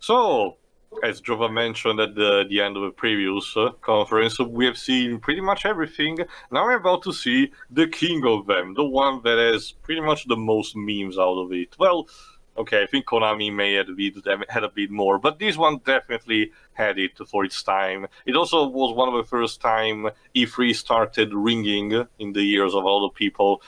So, as Jova mentioned at the end of the previous conference, we have seen pretty much everything. Now we're about to see the king of them, the one that has pretty much the most memes out of it. Well, okay, I think Konami may have had a bit more, but this one definitely had it for its time. It also was one of the first time E3 started ringing in the ears of all the people,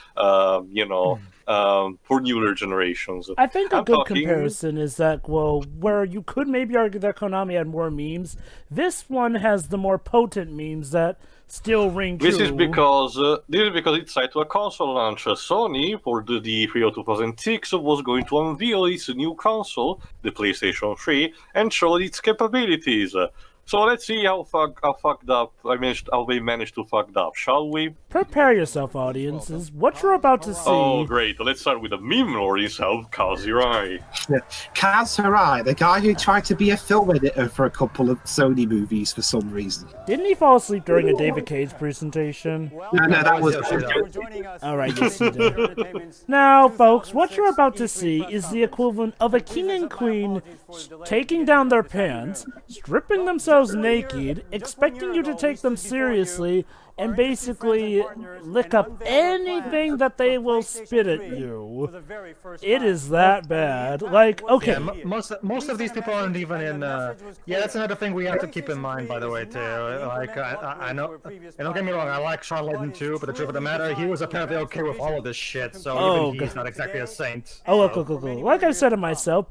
for newer generations. I think a I'm good talking comparison is that, well, where you could maybe argue that Konami had more memes, this one has the more potent memes that still ring true. This is because it's tied to a console launch. Sony, for the E3 of 2006, was going to unveil its new console, the PlayStation 3, and show its capabilities. So let's see how they managed to fuck up, shall we? Prepare yourself, audiences. What you're about to see. Oh, great. Let's start with the meme lord himself, KILLZONE. Kaz Hirai, the guy who tried to be a film editor for a couple of Sony movies for some reason. Didn't he fall asleep during a David Cage presentation? No, that was... Alright, yes he did. Now, folks, what you're about to see is the equivalent of a king and queen taking down their pants, stripping themselves naked, expecting you to take them seriously, and basically lick up anything that they will spit at you. It is that bad. Like, okay. Yeah, most of these people aren't even in. Yeah, that's another thing we have to keep in mind, by the way, too. Like, I know, and don't get me wrong, I like Sean Layden too, but the truth of the matter, he was apparently okay with all of this shit, so even he's not exactly a saint. Oh, cool. Like I said to myself,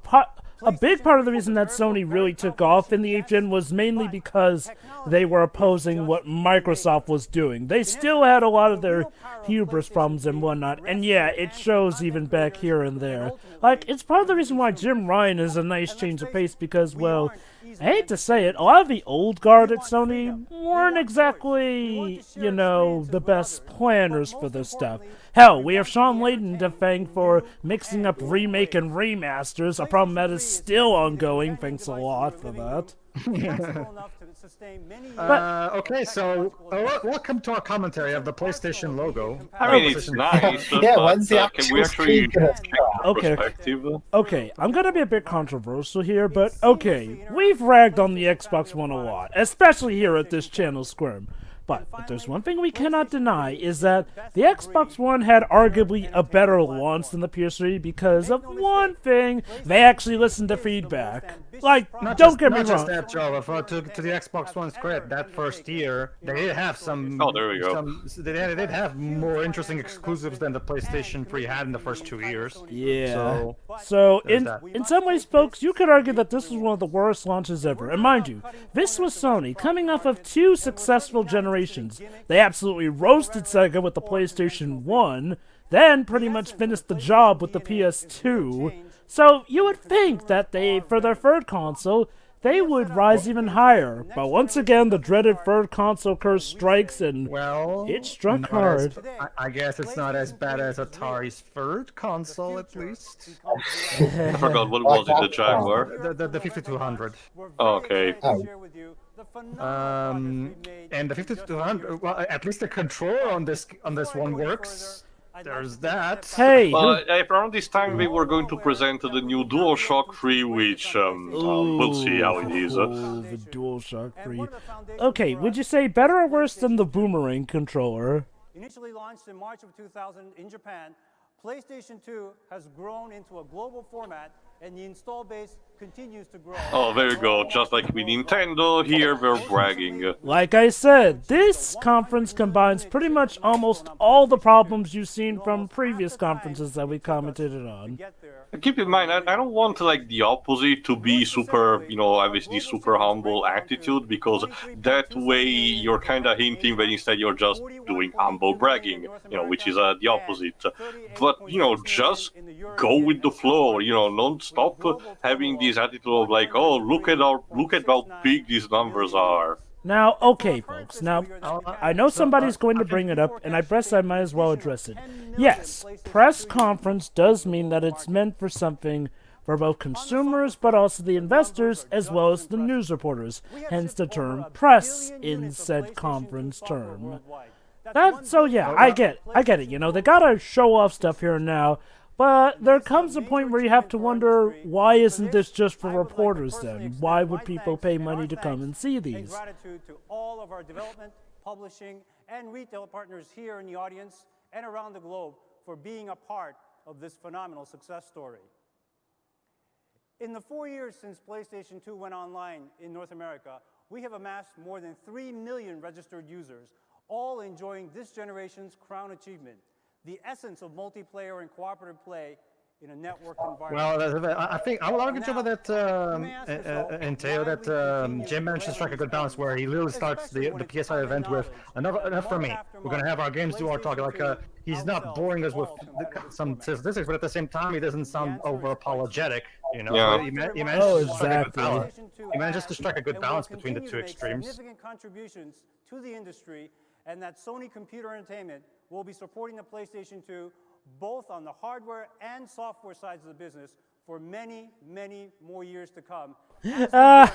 a big part of the reason that Sony really took off in the 8th gen was mainly because they were opposing what Microsoft was doing. They still had a lot of their hubris problems and whatnot, and yeah, it shows even back here and there. Like, it's part of the reason why Jim Ryan is a nice change of pace because, well, I hate to say it, a lot of the old guard at Sony weren't exactly, the best planners for this stuff. Hell, we have Sean Layden to thank for mixing up remake and remasters, a problem that is still ongoing. Thanks a lot for that. Okay, so welcome to our commentary of the PlayStation logo. I mean, it's nice. Yeah, when's the can we actually Okay. perspective? Okay, I'm gonna be a bit controversial here, but okay, we've ragged on the Xbox One a lot, especially here at this channel, Squirm. But if there's one thing we cannot deny is that the Xbox One had arguably a better launch than the PS3 because of one thing, they actually listened to feedback. Like, don't get me wrong. Not just that, Joe. To the Xbox One's credit, that first year, they did have some... Oh, there we go. They did have more interesting exclusives than the PlayStation 3 had in the first 2 years. Yeah. So in some ways, folks, you could argue that this was one of the worst launches ever. And mind you, this was Sony, coming off of 2 successful generations. They absolutely roasted Sega with the PlayStation 1, then pretty much finished the job with the PS2. So you would think that for their third console, they would rise even higher. But once again, the dreaded third console curse strikes, and it struck hard. I guess it's not as bad as Atari's third console, at least. I forgot, what was it, the Jaguar? The 5200. Oh, okay. And the 5200, well, at least the controller on this one works. There's that. Hey! Around this time we were going to present the new DualShock 3, which we'll see how it is. The DualShock 3. Okay, would you say better or worse than the Boomerang controller? Initially launched in March of 2000 in Japan, PlayStation 2 has grown into a global format, and the install base continues to grow. Oh, there you go. Just like with Nintendo, here we're bragging. Like I said, this conference combines pretty much almost all the problems you've seen from previous conferences that we commented on. Keep in mind, I don't want the opposite to be super, have this super humble attitude, because that way you're kind of hinting that instead you're just doing humble bragging, which is the opposite. But, just go with the flow, don't stop having this attitude of like, oh, look at how big these numbers are. Now, okay, folks. Now, I know somebody's going to bring it up, and I might as well address it. Yes, press conference does mean that it's meant for something for both consumers, but also the investors, as well as the news reporters. Hence the term press in said conference term. So yeah, I get it. They gotta show off stuff here and now. But there comes a point where you have to wonder, why isn't this just for reporters then? Why would people pay money to come and see these? Gratitude to all of our development, publishing, and retail partners here in the audience and around the globe for being a part of this phenomenal success story. In the 4 years since PlayStation 2 went online in North America, we have amassed more than 3 million registered users, all enjoying this generation's crown achievement, the essence of multiplayer and cooperative play in a networked environment. Well, I think I will argue that entail that Jim managed to strike a good balance where he literally starts the PSI event with enough for me. We're gonna have our games do our talk. Like he's not boring us with some statistics, but at the same time he doesn't sound over apologetic. You know, Yeah. so he manages to strike a good exactly. balance. He manages to strike a good And will balance between the continue two to make extremes. Significant contributions to the industry, and that Sony Computer Entertainment will be supporting the PlayStation 2 both on the hardware and software sides of the business for many, many more years to come. Yeah,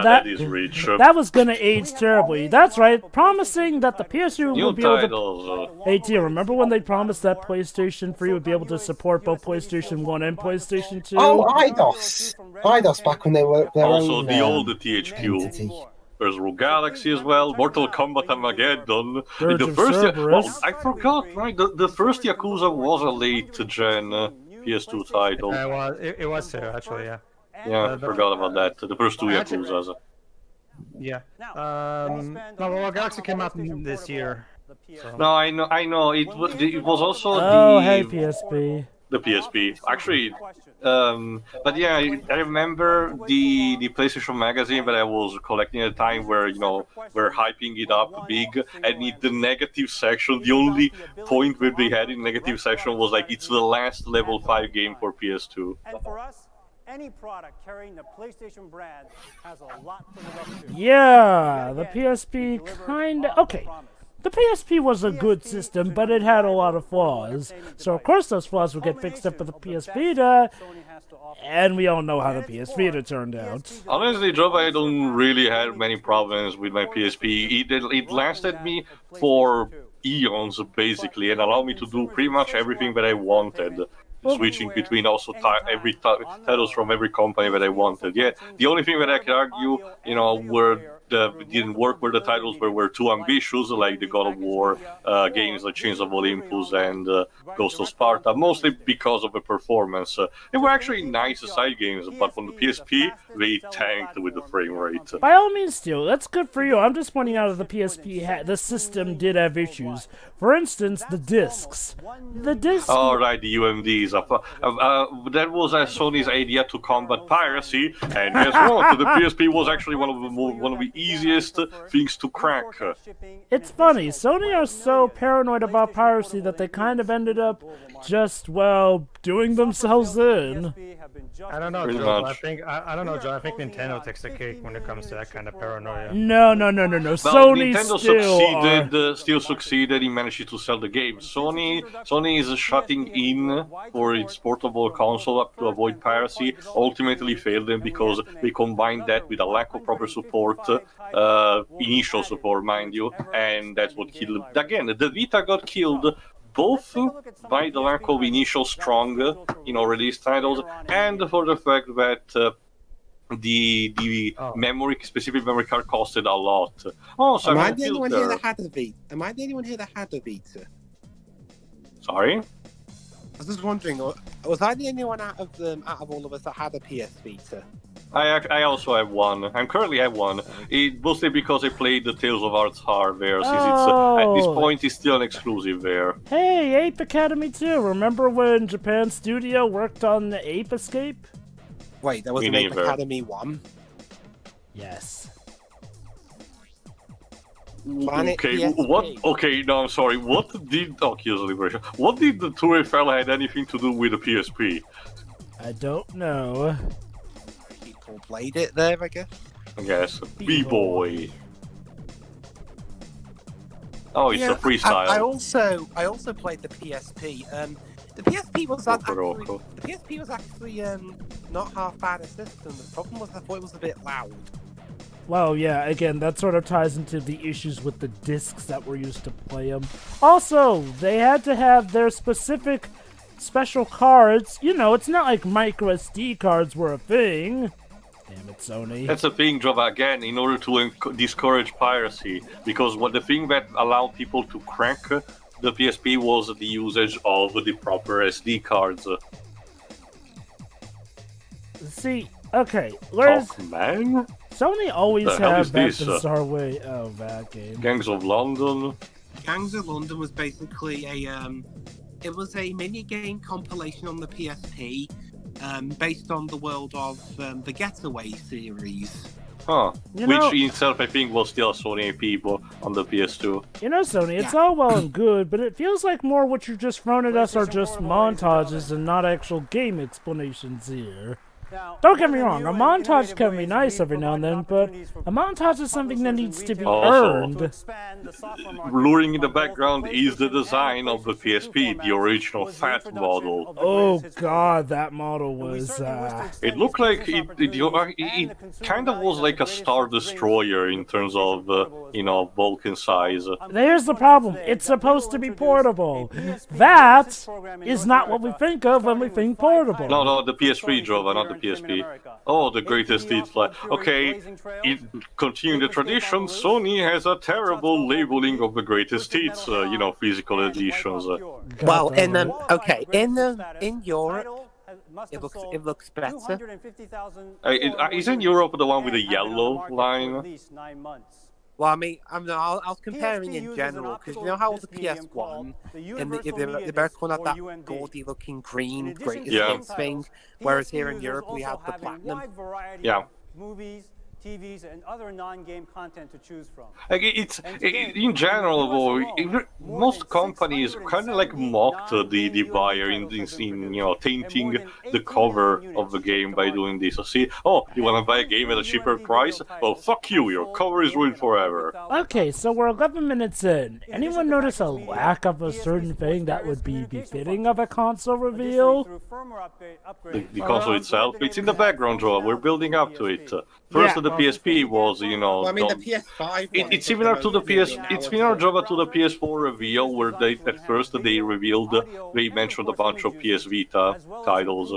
that is rich. That was gonna age terribly. That's right, promising that the PS2 New would be able to... titles. Hey, Tia, remember when they promised that PlayStation 3 would be able to support both PlayStation 1 and PlayStation 2? Oh, IDOS. IDOS back when they were their Also, own, the old THQ. entity. There's Rogue Galaxy as well, Mortal Kombat Armageddon. Dirge The of first, Cerberus. I forgot, right? The first Yakuza was a late gen PS2 title. Well, it was too, actually, yeah. Yeah, I forgot about that. The first two Actually- Yakuzas. Yeah. No, well, Galaxy came out this year. No, I know. It was also Oh, hey, PSP. the PSP. Actually, but yeah, I remember the PlayStation magazine that I was collecting at the time where, you know, we're hyping it up big, and in the negative section, the only point that they had in negative section was like, it's the last level 5 game for PS2. And for us, any product carrying the PlayStation brand has a lot to live up to. Yeah, the PSP kinda... Okay, the PSP was a good system, but it had a lot of flaws. So of course those flaws would get fixed up with the PS Vita, and we all know how the PS Vita turned out. Honestly, Joe, I don't really have many problems with my PSP. It lasted me for eons, basically, and allowed me to do pretty much everything that I wanted. Switching between also titles from every company that I wanted. Yeah, the only thing that I can argue, you know, didn't work were the titles that were too ambitious, like the God of War games like Chains of Olympus and Ghost of Sparta, mostly because of the performance. They were actually nice side games, but on the PSP, they tanked with the frame rate. By all means, still, that's good for you. I'm just pointing out that the PSP, the system did have issues. For instance, the discs. The discs... Oh, right, the UMDs. That was Sony's idea to combat piracy, and guess what? The PSP was actually one of the easiest things to crack. It's funny, Sony are so paranoid about piracy that they kind of ended up just, well, doing themselves in. I don't know, Pretty Joe. much. I don't know, Joe. I think Nintendo takes the cake when it comes to that kind of paranoia. No. Well, Sony Nintendo still succeeded in managing to sell the game. Sony is shutting in for its portable console to avoid piracy. Ultimately failed them because they combined that with a lack of proper support, initial support, mind you, and that's what killed. Again, the Vita got killed both by the lack of initial strong, release titles, and for the fact that the specific memory card costed a lot. Oh, so Am I the only one here that had a Vita? Am I the only one here that had a Vita? Sorry? I was just wondering, was I the only one out of all of us that had a PS Vita? I also have one. I currently have one. Mostly because I played the Tales of Arts there, since it's at this point it's still an exclusive there. Hey, Ape Academy 2. Remember when Japan Studio worked on the Ape Escape? Wait, there was Me an Ape neither. Academy 1? Yes. Planet Okay, PSP. what? Okay, no, I'm sorry. What did Kyo's Liberation? What did the Touré fella had anything to do with the PSP? I don't know. People played it there, I guess. I guess B-boy. Oh, it's a freestyle. I also played the PSP. The PSP was actually not half bad a system. The problem was I thought it was a bit loud. Well, yeah, again, that sort of ties into the issues with the discs that were used to play them. Also, they had to have their specific special cards, you know, it's not like micro SD cards were a thing. Damn it, Sony. That's the thing, Java, again, in order to discourage piracy, because what the thing that allowed people to crack the PSP was the usage of the proper SD cards. See, okay, whereas Talk, man? Sony always The hell had is that this? bizarre way. Oh, that game. Gangs of London. Gangs of London was basically it was a mini game compilation on the PSP, based on the world of the Getaway series. Huh. You Which know- in itself I think was still a Sony IP on the PS2. You know, Sony, it's all well and good, but it feels like more what you're just throwing at us are just montages and not actual game explanations here. Don't get me wrong, a montage can be nice every now and then, but a montage is something that needs to be earned. Luring in the background is the design of the PSP, the original fat model. Oh god, that model was, It looked like it kind of was like a Star Destroyer in terms of, you know, bulk and size. There's the problem, it's supposed to be portable. That is not what we think of when we think portable. No, the PS3 Jova, not the PSP. Oh, the greatest hits. Okay, continuing the tradition, Sony has a terrible labeling of the greatest hits, you know, physical editions. Well, in in Europe, it looks better. Isn't Europe the one with the yellow line? Well, I mean, I was comparing in general, because you know how the PS1 and the American one had that gaudy-looking green greatest hits thing, whereas here in Europe we have the platinum. Yeah. Movies, TVs, and other non-game content to choose from. Like in general, though, most companies kind of like mocked the buyer in you know, tainting the cover of the game by doing this. So see, oh, you want to buy a game at a cheaper price? Well, fuck you, your cover is ruined forever. Okay, so we're 11 minutes in. Anyone notice a lack of a certain thing that would be befitting of a console reveal? The console itself, it's in the background, Joe. We're building up to it. First, the PSP was, you know, Well, I mean, the PS5 one it's similar to the PS. It's similar, Java, to the PS4 reveal, where they at first they revealed, they mentioned a bunch of PS Vita titles.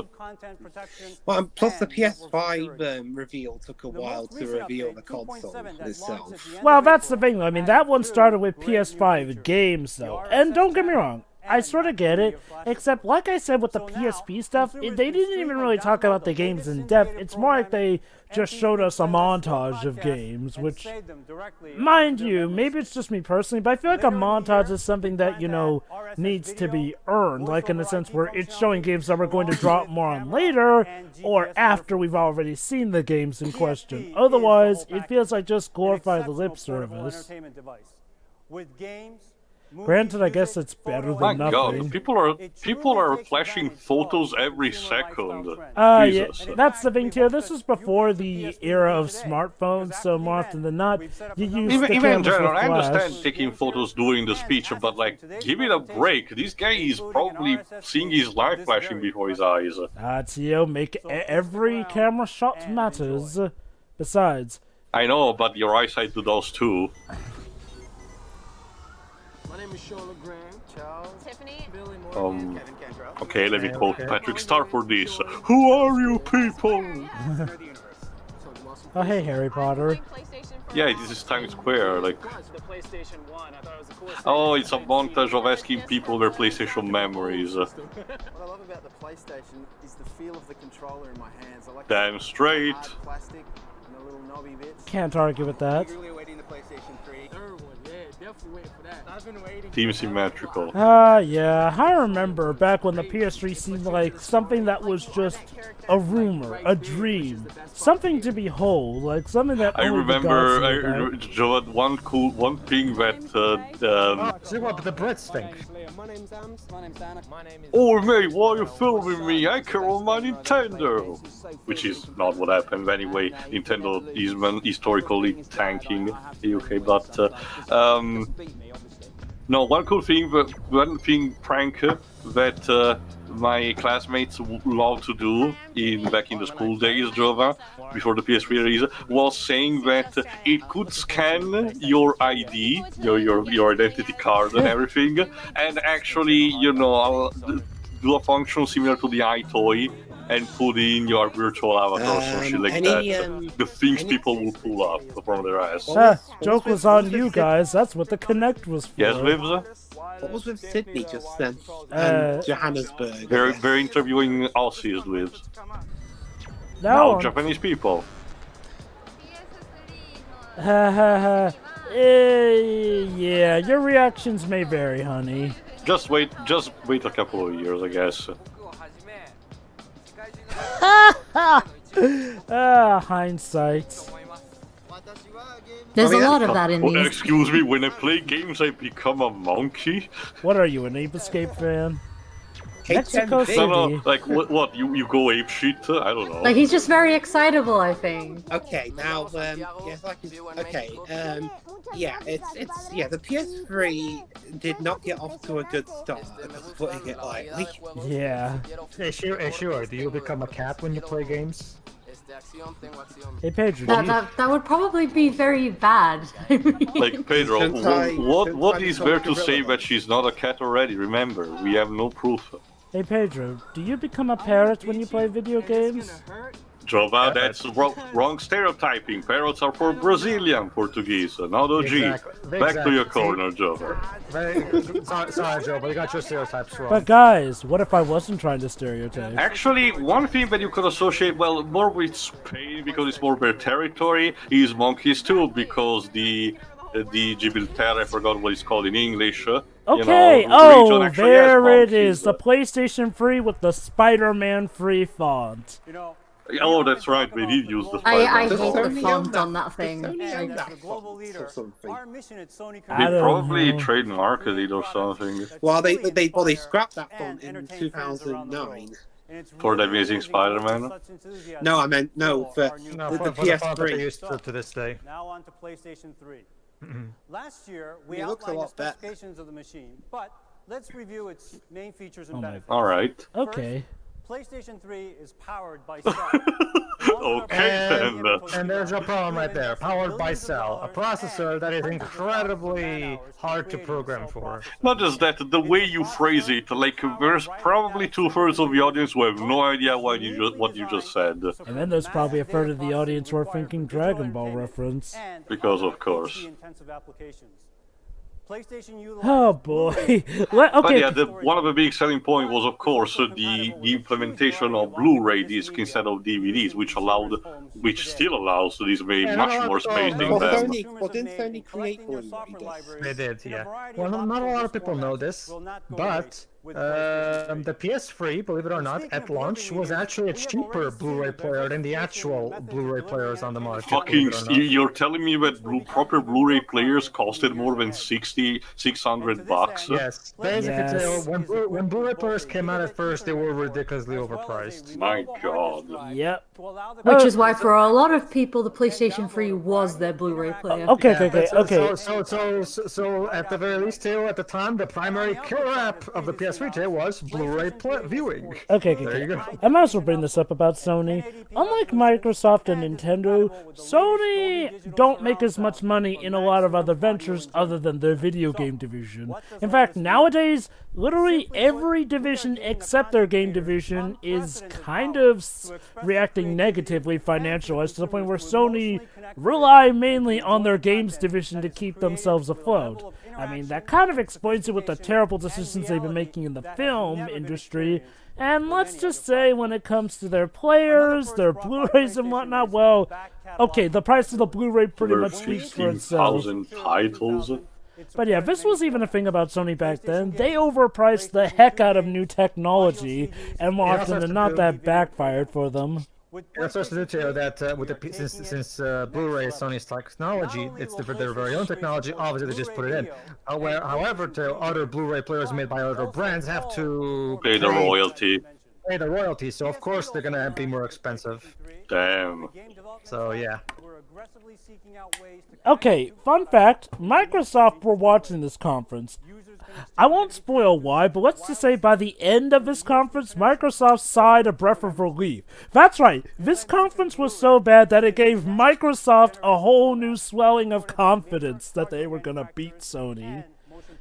Well, and plus the PS5 reveal took a while to reveal the console itself. Well, that's the thing, though. I mean, that one started with PS5 games, though. And don't get me wrong, I sort of get it, except like I said with the PSP stuff, they didn't even really talk about the games in depth. It's more like they just showed us a montage of games, which, mind you, maybe it's just me personally, but I feel like a montage is something that, you know, needs to be earned, like in the sense where it's showing games that we're going to drop more on later, or after we've already seen the games in question. Otherwise, it feels like just glorified lip service. With games, Granted, I guess it's better My than God, nothing. people are flashing photos every second. Yeah, Jesus. that's the thing too. This is before the era of smartphones, so more often than not, you use the Even in cameras general, with I flash. understand taking photos during the speech, but like, give it a break. This guy is probably seeing his life flashing before his eyes. Tio, every camera shot matters. Besides, I know, but your eyesight do those too. My name is Sean GRAN, Charles, Tiffany, Billy Morgan, Kevin Kendra. Okay, let me quote Patrick Star for this. Who are you people? oh hey Harry Potter. Yeah, this is Times Square, like... Oh, it's a montage of asking people their PlayStation memories. What I love about the PlayStation is the feel of the controller in my hands. I like Damn straight. hard plastic and the little knobby bits. Can't argue with that. Eagerly awaiting the PlayStation 3. Third one, yeah, definitely waiting for that. I've been waiting. Team symmetrical. Yeah, I remember back when the PS3 seemed like something that was just a rumor, a dream, something to behold, like something that I only the remember, gods knew about. one thing that, See what the Brits think. My name's Ams. My name's Anna. My name is... oh mate, why are you filming me? I care on my Nintendo! Which is not what happened anyway. Nintendo is historically tanking the UK, but no, one thing prank that my classmates loved to do back in the school days, Java, before the PS3 release, was saying that it could scan your ID, your identity card and everything, and actually, you know, do a function similar to the iToy and put in your virtual avatar or some shit like that. The things people will pull up from their ass. Joke was on you guys. That's what the Connect was for. Yes, Vibs? What was with Sydney just then? And Johannesburg. They're interviewing Aussies, Vibs. No, Japanese people. Yeah, your reactions may vary, honey. Just wait a couple of years, I guess. Hindsight. There's a lot of that in these. Excuse me, when I play games, I become a monkey? What are you, an Ape Escape fan? Mexico City. No, like, what, you go ape shit? I don't know. Like, he's just very excitable, I think. Okay, now, yes, yeah, yeah, the PS3 did not get off to a good start, just putting it lightly. Yeah. Hey, sure, do you become a cat when you play games? Hey, Pedro. That would probably be very bad. Like, Pedro, what is there to say that she's not a cat already? Remember, we have no proof. Hey, Pedro, do you become a parrot when you play video games? Jova, that's wrong stereotyping. Parrots are for Brazilian Portuguese, not OG. Exactly. Back to your corner, Jova. Sorry, Joe, but you got your stereotypes wrong. But guys, what if I wasn't trying to stereotype? Actually, one thing that you could associate, well, more with Spain, because it's more their territory, is monkeys too, because the Gibraltar, I forgot what it's called in English. Okay, you know, region there it monkeys. is, the PlayStation 3 with the Spider-Man free font. Oh, that's right, they did use the I Spider-Man hate the font. font on that thing. They probably trademarked it or something. Well, they scrapped that font in 2009. For the Amazing Spider-Man? No, I meant for the PS3. Used to this day. Now on to PlayStation 3. Last year, we outlined the specifications of the machine, but let's review its main features and benefits. Alright. Okay. PlayStation 3 is powered by cell. Okay, then. And there's your problem right there. Powered by cell. A processor that is incredibly hard to program for. Not just that, the way you phrase it, like, there's probably 2/3 of the audience who have no idea what you just said. And then there's probably a third of the audience who are thinking Dragon Ball reference. Because of course. Oh boy. Okay. But yeah, one of the big selling points was, of course, the implementation of Blu-ray discs instead of DVDs, which still allows these very much more space than them. Didn't Sony create Blu-ray discs? They did, yeah. Well, not a lot of people know this, but the PS3, believe it or not, at launch was actually a cheaper Blu-ray player than the actual Blu-ray players on the market. Fucking, you're telling me that proper Blu-ray players costed more than $600? Yes, basically, when Blu-ray players came out at first, they were ridiculously overpriced. My god. Yep. Which is why for a lot of people, the PlayStation 3 was their Blu-ray player. Okay. So at the very least, too, at the time, the primary killer app of the PS3 was Blu-ray viewing. Okay. There you go. I might as well bring this up about Sony. Unlike Microsoft and Nintendo, Sony don't make as much money in a lot of other ventures other than their video game division. In fact, nowadays, literally every division except their game division is kind of reacting negatively financial-wise, to the point where Sony rely mainly on their games division to keep themselves afloat. I mean, that kind of explains it with the terrible decisions they've been making in the film industry. And let's just say when it comes to their players, their Blu-rays and whatnot, well, okay, the price of the Blu-ray pretty much speaks for itself. 15,000 titles. But yeah, this was even a thing about Sony back then. They overpriced the heck out of new technology, and more often than not, that backfired for them. That's also to tell that since Blu-ray is Sony's technology, it's their very own technology. Obviously, they just put it in. However, other Blu-ray players made by other brands have to pay the royalty. So of course they're gonna be more expensive. Damn. So yeah. Okay, fun fact, Microsoft were watching this conference. I won't spoil why, but let's just say by the end of this conference, Microsoft sighed a breath of relief. That's right, this conference was so bad that it gave Microsoft a whole new swelling of confidence that they were gonna beat Sony.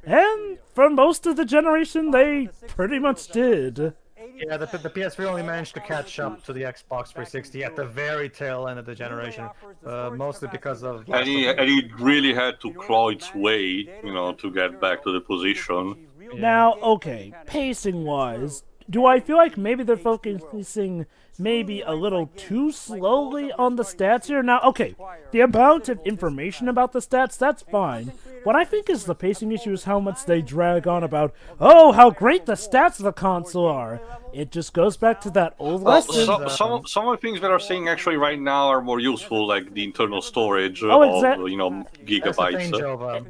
And for most of the generation, they pretty much did. Yeah, the PS3 only managed to catch up to the Xbox 360 at the very tail end of the generation, mostly because of... And it really had to claw its way, you know, to get back to the position. Now, okay, pacing-wise, do I feel like maybe they're focusing maybe a little too slowly on the stats here? Now, okay, the amount of information about the stats, that's fine. What I think is the pacing issue is how much they drag on about, oh, how great the stats of the console are. It just goes back to that old lesson. Some of the things that are saying actually right now are more useful, like the internal storage of, you know, gigabytes.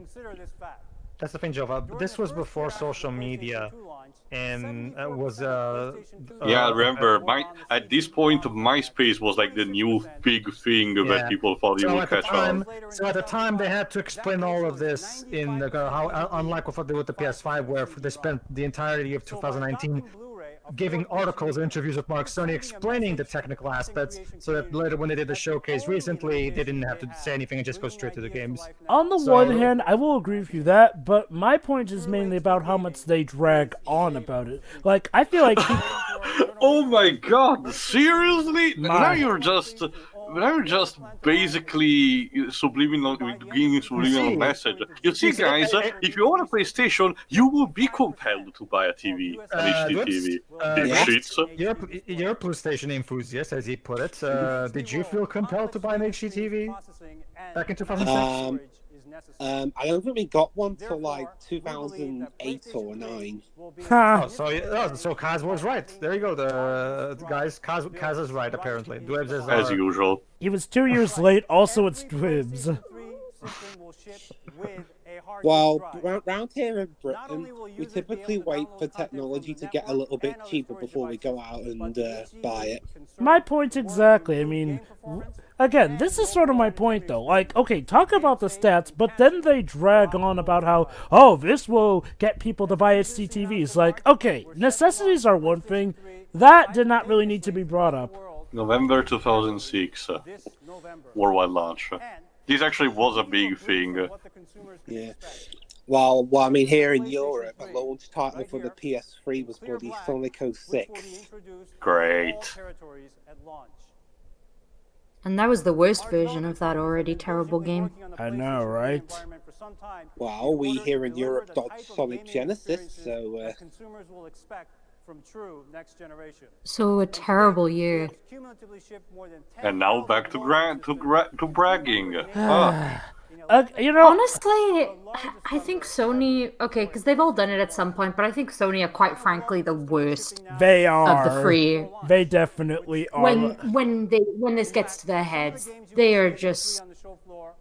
That's the thing, Jova. This was before social media, and was yeah, I remember. At this point, MySpace was like the new big thing that people thought you would catch on. So at the time, they had to explain all of this in how, unlike what they did with the PS5, where they spent the entirety of 2019 giving articles and interviews with Mark Sony explaining the technical aspects, so that later when they did the showcase recently, they didn't have to say anything and just go straight to the games. On the one hand, I will agree with you that, but my point is mainly about how much they drag on about it. Like, I feel like... Oh my god, seriously? Now you're just basically giving subliminal message. You see, guys, if you want a PlayStation, you will be compelled to buy a TV, an HD TV. You're a PlayStation enthusiast, as he put it. Did you feel compelled to buy an HD TV back in 2006? I don't think we got one till like 2008 or 9. Oh, so Kaz was right. There you go, guys. Kaz is right, apparently. As usual. He was 2 years late, also it's Dwibs. Well, round here in Britain, we typically wait for technology to get a little bit cheaper before we go out and buy it. My point exactly. I mean, again, this is sort of my point, though. Like, okay, talk about the stats, but then they drag on about how, oh, this will get people to buy HDTVs. Like, okay, necessities are one thing. That did not really need to be brought up. November 2006, worldwide launch. This actually was a big thing. Yeah. Well, I mean, here in Europe, a launch title for the PS3 was bloody Sonic 06. Great. And that was the worst version of that already terrible game. I know, right? Well, we here in Europe got Sonic Genesis, so... So a terrible year. And now back to bragging. You know, honestly, I think Sony, okay, because they've all done it at some point, but I think Sony are quite frankly the worst. They are. Of the three. They definitely are. When this gets to their heads, they are just.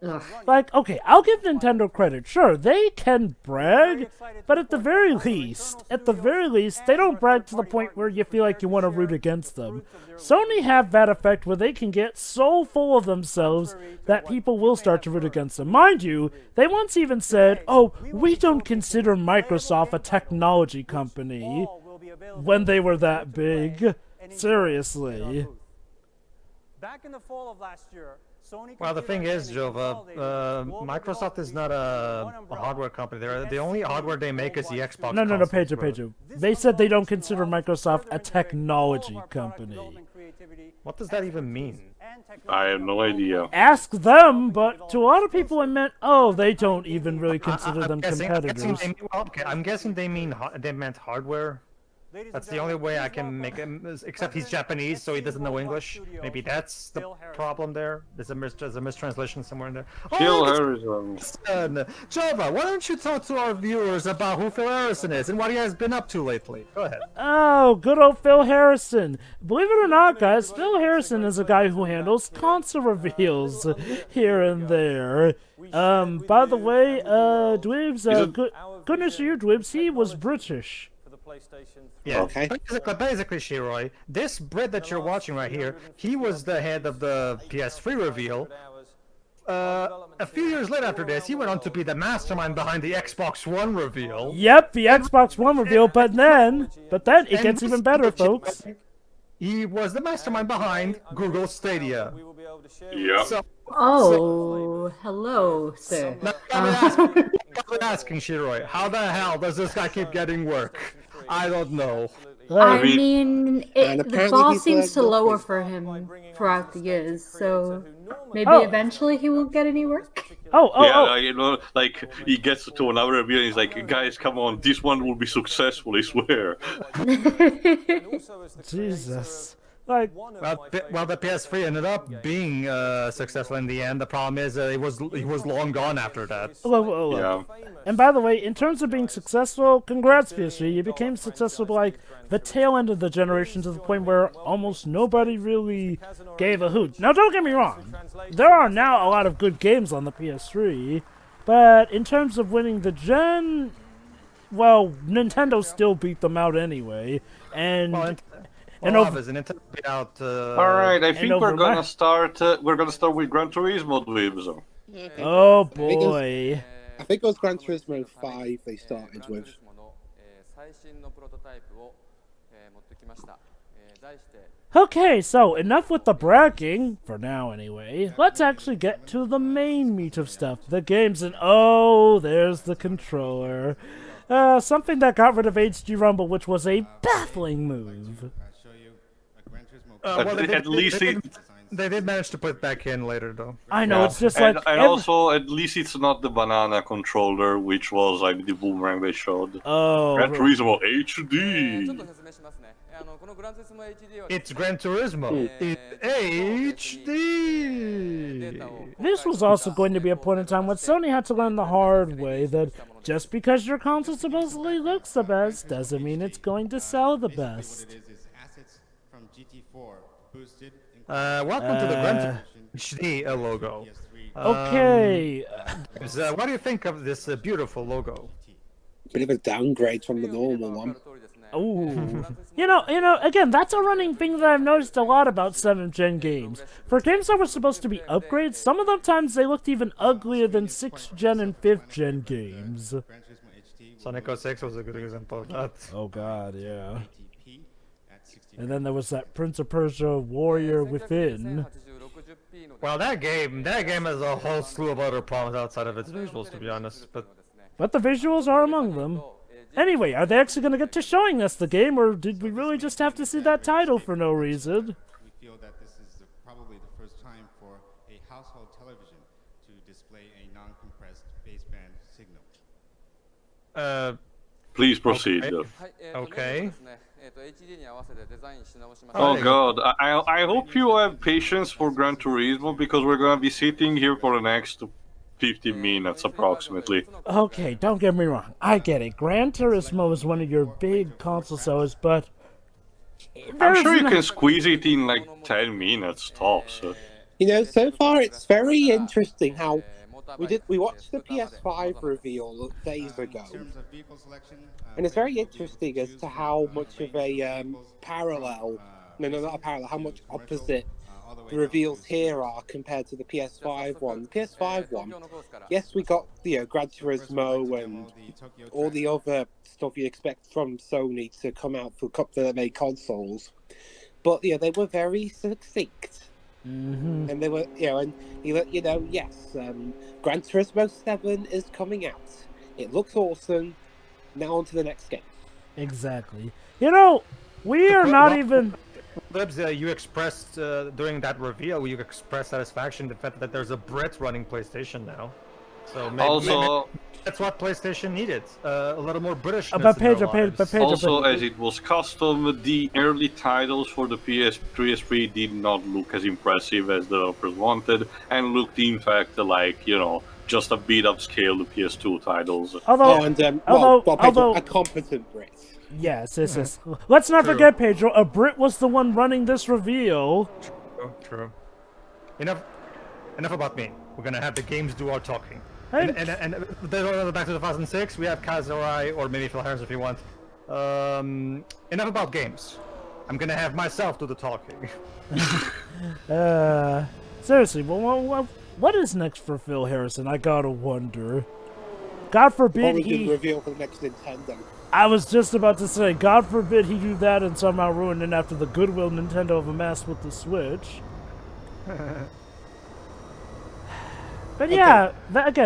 Ugh. Like, okay, I'll give Nintendo credit. Sure, they can brag, but at the very least, they don't brag to the point where you feel like you want to root against them. Sony have that effect where they can get so full of themselves that people will start to root against them. Mind you, they once even said, oh, we don't consider Microsoft a technology company when they were that big. Seriously. Back in the fall of last year, well, the thing is, Jova, Microsoft is not a hardware company. The only hardware they make is the Xbox. No, Pedro. They said they don't consider Microsoft a technology company. What does that even mean? I have no idea. Ask them, but to a lot of people it meant, oh, they don't even really consider them competitors. I'm guessing they meant hardware. That's the only way I can make him, except he's Japanese, so he doesn't know English. Maybe that's the problem there. There's a mistranslation somewhere in there. Phil Harrison. Java, why don't you talk to our viewers about who Phil Harrison is and what he has been up to lately? Go ahead. Oh, good old Phil Harrison. Believe it or not, guys, Phil Harrison is a guy who handles console reveals here and there. By the way, Dwibs, good news for you, Dwibs, he was British. Yeah, okay. Basically, Shiroi, this Brit that you're watching right here, he was the head of the PS3 reveal. A few years later after this, he went on to be the mastermind behind the Xbox One reveal. Yep, the Xbox One reveal, but then it gets even better, folks. He was the mastermind behind Google Stadia. Yeah. Oh, hello, sir. I'm asking Shiroi, how the hell does this guy keep getting work? I don't know. I mean- mean, And the apparently bar he's seems to learned lower nothing. for him throughout the years, so maybe Oh. eventually he won't get any work. Yeah, like he gets to another review and he's like, guys, come on, this one will be successful, I swear. Jesus. Like, Well, the PS3 ended up being successful in the end. The problem is he was long gone after that. well. Yeah. And by the way, in terms of being successful, congrats, PS3. You became successful like the tail end of the generation to the point where almost nobody really gave a hoot. Now, don't get me wrong. There are now a lot of good games on the PS3, but in terms of winning the gen, well, Nintendo still beat them out anyway. And Well, and well, over- obviously, Nintendo beat out. All right, I think over we're gonna my- start. We're gonna start with Gran Turismo, Dweebs. oh boy. I think it was Gran Turismo 5 they started with. Okay, so enough with the bragging, for now anyway. Let's actually get to the main meat of stuff, the games, and oh, there's the controller. Something that got rid of HD Rumble, which was a baffling move. well, At least they did manage to put it back in later, though. I know, Yeah. it's just and, like... and also, at least it's not the banana controller, which was like the boomerang they showed. Oh, Gran Turismo HD. It's Gran Turismo. It's HD. this was also going to be a point in time when Sony had to learn the hard way that just because your console supposedly looks the best doesn't mean it's going to sell the best. Welcome to the Gran Turismo HD logo. Okay, What do you think of this beautiful logo? Bit of a downgrade from the normal one. ooh. You know, again, that's a running thing that I've noticed a lot about 7th gen games. For games that were supposed to be upgrades, some of the times they looked even uglier than 6th gen and 5th gen games. Sonic 06 was a good example of that. Oh god, yeah. And then there was that Prince of Persia Warrior Within. Well, that game has a whole slew of other problems outside of its visuals, to be honest. But the visuals are among them. Anyway, are they actually going to get to showing us the game, or did we really just have to see that title for no reason? We feel that this is probably the first time for a household television to display a non-compressed baseband signal. Please proceed. Okay. Oh god, I hope you have patience for Gran Turismo because we're gonna be sitting here for the next 50 minutes approximately. Okay, don't get me wrong. I get it. Gran Turismo is one of your big console sellers, but... I'm sure you can squeeze it in like 10 minutes tops. You know, so far it's very interesting how we watched the PS5 reveal days ago, and it's very interesting as to how much of a how much opposite the reveals here are compared to the PS5 one. The PS5 one, yes, we got Gran Turismo and all the other stuff you expect from Sony to come out for their main consoles, but they were very succinct. Mm-hmm. And they were, yes, Gran Turismo 7 is coming out. It looks awesome. Now on to the next game. Exactly. You know, we are not even... Libs, you expressed, during that reveal, you expressed satisfaction the fact that there's a Brit running PlayStation now. So maybe that's what PlayStation needed. A little more Britishness But in their Pedro, lives. Also, as it was custom, the early titles for the PS3 did not look as impressive as the developers wanted, and looked in fact like, just a bit upscale the PS2 titles. Although, A competent Brit. Yes. Let's not forget, Pedro, a Brit was the one running this reveal. True. Enough about me. We're gonna have the games do our talking. Hey. And back to 2006, we have Kazurai, or maybe Phil Harris if you want. Enough about games. I'm gonna have myself do the talking. Seriously, what is next for Phil Harrison? I gotta wonder. God forbid he... reveal for the next Nintendo. I was just about to say, God forbid he do that and somehow ruin it after the goodwill Nintendo have amassed with the Switch. But yeah, that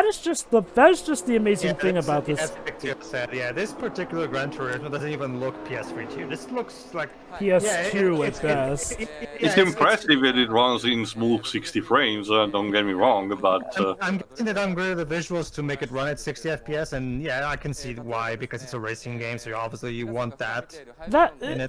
is just the amazing thing about this. As Victor said, yeah, this particular Gran Turismo doesn't even look PS3 2. This looks like PS2 at best. It's impressive that it runs in smooth 60 frames, don't get me wrong, but... I'm guessing they downgraded the visuals to make it run at 60 FPS, and yeah, I can see why, because it's a racing game, so obviously you want that.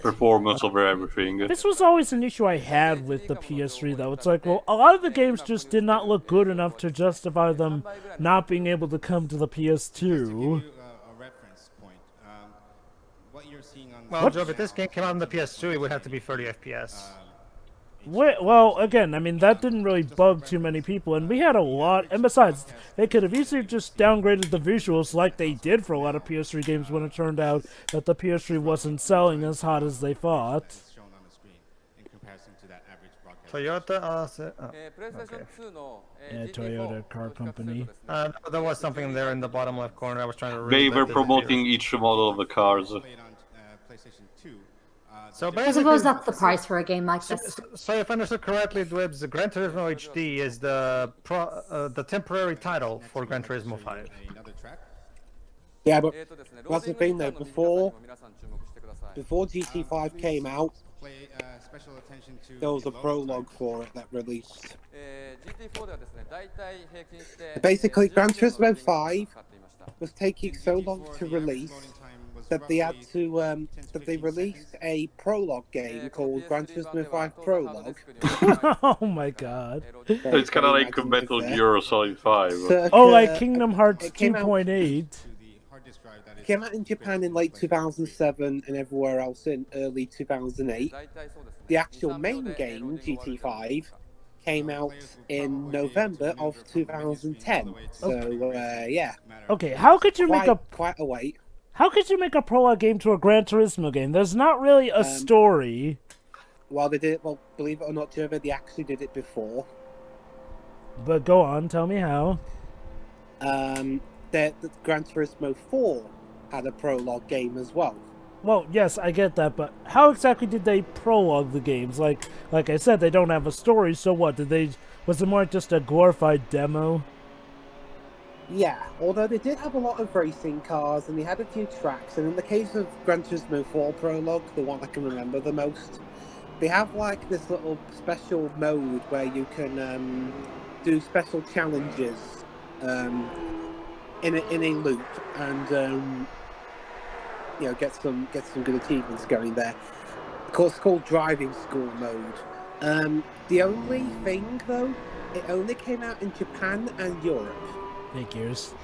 Performance over everything. This was always an issue I had with the PS3, though. It's like, well, a lot of the games just did not look good enough to justify them not being able to come to the PS2. Well, Joe, if this game came out on the PS2, it would have to be 30 FPS. Well, again, I mean, that didn't really bug too many people, and we had a lot, and besides, they could have easily just downgraded the visuals like they did for a lot of PS3 games when it turned out that the PS3 wasn't selling as hot as they thought. Toyota, okay. Yeah, Toyota car company. There was something there in the bottom left corner. I was trying to read. They were promoting each model of the cars. So I suppose that's the price for a game like this. So if I understood correctly, Dwebs, the Gran Turismo HD is the temporary title for Gran Turismo 5. Yeah, but that's the thing though, before GT5 came out, there was a prologue for it that released. Basically, Gran Turismo 5 was taking so long to release that they had to they released a prologue game called Gran Turismo 5 Prologue. Oh my god! It's kind of like a Metal Gear Solid 5. Oh, like Kingdom Hearts 2.8. It came out in Japan in late 2007 and everywhere else in early 2008. The actual main game, GT5, came out in November of 2010. So, yeah. Okay, how could you make quite a wait? How could you make a prologue game to a Gran Turismo game? There's not really a story. Well, they did. Well, believe it or not, Jerva, they actually did it before. But go on, tell me how. The Gran Turismo 4 had a prologue game as well. Well, yes, I get that, but how exactly did they prologue the games? Like I said, they don't have a story, so what? Was it more just a glorified demo? Yeah, although they did have a lot of racing cars, and they had a few tracks, and in the case of Gran Turismo 4 Prologue, the one I can remember the most, they have like this little special mode where you can do special challenges in a loop, and you know, get some good achievements going there. Of course, it's called Driving School Mode. The only thing though, it only came out in Japan and Europe. Figures.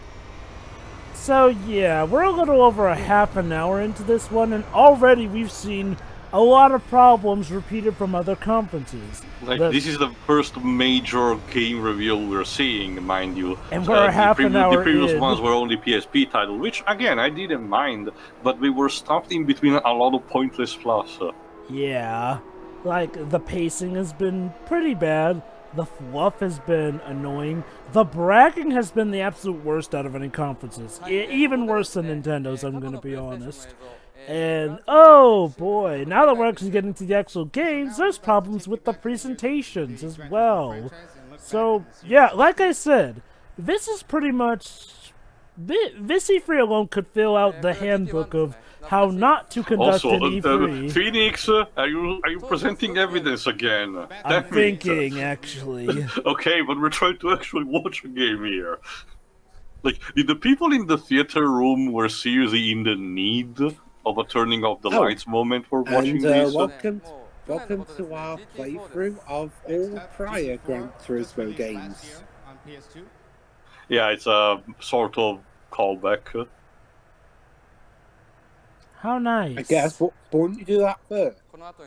So yeah, we're a little over a half an hour into this one, and already we've seen a lot of problems repeated from other conferences. Like, this is the first major game reveal we're seeing, mind you. And we're a half an hour The previous in. ones were only PSP titles, which, again, I didn't mind, but we were stuffed in between a lot of pointless fluff. Yeah, like, the pacing has been pretty bad. The fluff has been annoying. The bragging has been the absolute worst out of any conferences. Even worse than Nintendo's, I'm gonna be honest. And, oh boy, now that we're actually getting to the actual games, there's problems with the presentations as well. So, yeah, like I said, this is pretty much... This E3 alone could fill out the handbook of how not to conduct an E3. Phoenix, are you presenting evidence again? I'm thinking, actually. Okay, but we're trying to actually watch a game here. Like, did the people in the theater room were seriously in the need of a turning off the lights moment for watching this? Welcome to our playthrough of all prior Gran Turismo games. Yeah, it's a sort of callback. How nice. I guess, wouldn't you do that first?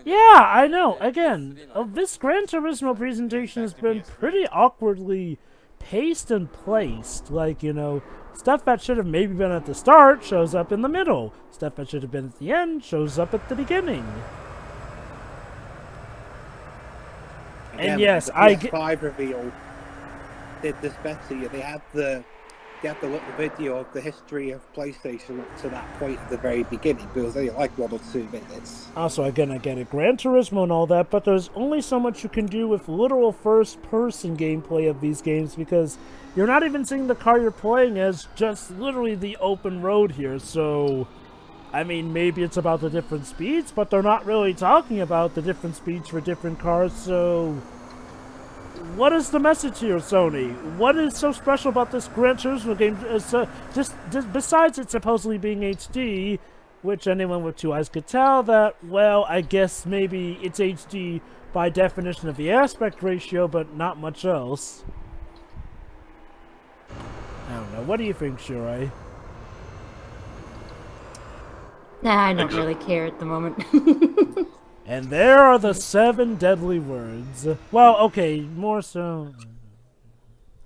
Yeah, I know. Again, this Gran Turismo presentation has been pretty awkwardly paced and placed. Like, you know, stuff that should have maybe been at the start shows up in the middle. Stuff that should have been at the end shows up at the beginning. Again, and yes, the PS5 reveal did this better. They had the the little video of the history of PlayStation up to that point at the very beginning, but it was only like 1 or 2 minutes. Also, again, I get it, Gran Turismo and all that, but there's only so much you can do with literal first-person gameplay of these games because you're not even seeing the car you're playing as, just literally the open road here, so... I mean, maybe it's about the different speeds, but they're not really talking about the different speeds for different cars, so... What is the message here, Sony? What is so special about this Gran Turismo game? Just besides it supposedly being HD, which anyone with 2 eyes could tell that, well, I guess maybe it's HD by definition of the aspect ratio, but not much else. I don't know. What do you think, Shirai? Nah, I don't really care at the moment. And there are the 7 deadly words. Well, okay, more so.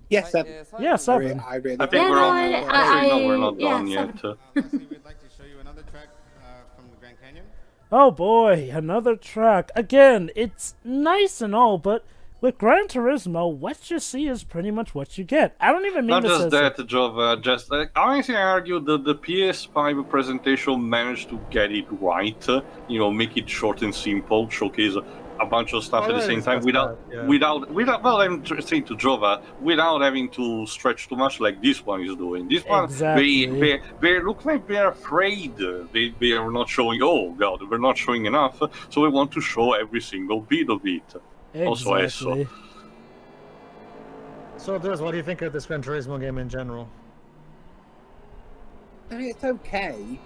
Yes, 7. Yeah, 7. I really I think we're we're not done yeah, yet. Lastly, we'd like to show you another track from the Grand Canyon. Oh boy, another track. Again, it's nice and all, but with Gran Turismo, what you see is pretty much what you get. I don't even mean Not this just as that, Jova, just honestly, I argue that the PS5 presentation managed to get it right. You know, make it short and simple, showcase a bunch of stuff at the same time without. Well, I'm saying to Jova, without having to stretch too much like this one is doing. This one, Exactly. they look like they're afraid. They are not showing. Oh God, we're not showing enough. So we want to show every single bit of it. Exactly. So, Diz, what do you think of this Gran Turismo game in general? I mean, it's okay.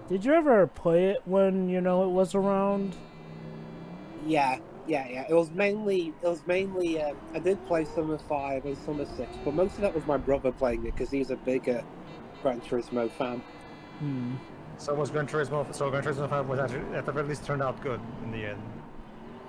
Did you ever play it when, you know, it was around? Yeah. It was mainly. I did play Summer 5 and Summer 6, but most of that was my brother playing it because he's a bigger Gran Turismo fan. So Gran Turismo 5 was actually, at the very least, turned out good in the end.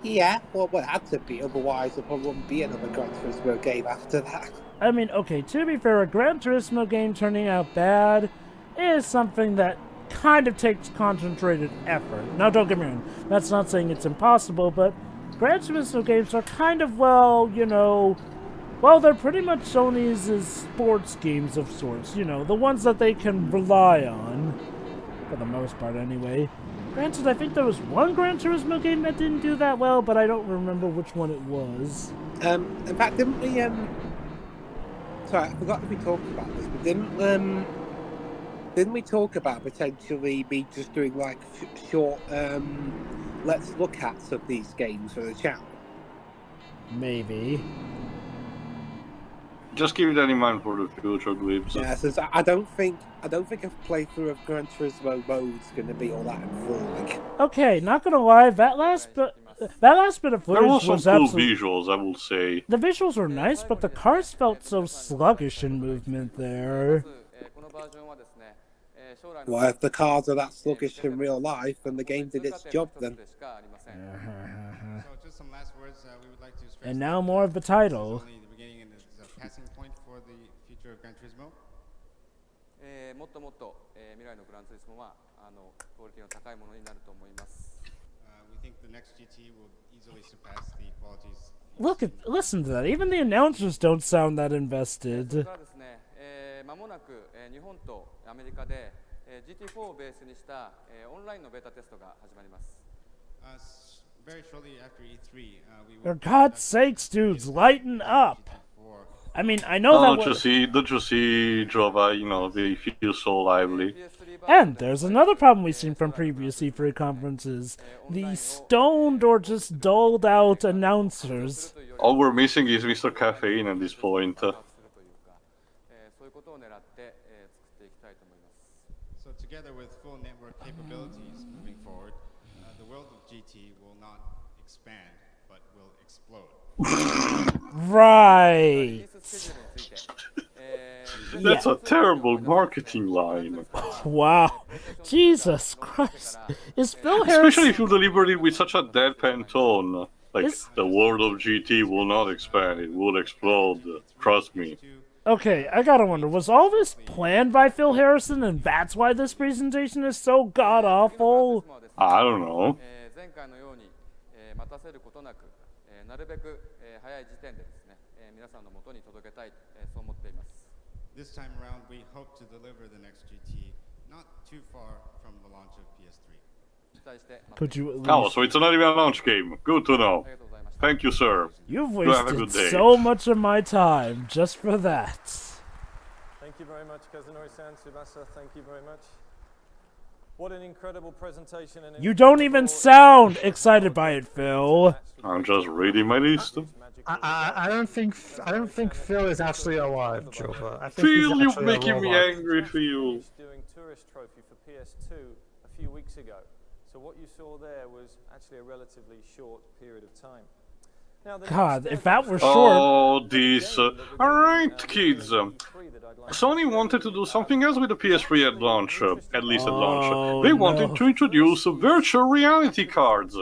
Yeah, well, it had to be, otherwise there probably wouldn't be another Gran Turismo game after that. I mean, okay, to be fair, a Gran Turismo game turning out bad is something that kind of takes concentrated effort. Now, don't get me wrong, that's not saying it's impossible, but Gran Turismo games are kind of, well, you know, well, they're pretty much Sony's sports games of sorts, you know, the ones that they can rely on, for the most part anyway. Granted, I think there was one Gran Turismo game that didn't do that well, but I don't remember which one it was. In fact, didn't we, sorry, I forgot to be talking about this, but didn't we talk about potentially me just doing, like, short, let's look ats of these games for the channel? Maybe. Just keep that in mind for the future clips. Yeah, since I don't think a playthrough of Gran Turismo mode's going to be all that enthralling. Okay, not gonna lie, that last bit of footage There were some was cool absolutely... visuals, I will say. The visuals were nice, but the cars felt so sluggish in movement there. Well, if the cars are that sluggish in real life, then the game did its job then. So just some last words we would like to stress. And now more of the title. Only the beginning and it's a passing point for the future of Gran Turismo. もっともっと未来のグランツーリスモはクオリティの高いものになると思います。We think the next GT will easily surpass the qualities. Listen to that. Even the announcers don't sound that invested. それからですね、間もなく日本とアメリカでGT4 をベースにしたオンラインのベータテストが始まります。Very shortly after E3, we For will God's sakes, dudes, lighten up. I mean, I know that. Don't you see, Jova? You know, they feel so lively. And there's another problem we've seen from previous E3 conferences: the stoned or just dulled out announcers. All we're missing is Mr. Caffeine at this point. そういうことを狙って作っていきたいと思います。 So together with full network capabilities moving forward, the world of GT will not expand, but will explode. Right. That's a terrible marketing line. Wow. Jesus Christ. Is Phil Harris... Especially if you deliver it with such a deadpan tone. Like, the world of GT will not expand, it will explode. Trust me. Okay, I gotta wonder, was all this planned by Phil Harrison and that's why this presentation is so god-awful? I don't know. 前回のように待たせることなくなるべく早い時点でですね皆さんの元に届けたいそう思っています。This time around, we hope to deliver the next GT not too far from the launch of PS3. Could you at least... Oh, so it's not even a launch game. Good to know. Thank you, sir. You've You have a good wasted day. so much of my time just for that. Thank you very much, Kazunori-san, Tsubasa, thank you very much. What an incredible presentation. And You don't even sound excited by it, Phil. I'm just reading my list. I don't think Phil is actually alive, Jova. I think Phil, he's you're actually a making me robot. angry, Phil. doing Tourist Trophy for PS2 a few weeks ago. So what you saw there was actually a relatively short period of time. Now, the God, next if that were short... Oh, this. Alright, kids. Sony wanted to do something else with the PS3 at launch, at least at launch. They wanted to introduce virtual reality cards.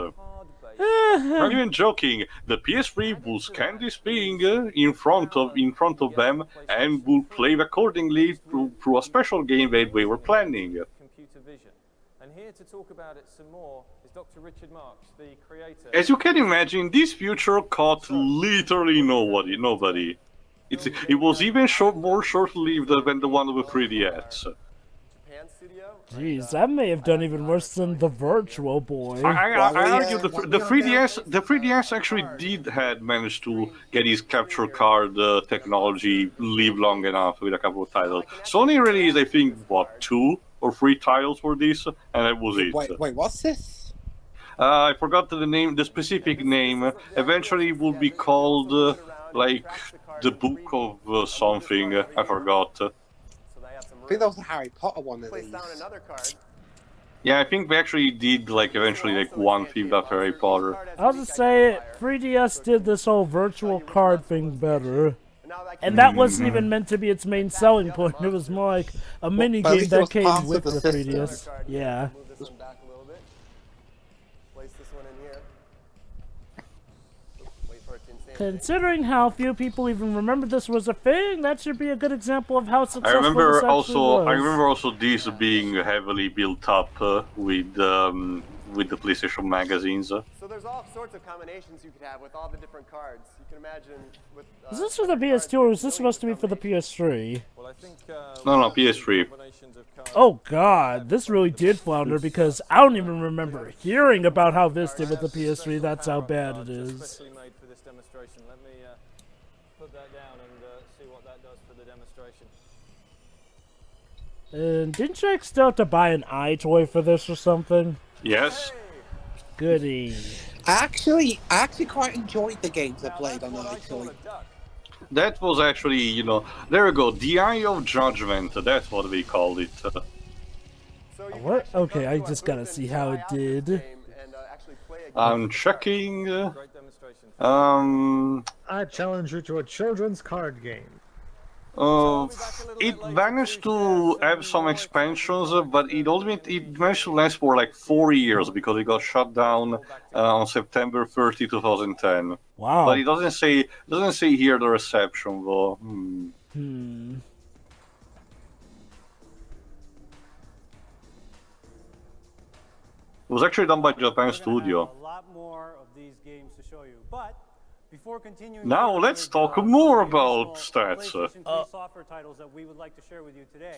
I'm even joking. The PS3 will scan this thing in front of them and will play accordingly through a special game that we were planning. computer vision. And here to talk about it some more is Dr. Richard Marks, the creator. As you can imagine, this feature caught literally nobody. It was even more short-lived than the one with 3DS. Jeez, that may have done even worse than the Virtual Boy. I argue the 3DS actually had managed to get his capture card technology live long enough with a couple of titles. Sony released, I think, what, 2 or 3 titles for this, and that was it. Wait, what's this? I forgot the name, the specific name. Eventually, it would be called like the Book of something. I forgot. I think that was the Harry Potter one of these. Yeah, I think we actually did like eventually like one themed after Harry Potter. I'll just say, 3DS did this whole virtual card thing better. And that wasn't even meant to be its main selling point. It was more like a mini but at game least it that was came part with of the the 3DS. system. Yeah. Move this one back a little bit. Place this one in here. Wait for it to instantiate. Considering how few people even remember this was a thing, that should be a good example of how I successful this remember actually also. was. I remember also this being heavily built up with the PlayStation magazines. So there's all sorts of combinations you could have with all the different cards. You can imagine with. Is this for the PS2 or is this supposed to be for the PS3? Well, I think, No, PS3. combinations of cards. Oh god, this really did flounder because I don't even remember hearing about how this did with the PS3. That's how bad it is. Especially made for this demonstration. Let me put that down and see what that does for the demonstration. And didn't you still have to buy an iToy for this or something? Yes. Goody. I actually quite enjoyed the games I played on iToy. That was actually, you know, there we go. The Eye of Judgment. That's what we called it. What? Okay, I just gotta see how it did. I'm checking. Great demonstration. I challenge you to a children's card game. It managed to have some expansions, but it managed to last for like 4 years because it got shut down on September 30, 2010. Wow. But it doesn't say here the reception though. It was actually done by Japan Studio. A lot more of these games to show you, but before continuing, Now let's talk more about stats. PlayStation 3 software titles that we would like to share with you today.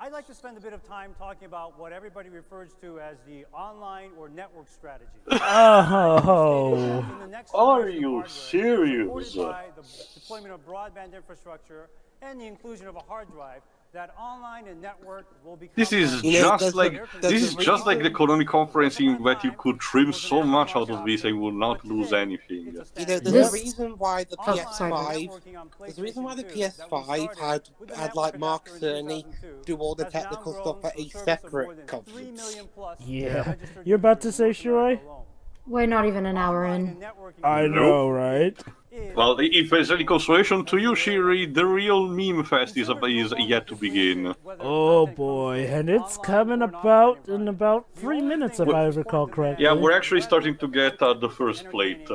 I'd like to spend a bit of time talking about what everybody refers to as the online or network strategy. Oh. In the next Are generation of you hardware, serious? supported by the deployment of broadband infrastructure and the inclusion of a hard drive, that online and network will become. This is You know, just like the Konami conference in that you could trim so much out of this and would not lose anything. You know, This- there's a reason why the sorry. PS5. There's a reason why the PS5 had like Mark Cerny do all the technical stuff at a separate conference. Yeah. You're about to say, Shirai? We're not even an hour in. I know, right? Well, if there's any consolation to you, Shiri, the real meme fest is yet to begin. Oh boy, and it's coming about in about 3 minutes if I recall correctly. Yeah, we're actually starting to get the first plate.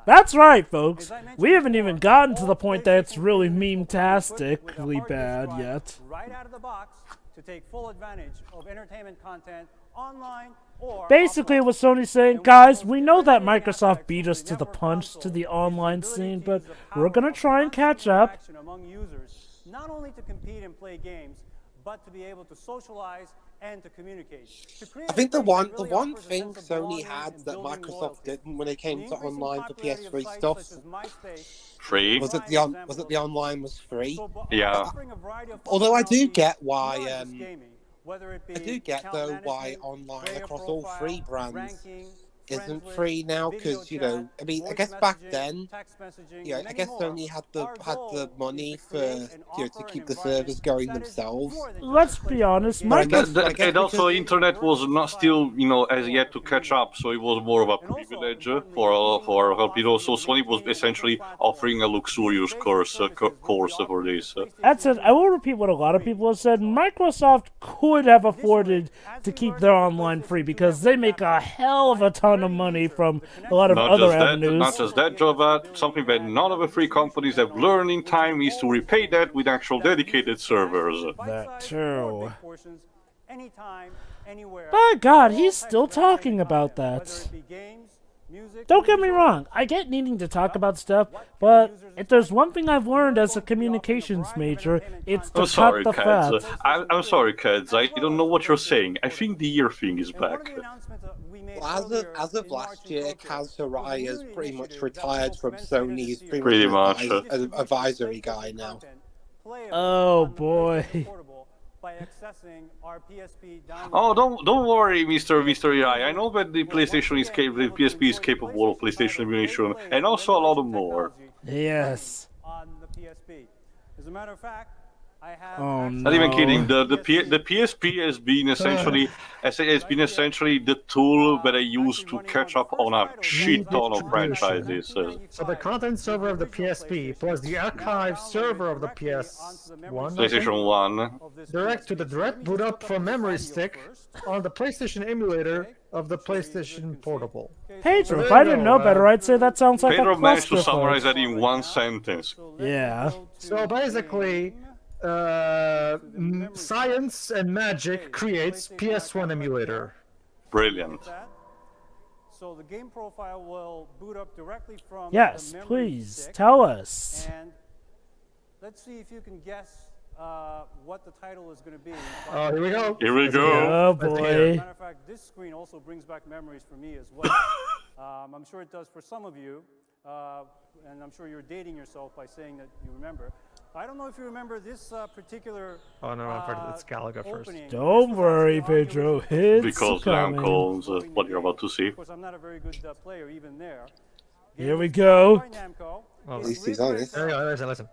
That's right, folks. We haven't even gotten to the point that it's really meme-tastically bad yet. Right out of the box to take full advantage of entertainment content online or Basically, it was Sony saying, guys, we know that Microsoft beat us to the punch to the online scene, but we're gonna try and catch up. among users not only to compete and play games, but to be able to socialize and to communicate. I think the one thing Sony had that Microsoft didn't when it came to online for PS3 stuff Free? was that the online was free. Yeah. Although I do get why I do get though why online across all three brands isn't free now, because I mean, I guess back then, I guess Sony had the money for to keep the servers going themselves. Let's be honest, Microsoft... And also, internet was not still, as yet to catch up, so it was more of a privilege for people. So Sony was essentially offering a luxurious course for this. That said, I will repeat what a lot of people have said. Microsoft could have afforded to keep their online free because they make a hell of a ton of money from a lot of other avenues. Not just that, Java, something that none of the three companies have learned in time is to repay that with actual dedicated servers. That too. By God, he's still talking about that. Don't get me wrong, I get needing to talk about stuff, but if there's one thing I've learned as a communications major, it's to cut the fat. I'm sorry, kids, I don't know what you're saying. I think the ear thing is back. Well, as of last year, Kaz Hirai has pretty much retired from Sony. He's pretty much an advisory guy now. Oh boy. Oh, don't worry, Mr. Hirai. I know that the PlayStation is the PSP is capable of PlayStation emulation, and also a lot more. Yes. As a matter of fact, Oh, no. Not even kidding. The PSP has been essentially the tool that I use to catch up on a shit ton of franchises. So the content server of the PSP plus the archive server of the PS1, PlayStation 1. direct to the direct boot up from memory stick on the PlayStation emulator of the PlayStation Portable. Pedro, if I didn't know better, I'd say that sounds like Pedro a managed to clusterfuck. summarize that in one sentence. Yeah. So basically, science and magic creates PS1 emulator. Brilliant. So the game profile will boot up directly from Yes, the memory please, stick. tell us. And let's see if you can guess what the title is going to be. Oh, here we go. Here we go. Oh As a boy. matter of fact, this screen also brings back memories for me as well. I'm sure it does for some of you, and I'm sure you're dating yourself by saying that you remember. I don't know if you remember this particular. Oh no, I've heard it's Galaga first. Don't worry, Pedro. It's Because coming. Namco's what you're about to see. Of course, I'm not a very good player even there. Here we go. At least he's honest. There you go, listen.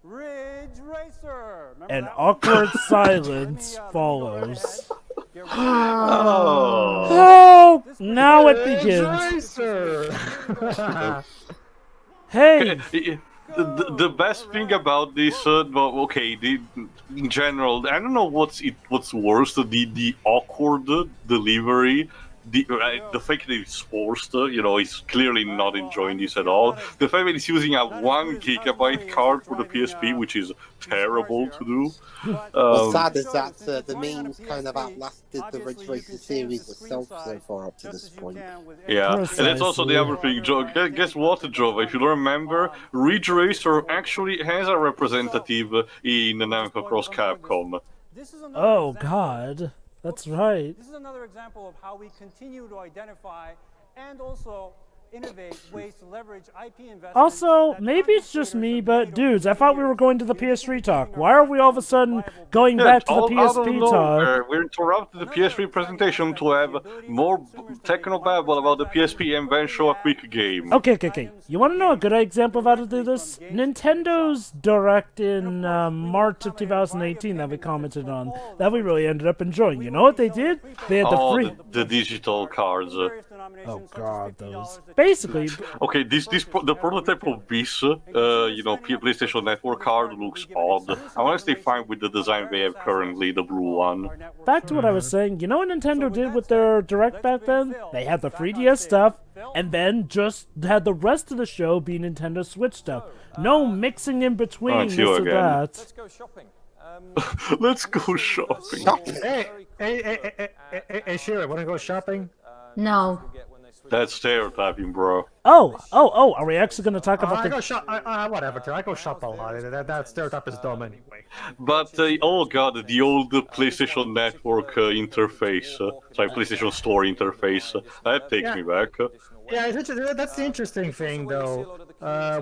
Ridge Racer. Remember An that one? awkward silence follows. Oh. Oh, now it begins. Hey. The best thing about this, in general, I don't know what's worse, the awkward delivery, the fact that it's forced, he's clearly not enjoying this at all. The fact that he's using a 1 gigabyte card for the PSP, which is terrible to do. What's sad is that the memes kind of outlasted the Ridge Racer series itself so far up to this point. Yeah, and that's also the other thing, Joe. Guess what, Joe? If you remember, Ridge Racer actually has a representative in Namco Cross Capcom. Oh God, that's right. This is another example of how we continue to identify and also innovate ways to leverage IP investments. Also, maybe it's just me, but dudes, I thought we were going to the PS3 talk. Why are we all of a sudden going back to the PSP talk? We interrupted the PS3 presentation to have more technobabble about the PSP and then show a quick game. Okay. You want to know a good example of how to do this? Nintendo's Direct in March of 2018 that we commented on, that we really ended up enjoying. You know what they did? They had the free... the digital cards. Oh God, those... Basically... Okay, the prototype of this, PlayStation Network card looks odd. I want to stay fine with the design they have currently, the blue one. Back to what I was saying, you know what Nintendo did with their Direct back then? They had the 3DS stuff, and then just had the rest of the show be Nintendo Switch stuff. No mixing in between this or that. Let's go shopping. Let's go shopping. Hey, Shira, wanna go shopping? No. That's stereotyping, bro. Oh, are we actually going to talk about I go the... shop. Whatever. Too. I go shop a lot. That stereotype is dumb anyway. But oh god, the old PlayStation Network interface, sorry, PlayStation Store interface, that takes me back. Yeah, that's the interesting thing, though.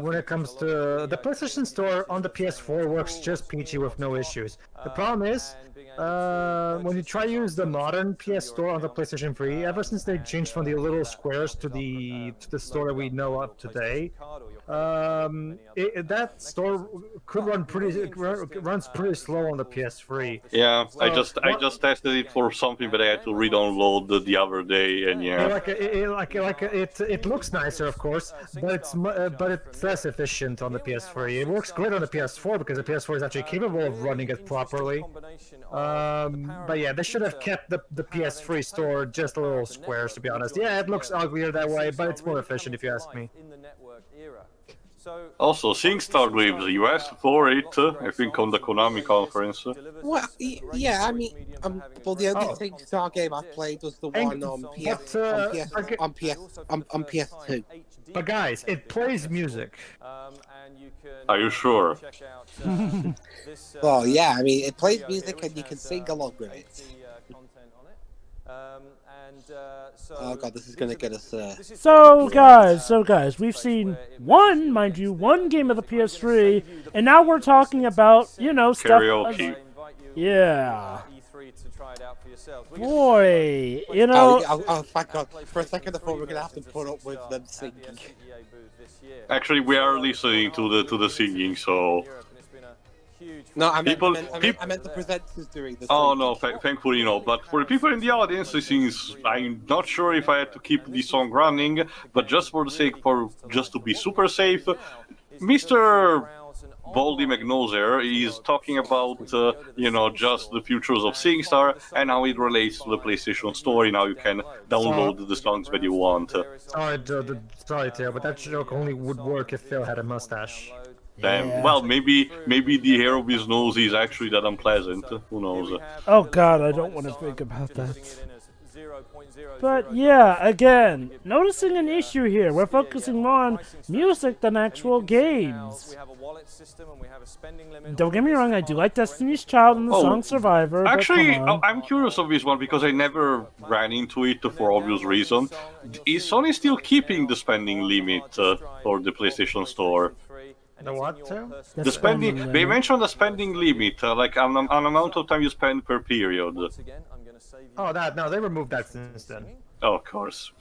When it comes to the PlayStation Store on the PS4 works just PG with no issues. The problem is, when you try to use the modern PS Store on the PlayStation 3, ever since they changed from the little squares to the store that we know of today, that store could runs pretty slow on the PS3. Yeah, I just tested it for something that I had to re-download the other day, and yeah. It looks nicer, of course, but it's less efficient on the PS3. It works great on the PS4 because the PS4 is actually capable of running it properly. But yeah, they should have kept the PS3 store just a little squares, to be honest. Yeah, it looks uglier that way, but it's more efficient if you ask me. Also, SingStar Waves, you asked for it, I think, on the Konami conference. Well, yeah, I mean, well, the only SingStar game I played was the one on PS2. But guys, it plays music. Are you sure? Well, yeah, I mean, it plays music and you can sing along with it. Oh god, this is gonna get us. So guys, we've seen one game of the PS3, and now we're talking about, you know, stuff. Karaoke. Yeah. Boy, you know. Oh, thank god. For a second I thought we were gonna have to put up with them singing. Actually, we are listening to the singing, so. No, I meant the presenters doing this. Oh no, thankfully no. But for the people in the audience, since I'm not sure if I had to keep the song running, but just for the sake just to be super safe, Mr. Baldy McNoser is talking about you know, just the futures of SingStar and how it relates to the PlayStation Store and how you can download the songs that you want. Sorry, Theo, but that joke only would work if Phil had a mustache. Damn. Yeah. Well, maybe the hair of his nose is actually that unpleasant. Who knows? Oh god, I don't want to think about that. But yeah, again, noticing an issue here. We're focusing more on music than actual games. Don't get me wrong, I do like Destiny's Child and the song Survivor. Actually, I'm curious of this one because I never ran into it for obvious reason. Is Sony still keeping the spending limit for the PlayStation Store? The what? The spending. They mentioned the spending limit, like an amount of time you spend per period. Oh, no, they removed that since then. Oh, of course.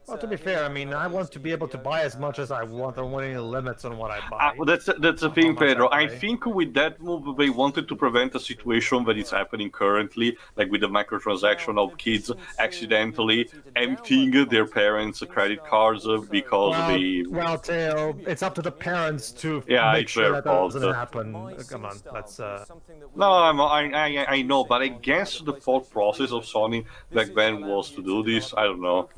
Well, to be fair, I mean, I want to be able to buy as much as I want. I don't want any limits on what I buy. That's the thing, Pedro. I think with that move, they wanted to prevent a situation that is happening currently, like with the microtransaction of kids accidentally emptying their parents' credit cards because they... Well, Theo, it's up to the parents to make sure that doesn't happen. Come on, that's... No, I know, but I guess the thought process of Sony back then was to do this. I don't know.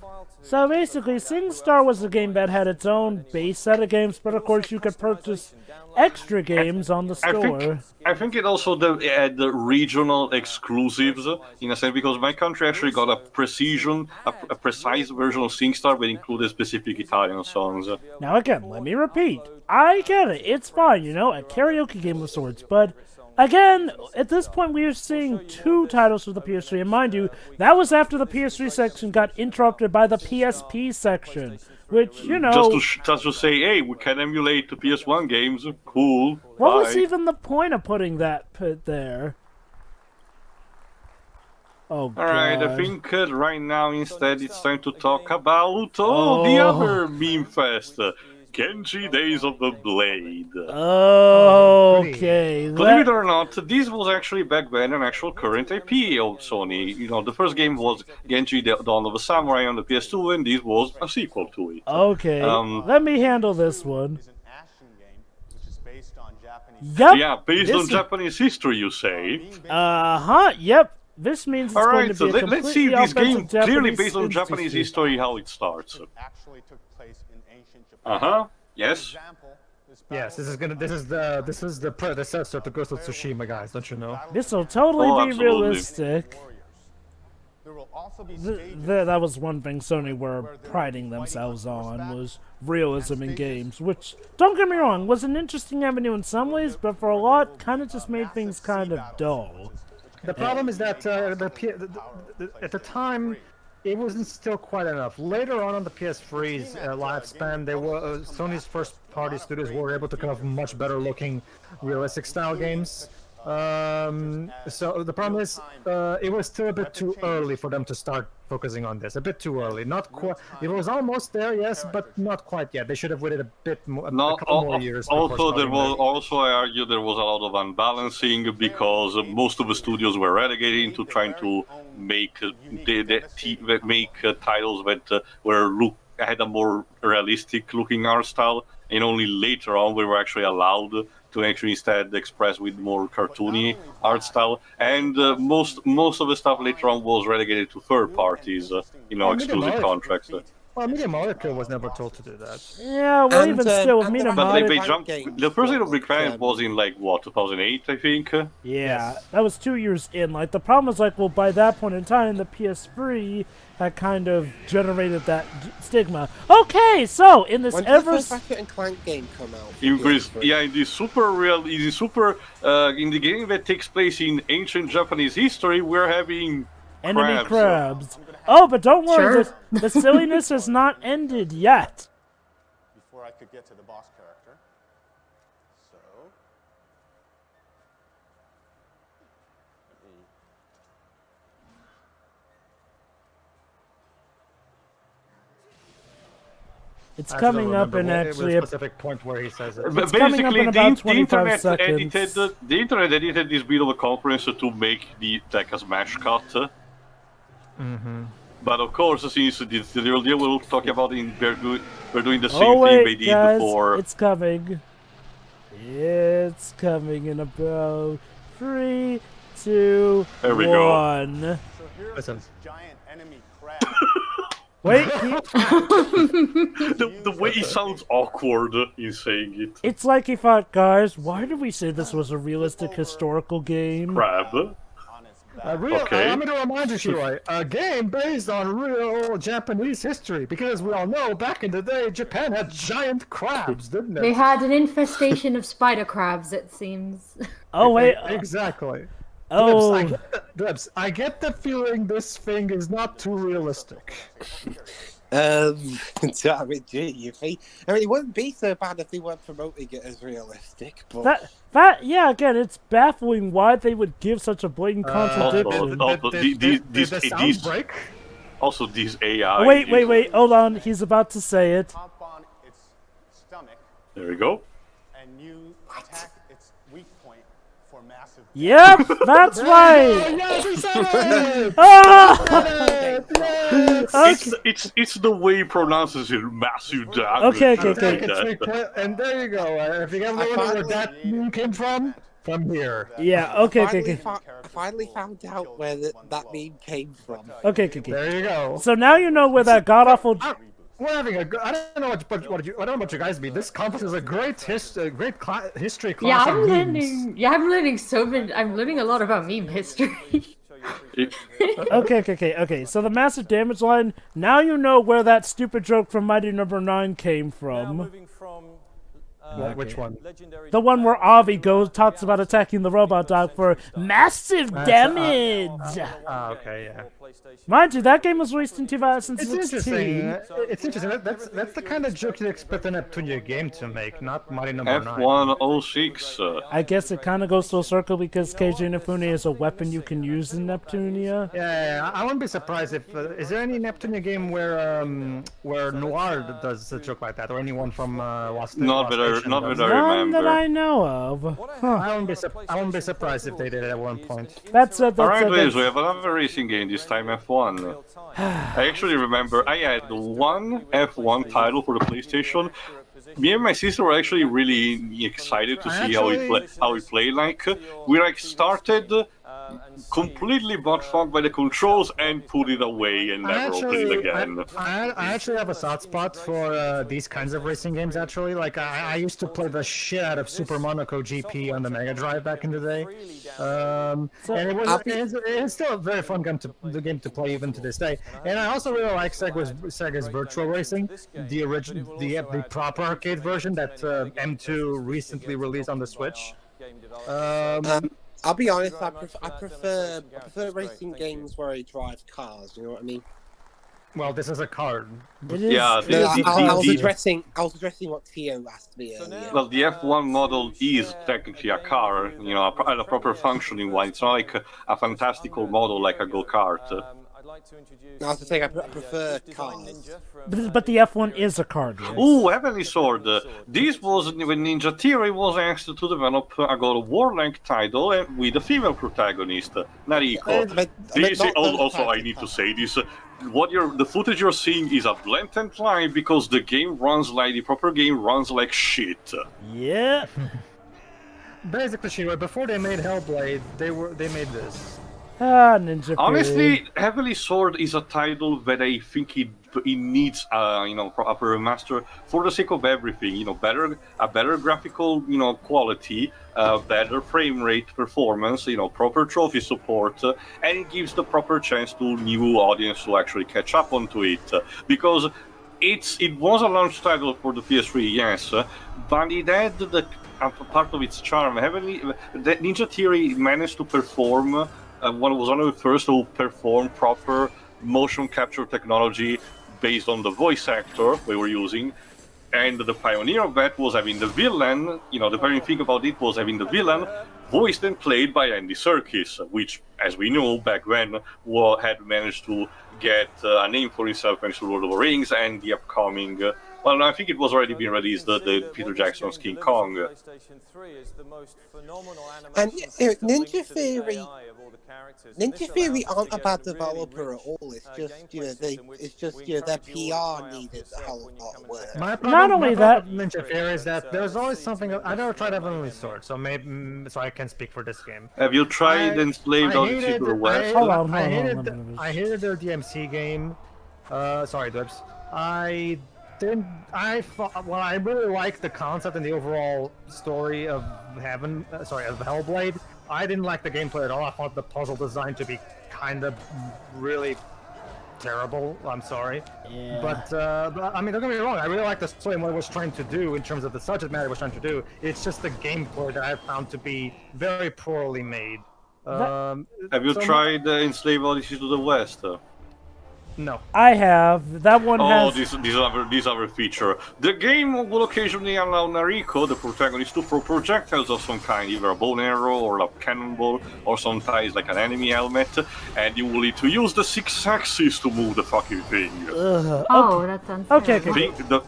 So basically, SingStar was a game that had its own base set of games, but of course you could purchase extra games on the store. I think it also had the regional exclusives, in a sense, because my country actually got a precise version of SingStar that included specific Italian songs. Now again, let me repeat. I get it, it's fine, you know, a karaoke game of sorts, but... Again, at this point we are seeing two titles for the PS3, and mind you, that was after the PS3 section got interrupted by the PSP section, which, you know... Just to say, hey, we can emulate the PS1 games, cool, What was even the point of putting that put there? Oh, God. Alright, I think right now instead it's time to talk about, the other meme fest. Genji Days of the Blade. Okay. Believe it or not, this was actually back then an actual current IP of Sony. You know, the first game was Genji Dawn of the Samurai on the PS2, and this was a sequel to it. Okay, let me handle this one. Yep. Yeah, based on Japanese history, you say? Yep. This means it's going to be a let's see this game clearly based on Japanese history, how it starts. Yes. Yes, this is the predecessor to Ghost of Tsushima, guys. Don't you know? This will totally be realistic. That was one thing Sony were priding themselves on, was realism in games, which, don't get me wrong, was an interesting avenue in some ways, but for a lot, kind of just made things kind of dull. The problem is that at the time, it wasn't still quite enough. Later on the PS3's lifespan, they were Sony's first-party studios were able to come up with much better-looking, realistic-style games. So the problem is, it was still a bit too early for them to start focusing on this. A bit too early. Not quite. It was almost there, yes, but not quite yet. They should have waited a bit more, a couple more years. Also, I argue there was a lot of unbalancing because most of the studios were relegated into trying to make titles that had a more realistic-looking art style, and only later on we were actually allowed to actually instead express with more cartoony art style, and most of the stuff later on was relegated to third parties, exclusive contracts. Well, Media Molecule was never told to do that. Yeah, well, even still, with Media Molecule... The first little big fan was in, 2008, I think? Yeah, that was 2 years in. The problem is, well, by that point in time, the PS3 had kind of generated that stigma. Okay, so, in this when did the first Ratchet and Clank game come out? In the game that takes place in ancient Japanese history, we're having enemy crabs. Oh, but don't worry, the silliness has not ended yet. Before I could get to the boss character. So... It's coming up in actually a specific point where he says it. It's coming up in about 25 seconds. The internet edited this bit of a conference to make the deck a smash cut. But of course, since the real deal we'll talk about, we're doing the same thing they did before. It's coming. It's coming in about 3, 2, 1. There we go. So here's this giant enemy crab. Wait, the way he sounds awkward in saying it. It's like he thought, guys, why did we say this was a realistic historical game? Crab. Okay. I'm going to remind you, Shirai, a game based on real Japanese history, because we all know back in the day, Japan had giant crabs, didn't it? They had an infestation of spider crabs, it seems. Oh, wait. Exactly. Oh. Drebs, I get the feeling this thing is not too realistic. I mean, it wouldn't be so bad if they weren't promoting it as realistic, but... Yeah, again, it's baffling why they would give such a blatant contradiction. Also, these AI... Wait, hold on, he's about to say it. There we go. And you attack its weak point for massive... Yep, that's right! It's the way he pronounces it, massive damage. Okay. And there you go. If you ever wonder where that name came from here. Yeah, okay. I finally found out where that meme came from. Okay. There you go. So now you know where that god-awful... We're having I don't know what you guys mean. This conference is a great history class. Yeah, I'm learning so many. I'm learning a lot about meme history. Okay. So the massive damage line. Now you know where that stupid joke from Mighty No. 9 came from. Which one? The one where Avi talks about attacking the robot dog for massive damage. Okay, yeah. Mind you, that game was released in 2016. It's interesting. That's the kind of joke you'd expect a Neptunia game to make, not Mighty No. 9. F106. I guess it kind of goes full circle because KJ Inafune is a weapon you can use in Neptunia. Yeah. I wouldn't be surprised if is there any Neptunia game where Noir does a joke like that, or anyone from Lost Not that I remember. None that I know of. Huh. I wouldn't be surprised if they did it at one point. Alright, we have another racing game, this time F1. I actually remember I had one F1 title for the PlayStation. Me and my sister were actually really excited to see how we play. We started completely butt-fucked by the controls and put it away and never open it again. I actually have a soft spot for these kinds of racing games, actually. Like, I used to play the shit out of Super Monaco GP on the Mega Drive back in the day. And it's still a very fun game to play even to this day. And I also really like Sega's Virtual Racing, the proper arcade version that M2 recently released on the Switch. I'll be honest, I prefer racing games where I drive cars, you know what I mean? Well, this is a car. Yeah, I was addressing what Theo asked me earlier. Well, the F1 model is technically a car, you know, a proper functioning one. It's not like a fantastical model like a go-kart. I was saying I prefer cars. But the F1 is a car game. Ooh, Heavenly Sword. This was when Ninja Theory was asked to develop a God of War-like title with a female protagonist, Nariko. Also, I need to say this. The footage you're seeing is a blatant lie because the game runs like the proper game runs like shit. Yeah. Basically, Shiro, before they made Hellblade, they made this. Ninja Theory. Honestly, Heavenly Sword is a title that I think it needs a proper remaster for the sake of everything. You know, a better graphical quality, better frame rate performance, proper trophy support, and it gives the proper chance to new audience to actually catch up onto it. Because it was a launch title for the PS3, yes, but it had the part of its charm. Ninja Theory managed to perform. One was one of the first to perform proper motion capture technology based on the voice actor we were using, and the pioneer of that was having the villain. The very thing about it was having the villain voiced and played by Andy Serkis, which, as we know back then, had managed to get a name for himself thanks to Lord of the Rings and the upcoming. Well, no, I think it was already being released, the Peter Jackson's King Kong. And Ninja Theory aren't a bad developer at all. It's just their PR needed a whole lot of work. Not only that, Ninja Theory is that there's always something. I never tried Heavenly Sword, so I can speak for this game. Have you tried Enslaved Odyssey to the West? I hated their DMC game. Sorry, Dibs. I really like the concept and the overall story of Hellblade. I didn't like the gameplay at all. I found the puzzle design to be kind of really terrible. I'm sorry. Yeah. But I mean, don't get me wrong. I really like the story and what it was trying to do in terms of the subject matter it was trying to do. It's just the gameplay that I found to be very poorly made. Have you tried Enslaved Odyssey to the West? No. I have. That one has... this other feature. The game will occasionally allow Nariko, the protagonist, to throw projectiles of some kind, either a bow and arrow or a cannonball, or sometimes like an enemy helmet, and you will need to use the 6 axes to move the fucking thing. That sounds okay.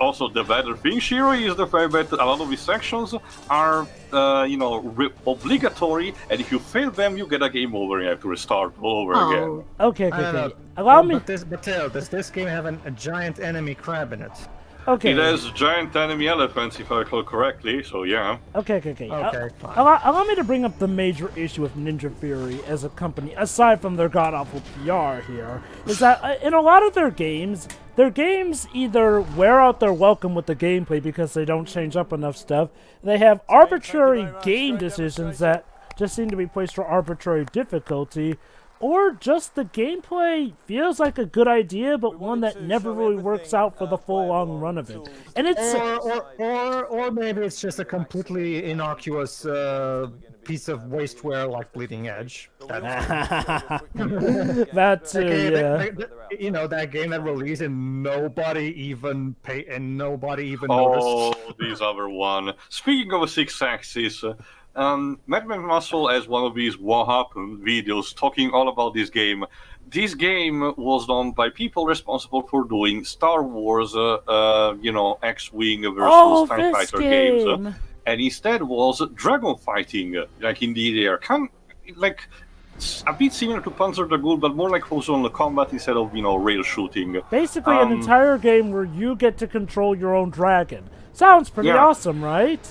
Also, the better thing, Shiro, is the fact that a lot of these sections are obligatory, and if you fail them, you get a game over and you have to restart all over again. Okay. Allow me. But Tail, does this game have a giant enemy crab in it? Okay. It has giant enemy elephants, if I recall correctly, so yeah. Okay. Fine. Allow me to bring up the major issue with Ninja Theory as a company, aside from their god-awful PR here, is that in a lot of their games either wear out their welcome with the gameplay because they don't change up enough stuff, they have arbitrary game decisions that just seem to be placed for arbitrary difficulty, or just the gameplay feels like a good idea, but one that never really works out for the full long run of it. And it's or maybe it's just a completely innocuous piece of wasteware like Bleeding Edge. That's that game that released and nobody even noticed. Oh, this other one. Speaking of 6 axis. Madman Muscle has one of these what happened videos talking all about this game. This game was done by people responsible for doing Star Wars, X-Wing versus TIE Fighter games. And instead was dragon fighting, like in the air. Like a bit similar to Panzer Dragoon, but more like focused on the combat instead of, rail shooting. Basically an entire game where you get to control your own dragon. Sounds pretty awesome, right?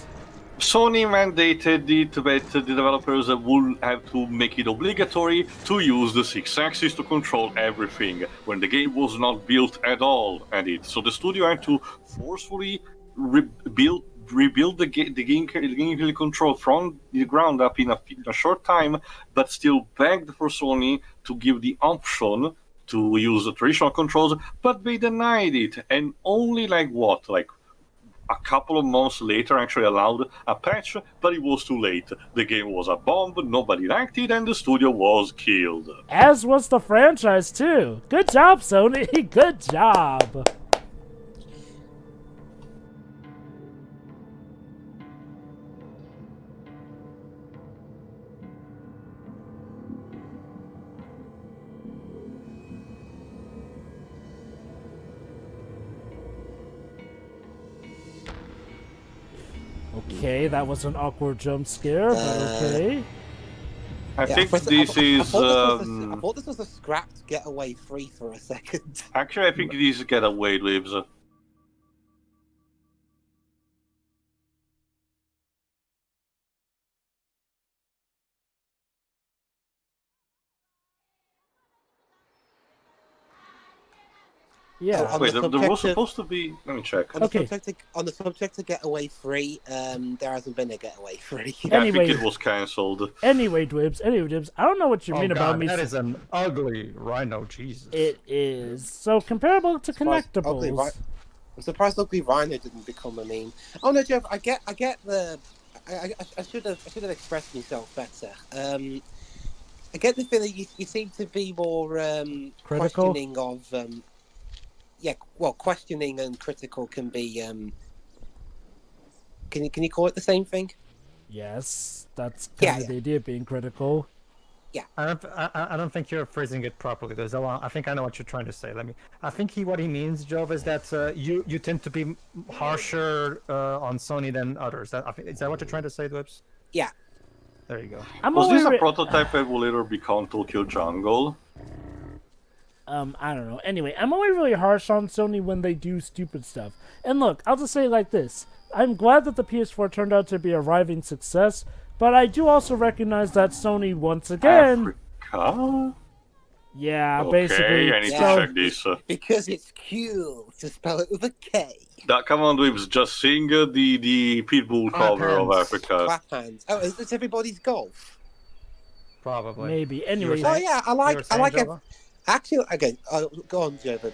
Sony mandated it that the developers would have to make it obligatory to use the 6-axis to control everything, when the game was not built at all at it. So the studio had to forcefully rebuild the game control from the ground up in a short time, but still begged for Sony to give the option to use the traditional controls, but they denied it, and only a couple of months later actually allowed a patch, but it was too late. The game was a bomb, nobody liked it, and the studio was killed. As was the franchise, too. Good job, Sony. Good job. Okay, that was an awkward jump scare, but okay. I think this is. I thought this was a scrapped getaway free for a second. Actually, I think this is getaway lives. Yeah. Wait, there was supposed to be. Let me check. On the subject of getaway free, there hasn't been a getaway free. Anyway, I think it was cancelled. Anyway, Dwibs, I don't know what you mean about me. That is an ugly rhino, Jesus. It is. So comparable to Connectables. I'm surprised Ugly Rhino didn't become a meme. Oh no, Jeff, I get the. I should have expressed myself better. I get the feeling you seem to be more critical? questioning of. Yeah, well, questioning and critical can be. Can you call it the same thing? Yes, that's kind of the idea of being critical. Yeah. I don't think you're phrasing it properly. There's a lot. I think I know what you're trying to say. I think what he means, Jove, is that you tend to be harsher on Sony than others. Is that what you're trying to say, Dwips? Yeah. There you go. Was this a prototype that will later become Tokyo Jungle? I don't know. Anyway, I'm always really harsh on Sony when they do stupid stuff. And look, I'll just say it like this. I'm glad that the PS4 turned out to be a riving success, but I do also recognize that Sony once again... Africa? Yeah, okay, basically. I need to check this. Because it's cool to spell it with a K. Come on, Dweebs, just sing the Pitbull cover of Africa. Clap hands. Oh, is this everybody's golf? Probably. Maybe. Anyway. Oh yeah, I like it. Actually, again, go on, Joe, but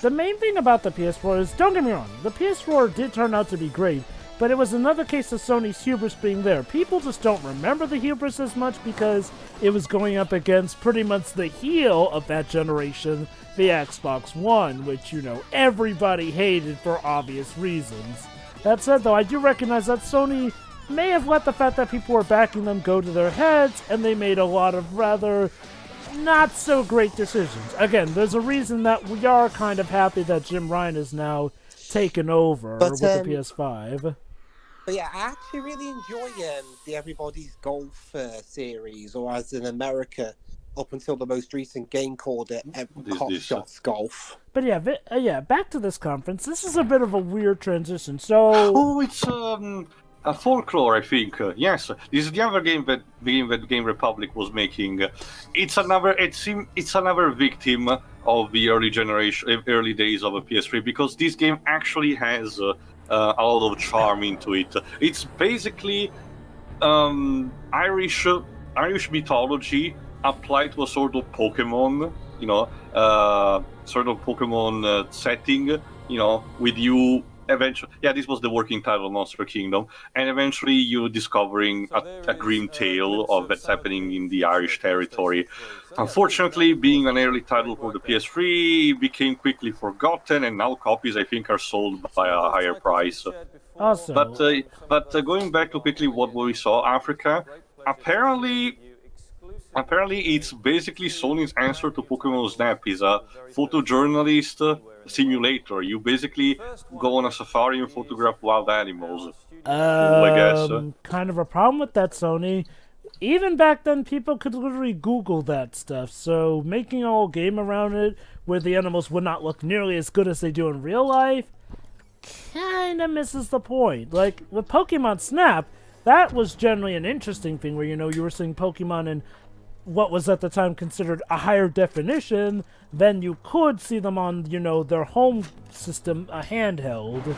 the main thing about the PS4 is, don't get me wrong, the PS4 did turn out to be great, but it was another case of Sony's hubris being there. People just don't remember the hubris as much because it was going up against pretty much the heel of that generation, the Xbox One, which, everybody hated for obvious reasons. That said, though, I do recognize that Sony may have let the fact that people were backing them go to their heads, and they made a lot of rather not so great decisions. Again, there's a reason that we are kind of happy that Jim Ryan is now taken over with the PS5. But yeah, I actually really enjoy the Everybody's Golf series, or as in America, up until the most recent game called it Hot Shots Golf. But yeah, back to this conference. This is a bit of a weird transition. So it's a Folklore, I think. Yes, this is the other game that Game Republic was making. It's another victim of the early days of a PS3, because this game actually has a lot of charm into it. It's basically Irish mythology applied to a sort of Pokemon, setting, with you. Eventually, this was the working title of Monster Kingdom, and eventually you're discovering a grim tale of what's happening in the Irish territory. Unfortunately, being an early title for the PS3, it became quickly forgotten, and now copies, I think, are sold by a higher price. Awesome. But going back to quickly what we saw, Africa, apparently it's basically Sony's answer to Pokemon Snap. Is a photojournalist simulator. You basically go on a safari and photograph wild animals. I guess. Kind of a problem with that, Sony. Even back then, people could literally Google that stuff, so making a whole game around it where the animals would not look nearly as good as they do in real life, kind of misses the point. Like, with Pokemon Snap, that was generally an interesting thing where, you were seeing Pokemon in what was at the time considered a higher definition, then you could see them on, their home system, a handheld.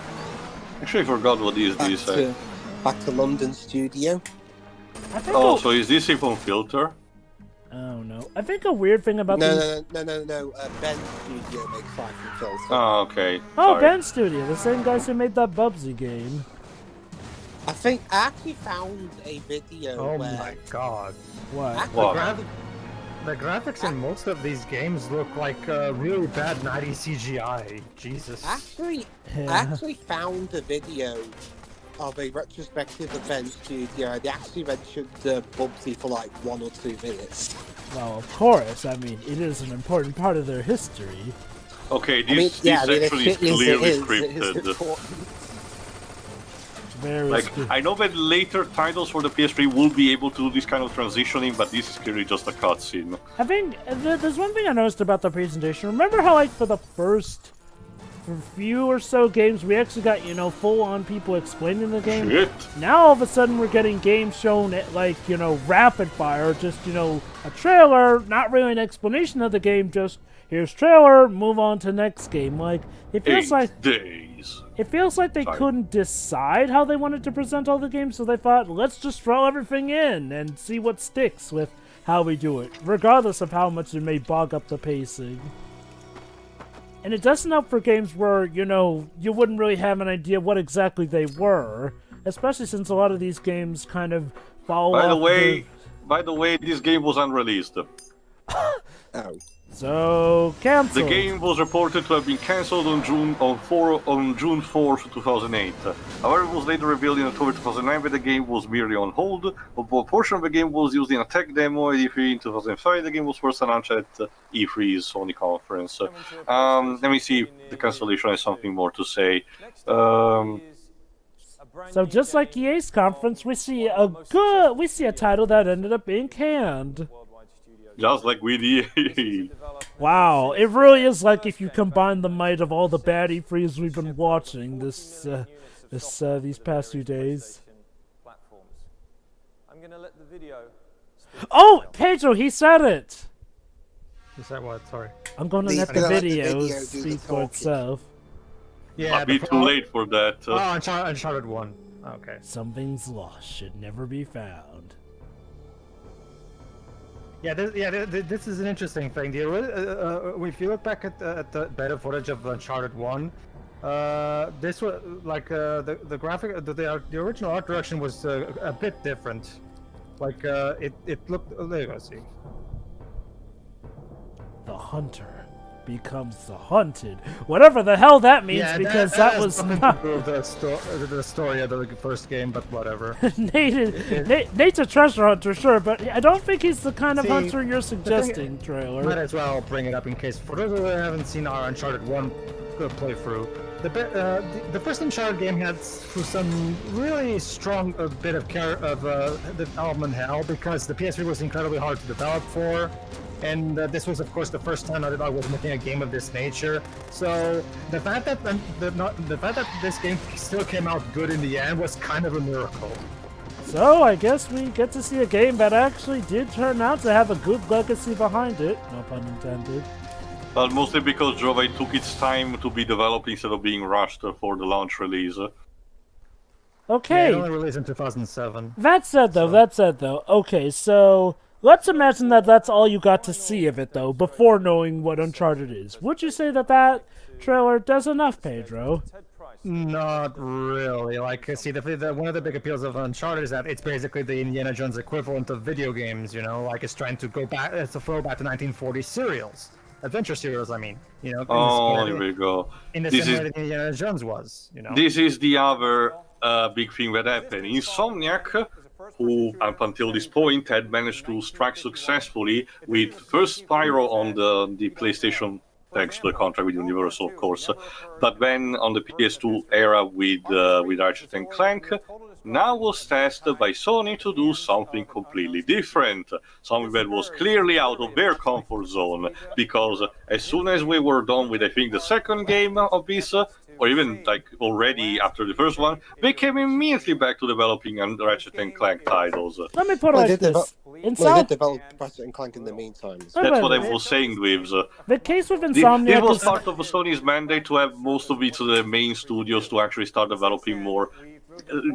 Actually, I forgot what these say. Back to London studio. So is this even filter? Oh no. I think a weird thing about No. Ben Studio makes Siphon Filter. Oh, okay. Oh, Sorry. Ben Studio, the same guys who made that Bubsy game. I actually found a video. Oh my god. What? The graphics in most of these games look like really bad 90s CGI. Jesus. I actually found a video of a retrospective of Ben Studio. They actually mentioned Bubsy for like 1 or 2 minutes. Well, of course. I mean, it is an important part of their history. Okay, this actually is clearly scripted. I know that later titles for the PS3 will be able to do this kind of transitioning, but this is clearly just a cutscene. I think there's one thing I noticed about the presentation. Remember how, like, for the first few or so games, we actually got, full-on people explaining the game? Shit. Now, all of a sudden, we're getting games shown at, like, rapid fire. Just, a trailer, not really an explanation of the game, just, here's trailer, move on to next game. Like, it feels It feels like they couldn't decide how they wanted to present all the games, so they thought, let's just throw everything in and see what sticks with how we do it, regardless of how much it may bog up the pacing. And it doesn't help for games where, you wouldn't really have an idea what exactly they were, especially since a lot of these games kind of follow By the way, this game was unreleased. So, cancelled. The game was reported to have been cancelled on June 4th, 2008. However, it was later revealed in October 2009 that the game was merely on hold. A portion of the game was used in a tech demo at E3 in 2005. The game was first announced at E3's Sony conference. Let me see if the cancellation has something more to say. So just like EA's conference, we see a title that ended up being canned. Just like with EA. Wow, it really is like if you combine the might of all the bad E3s we've been watching these past few days. I'm gonna let the video. Oh, Pedro, he said it. He said what? Sorry. I'm gonna let the video speak for itself. Yeah, I'll be too late for that. Oh, Uncharted 1. Okay. Something's lost should never be found. Yeah, this is an interesting thing. If you look back at the beta footage of Uncharted 1, this was like the graphic, the original art direction was a bit different. Like it looked. Let's see. The hunter becomes the hunted. Whatever the hell that means, because that was not the story of the first game, but whatever. Nate's a treasure hunter, sure, but I don't think he's the kind of hunter you're suggesting, trailer. Might as well bring it up in case for those who haven't seen our Uncharted 1 playthrough. The first Uncharted game had some really strong bit of development hell because the PS3 was incredibly hard to develop for. And this was, of course, the first time that I was making a game of this nature. So the fact that this game still came out good in the end was kind of a miracle. So I guess we get to see a game that actually did turn out to have a good legacy behind it. No pun intended. But mostly because Jove took its time to be developed instead of being rushed for the launch release. Okay. Yeah, it only released in 2007. That said, though. Okay, so let's imagine that that's all you got to see of it, though, before knowing what Uncharted is. Would you say that trailer does enough, Pedro? Not really. Like, see, one of the big appeals of Uncharted is that it's basically the Indiana Jones equivalent of video games, Like, it's trying to go back, it's a throwback to 1940s serials. Adventure serials, I mean. Here we go. In the same way that Indiana Jones was, This is the other big thing that happened. Insomniac, who up until this point had managed to strike successfully with first Spyro on the PlayStation, thanks to the contract with Universal, of course, but then on the PS2 era with Ratchet and Clank, now was tasked by Sony to do something completely different, something that was clearly out of their comfort zone, because as soon as we were done with, I think, the second game of this, or even like already after the first one, they came immediately back to developing Ratchet and Clank titles. Let me put it like this. They did develop Ratchet and Clank in the meantime. That's what I was saying with. The case with Insomniac This was is... part of Sony's mandate to have most of its main studios to actually start developing more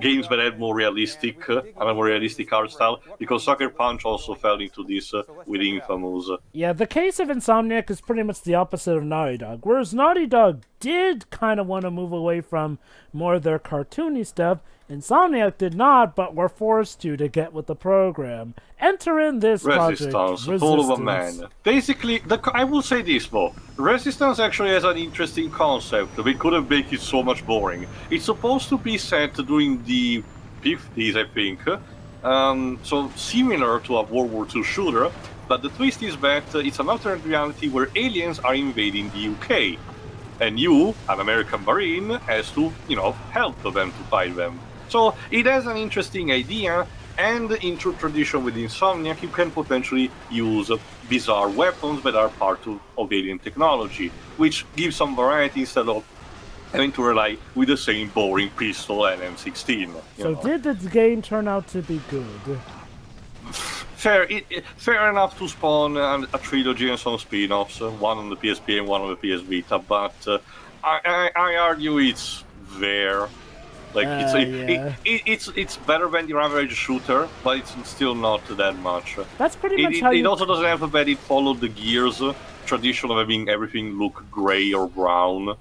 games that had more realistic, a more realistic art style, because Sucker Punch also fell into this with Infamous. Yeah, the case of Insomniac is pretty much the opposite of Naughty Dog, whereas Naughty Dog did kind of want to move away from more of their cartoony stuff. Insomniac did not, but were forced to get with the program. Enter in this Resistance, project. Fall of a Man. Basically, I will say this though. Resistance actually has an interesting concept. We couldn't make it so much boring. It's supposed to be set during the 50s, I think. So similar to a World War II shooter, but the twist is that it's an alternate reality where aliens are invading the UK. And you, an American Marine, has to, help them to fight them. So it has an interesting idea, and in true tradition with Insomniac, you can potentially use bizarre weapons that are part of alien technology, which gives some variety instead of having to rely with the same boring pistol and M16. So did the game turn out to be good? Fair enough to spawn a trilogy and some spin-offs, one on the PSP and one on the PS Vita, but I argue it's there. Like it's better than your average shooter, but it's still not that much. That's pretty much how it also doesn't have that it followed the Gears tradition of having everything look gray or brown.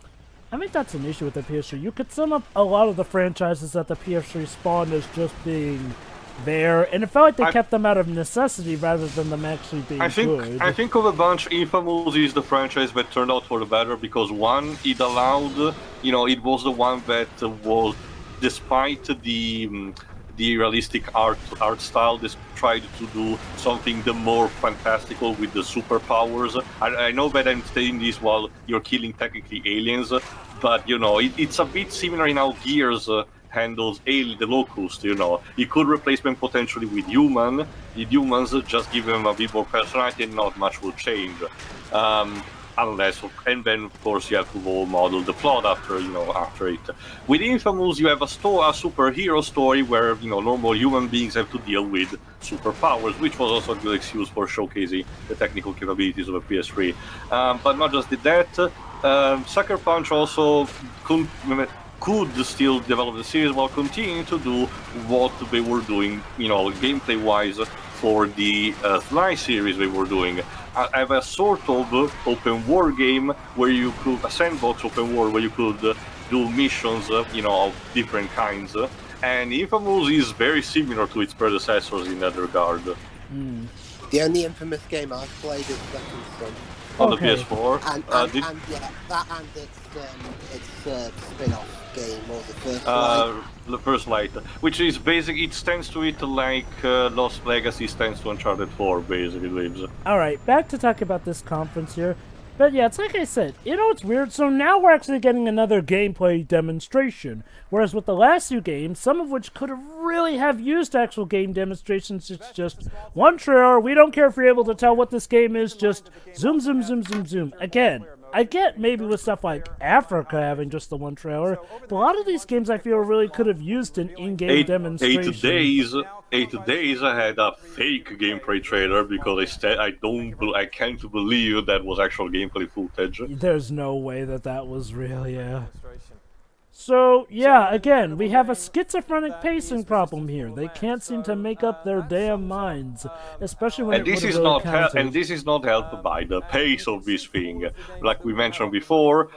I think that's an issue with the PS3. You could sum up a lot of the franchises that the PS3 spawned as just being there, and it felt like they kept them out of necessity rather than them actually being good. I think of a bunch, Infamous is the franchise that turned out for the better because one, it allowed, it was the one that was, despite the realistic art style, they tried to do something the more fantastical with the superpowers. I know that I'm saying this while you're killing technically aliens, but it's a bit similar in how Gears handles the Locust. You could replace them potentially with humans, just give them a bit more personality and not much will change. And then of course you have to role model the plot after it. With Infamous, you have a superhero story where normal human beings have to deal with superpowers, which was also a good excuse for showcasing the technical capabilities of a PS3. But not just that, Sucker Punch also could still develop the series while continuing to do what they were doing, gameplay-wise for the Sly series they were doing. Have a sort of open world game where you could, a sandbox open world where you could do missions, of different kinds. And Infamous is very similar to its predecessors in that regard. The only Infamous game I've played is Second Son. On the PS4. And that and its spin-off game, or the First Light. The First Light, which is basically, it stands to it like Lost Legacy stands to Uncharted 4, basically, lives. Alright, back to talk about this conference here. But yeah, it's like I said, it's weird, so now we're actually getting another gameplay demonstration. Whereas with the last two games, some of which could really have used actual game demonstrations, it's just one trailer, we don't care if you're able to tell what this game is, just zoom, zoom, zoom, zoom, zoom. Again, I get maybe with stuff like Africa having just the one trailer, but a lot of these games I feel really could have used an in-game demonstration. 8 days I had a fake gameplay trailer because I can't believe that was actual gameplay footage. There's no way that was real, yeah. So, yeah, again, we have a schizophrenic pacing problem here. They can't seem to make up their damn minds, especially when this is not helped by the pace of this thing. Like we mentioned before,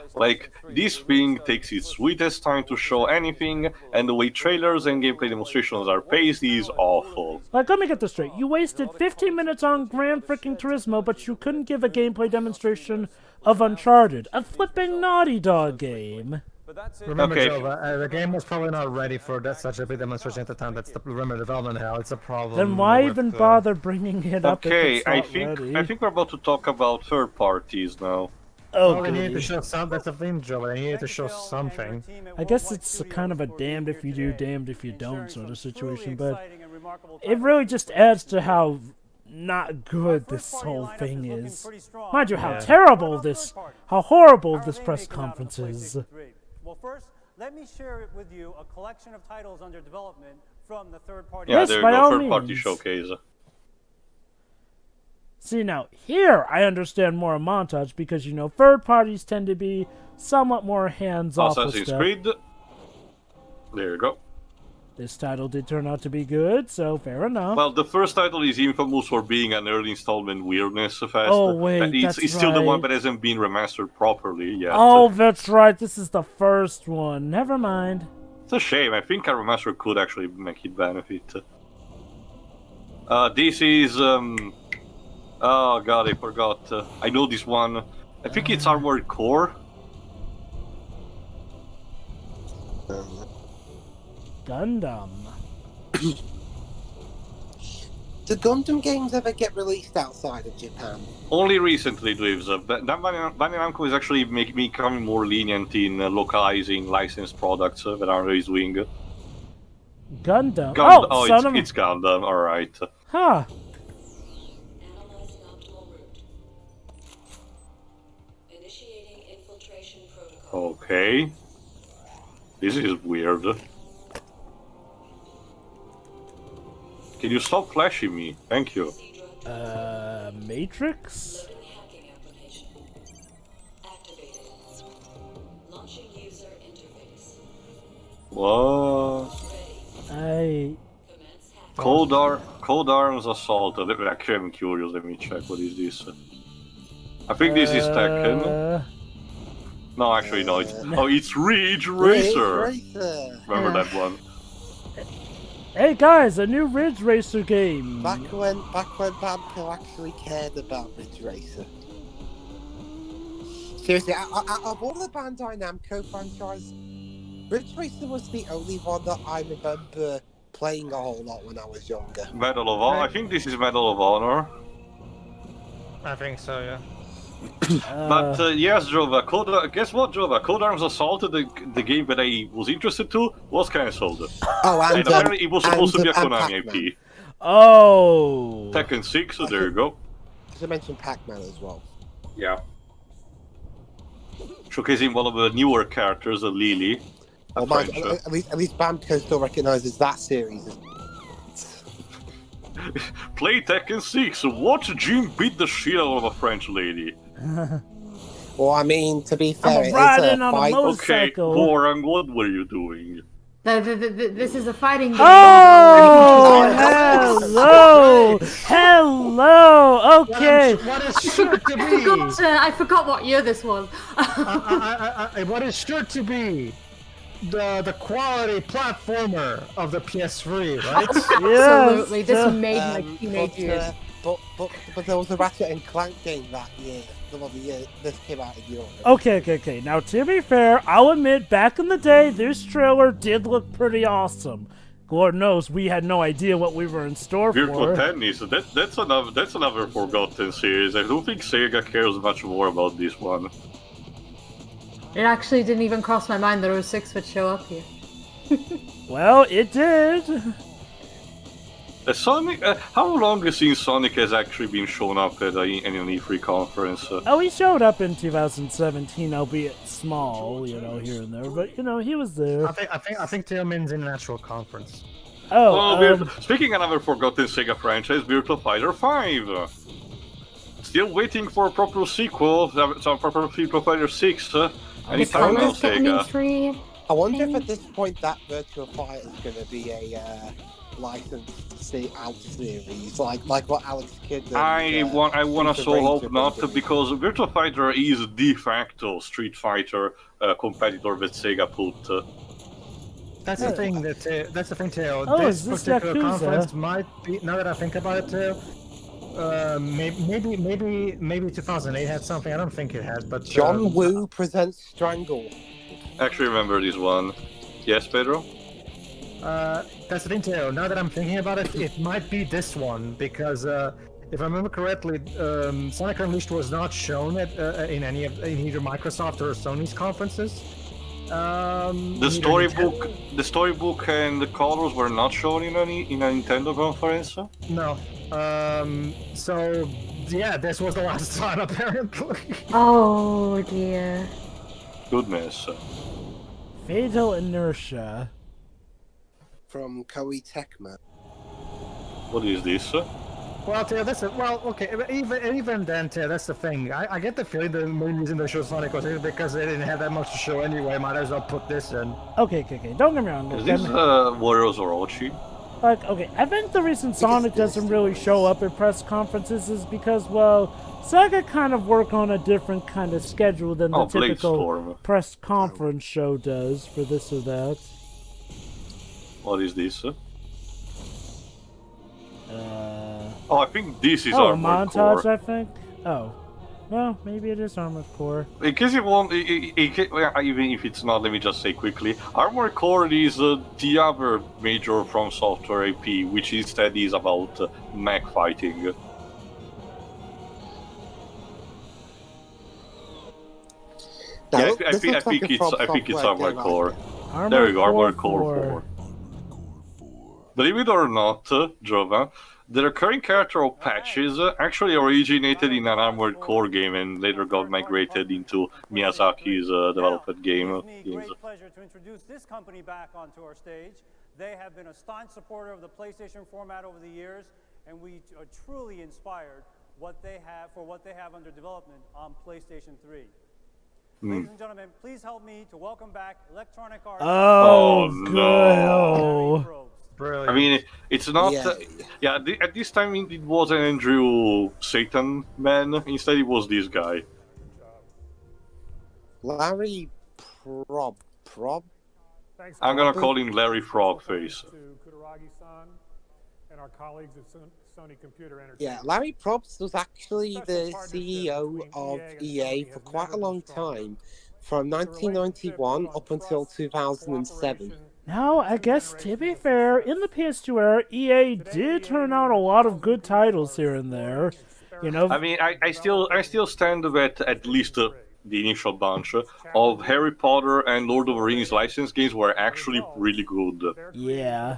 this thing takes its sweetest time to show anything, and the way trailers and gameplay demonstrations are paced is awful. Let me get this straight. You wasted 15 minutes on Gran freaking Turismo, but you couldn't give a gameplay demonstration of Uncharted, a flipping Naughty Dog game. Remember, Joe, the game was probably not ready for such a big demonstration at the time. That's the development hell. It's a problem. Then why even bother bringing it up? Okay, I think we're about to talk about third parties now. Oh, they need to show something. That's the thing, Joe. They need to show something. I guess it's kind of a damned if you do, damned if you don't sort of situation, but it really just adds to how not good this whole thing is. Mind you, how terrible how horrible this press conference is. Well, first, let me share with you a collection of titles under development from the third-party. Yeah, Yes, there you by go, all third-party means. showcase. See, now, here I understand more of montage because, you know, third parties tend to be somewhat more hands-off with Assassin's stuff. Creed. There you go. This title did turn out to be good, so fair enough. Well, the first title is infamous for being an early installment weirdness fest. Oh, wait, it's that's still the one right. that hasn't been remastered properly yet. Oh, that's right. This is the first one. Never mind. It's a shame. I think a remaster could actually make it benefit. This is... Oh god, I forgot. I know this one. I think it's Armored Core. Gundam. Do Gundam games ever get released outside of Japan? Only recently, Dweebs. Bandai Namco is actually becoming more lenient in localizing licensed products that are doing. Gundam. Oh, son of a... it's Gundam, alright. Huh. Okay. This is weird. Can you stop flashing me? Thank you. Matrix? What? Cold Arms Assault. Actually, I'm curious. Let me check. What is this? I think this is Tekken. No, actually, no. It's Ridge Racer. Remember that one? Hey guys, a new Ridge Racer game. Back when Namco actually cared about Ridge Racer. Seriously, out of all the Bandai Namco franchise, Ridge Racer was the only one that I remember playing a whole lot when I was younger. Medal of Honor. I think this is Medal of Honor. I think so, yeah. But yes, Jova, guess what, Jova? Cold Arms Assault, the game that I was interested to, was cancelled. Oh, and apparently it was supposed to be a Konami IP. Oh. Tekken 6, so there you go. Did I mention Pac-Man as well? Yeah. Showcasing one of the newer characters, Lily. Well, at least Bamco still recognises that series. Play Tekken 6, watch Jim beat the shit out of a French lady. Well, I mean, to be fair, I'm riding on a motorcycle. Okay, Goran, what were you doing? This is a fighting game. Oh, hello! Hello! Okay. What is sure to be? I forgot what year this was. What is sure to be? The quality platformer of the PS3, right? Absolutely, this made my teenage years. But there was a Ratchet and Clank game that year. The year this came out in Europe. Okay. Now, to be fair, I'll admit, back in the day, this trailer did look pretty awesome. Lord knows we had no idea what we were in store Virtual for. Tennis, that's another forgotten series. I don't think Sega cares much more about this one. It actually didn't even cross my mind that 06 would show up here. Well, it did. Sonic, how long since Sonic has actually been shown up at an E3 conference? Oh, he showed up in 2017, albeit small, you know, here and there. But you know, he was there. I think Tailman's International Conference. Oh, speaking of another forgotten Sega franchise, Virtua Fighter 5. Still waiting for a proper sequel, some proper Virtua Fighter 6. Anytime now, Sega. I wonder if at this point that Virtua Fighter is going to be a licensed out series, like what Alex Kidd did. I want to so hope not, because Virtua Fighter is de facto Street Fighter competitor that Sega put. That's the thing Teo. Oh, this is this particular Yakuza? conference might be, now that I think about it, Teo, maybe 2008 had something. I don't think it had, but John Woo presents Strangle. Actually, remember this one. Yes, Pedro? That's the thing, Teo. Now that I'm thinking about it, it might be this one, because if I remember correctly, Sonic Unleashed was not shown at in either Microsoft or Sony's conferences. The storybook and the colors were not shown in a Nintendo conference. No. So yeah, this was the last time apparently. Oh dear. Goodness. Fatal Inertia. From Koei Tecmo. What is this? Well, Teo, that's it. Well, okay, even then, Teo, that's the thing. I get the feeling the main reason they showed Sonic was because they didn't have that much to show anyway. Might as well put this in. Okay. Don't get me wrong. Is this Warriors Orochi? Like, okay, I think the reason Sonic doesn't really show up at press conferences is because, well, Sega kind of work on a different kind of schedule than the typical press conference show does for this or that. What is this? Oh, I think this is Armored montage, Core. I think. Oh, well, maybe it is Armored Core. In case you want, even if it's not, let me just say quickly, Armored Core is the other major From Software IP, which instead is about mech fighting. Yeah, I think it's Armored Core. There we go, Armored Core 4. Believe it or not, Jova, the recurring character of Patches actually originated in an Armored Core game and later got migrated into Miyazaki's developed game. It's me great pleasure to introduce this company back onto our stage. They have been a staunch supporter of the PlayStation format over the years, and we are truly inspired what they have under development on PlayStation 3. Ladies and gentlemen, please help me to welcome back Electronic Arts. Oh no! Brilliant. I mean, it's not. At this time it wasn't Andrew Satan Man. Instead, it was this guy. Larry Prob. I'm gonna call him Larry Frogface. And our colleagues at Sony Computer Entertainment. Yeah, Larry Probst was actually the CEO of EA for quite a long time, from 1991 up until 2007. Now, I guess, to be fair, in the PS2 era, EA did turn out a lot of good titles here and there. You know, I mean, I still stand with at least the initial bunch of Harry Potter and Lord of the Rings licensed games were actually really good. Yeah.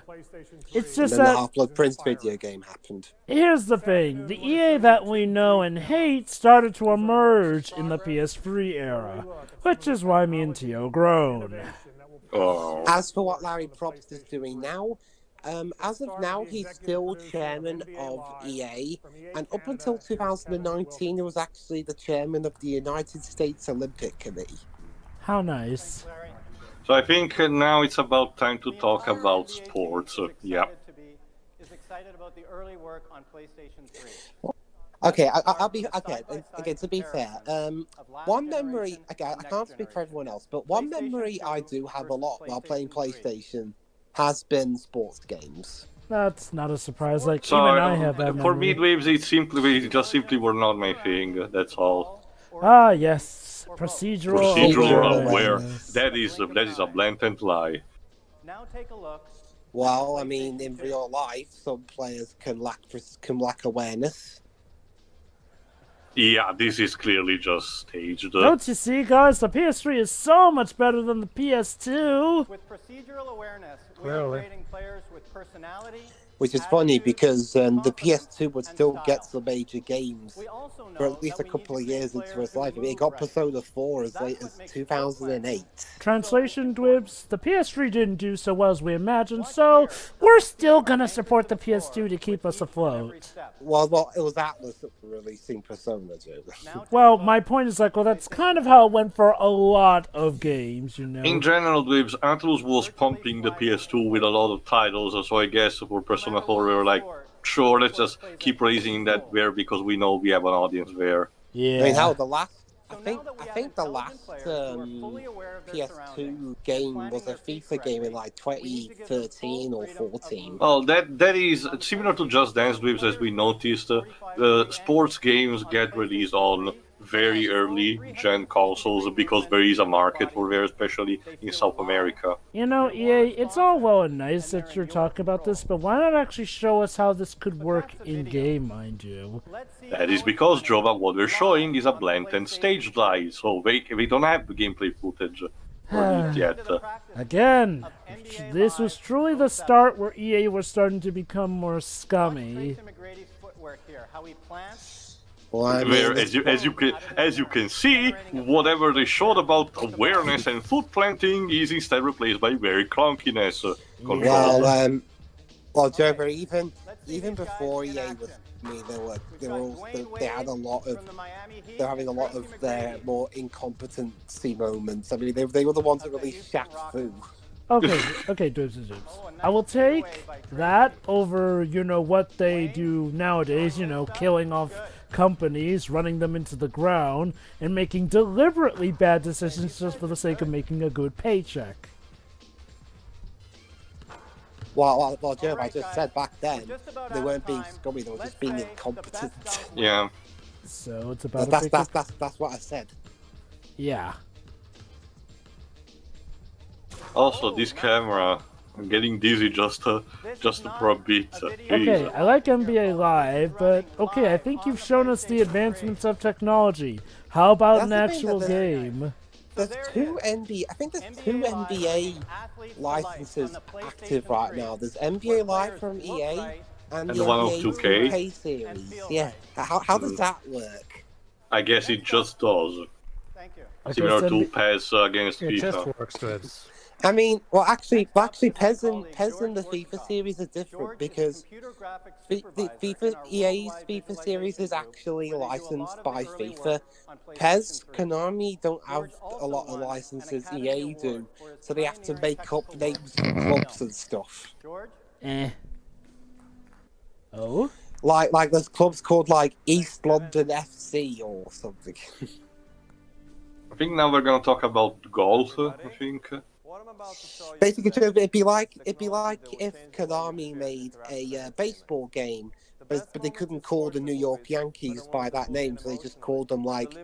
It's just then that... the Half-Blood Prince video game happened. Here's the thing. The EA that we know and hate started to emerge in the PS3 era, which is why me and Tio groan. Oh. As for what Larry Probst is doing now, as of now, he's still chairman of EA, and up until 2019, he was actually the chairman of the United States Olympic Committee. How nice. So I think now it's about time to talk about sports. Yeah. Is excited about the early work on PlayStation 3. Okay, I'll be okay. Okay, to be fair, one memory. Okay, I can't speak for everyone else, but one memory I do have a lot while playing PlayStation has been sports games. That's not a surprise. Like So even I have that for memory. midwaves, it just simply were not my thing. That's all. Ah, yes, procedural aware. That is a blatant lie. Now take a look. Well, I mean, in real life, some players can lack awareness. Yeah, this is clearly just staged. Don't you see, guys? The PS3 is so much better than the PS2. With procedural awareness, we Clearly. are creating players with personality. Which is funny because the PS2 would still get some major games for at least a couple of years into its life. I mean, it got Persona 4 as late as 2008. Translation, Dwibs, the PS3 didn't do so well as we imagined, so we're still gonna support the PS2 to keep us afloat. Well, it was Atlas that were releasing Persona, dude. Well, my point is like, well, that's kind of how it went for a lot of games, you know. In general, Dibs, Atlus was pumping the PS2 with a lot of titles, so I guess for Persona 4 we were like, sure, let's just keep raising that there because we know we have an audience there. Yeah. I mean, how the last... I think the last PS2 game was a FIFA game in like 2013 or 14. Well, that is similar to Just Dance Dibs, as we noticed. Sports games get released on very early gen consoles because there is a market for there, especially in South America. You know, EA, it's all well and nice that you're talking about this, but why not actually show us how this could work in-game, mind you? That is because, Jova, what we're showing is a blatant stage lie, so we don't have the gameplay footage for it yet. Again, this was truly the start where EA was starting to become more scummy. Well, I Where, mean, as you can see, whatever they showed about awareness and food planting is instead replaced by very clunkiness control. well, Jover, even before EA was me, they had a lot of they're having a lot of their more incompetency moments. I mean, they were the ones that released Shaq Fu. Okay, Dibs. I will take that over, what they do nowadays, killing off companies, running them into the ground, and making deliberately bad decisions just for the sake of making a good paycheck. Well, Joe, I just said back then, they weren't being scummy, they were just being incompetent. Yeah. So it's about that's what I said. Yeah. Also, this camera, I'm getting dizzy just for a bit. Okay, I like NBA Live, but okay, I think you've shown us the advancements of technology. How about an actual game? There's two NBA licenses active right now. There's NBA Live from EA and the one of NBA 2K. 2K series. Yeah. How does that work? I guess it just does. Similar to PES against FIFA. It just works good. I mean, actually, PES and the FIFA series are different because EA's FIFA series is actually licensed by FIFA. PES, Konami don't have a lot of licenses. EA do, so they have to make up names for clubs and stuff. Oh? Like there's clubs called like East London FC or something. I think now we're gonna talk about golf. I think. Basically, it'd be like if Konami made a baseball game, but they couldn't call the New York Yankees by that name, so they just called them like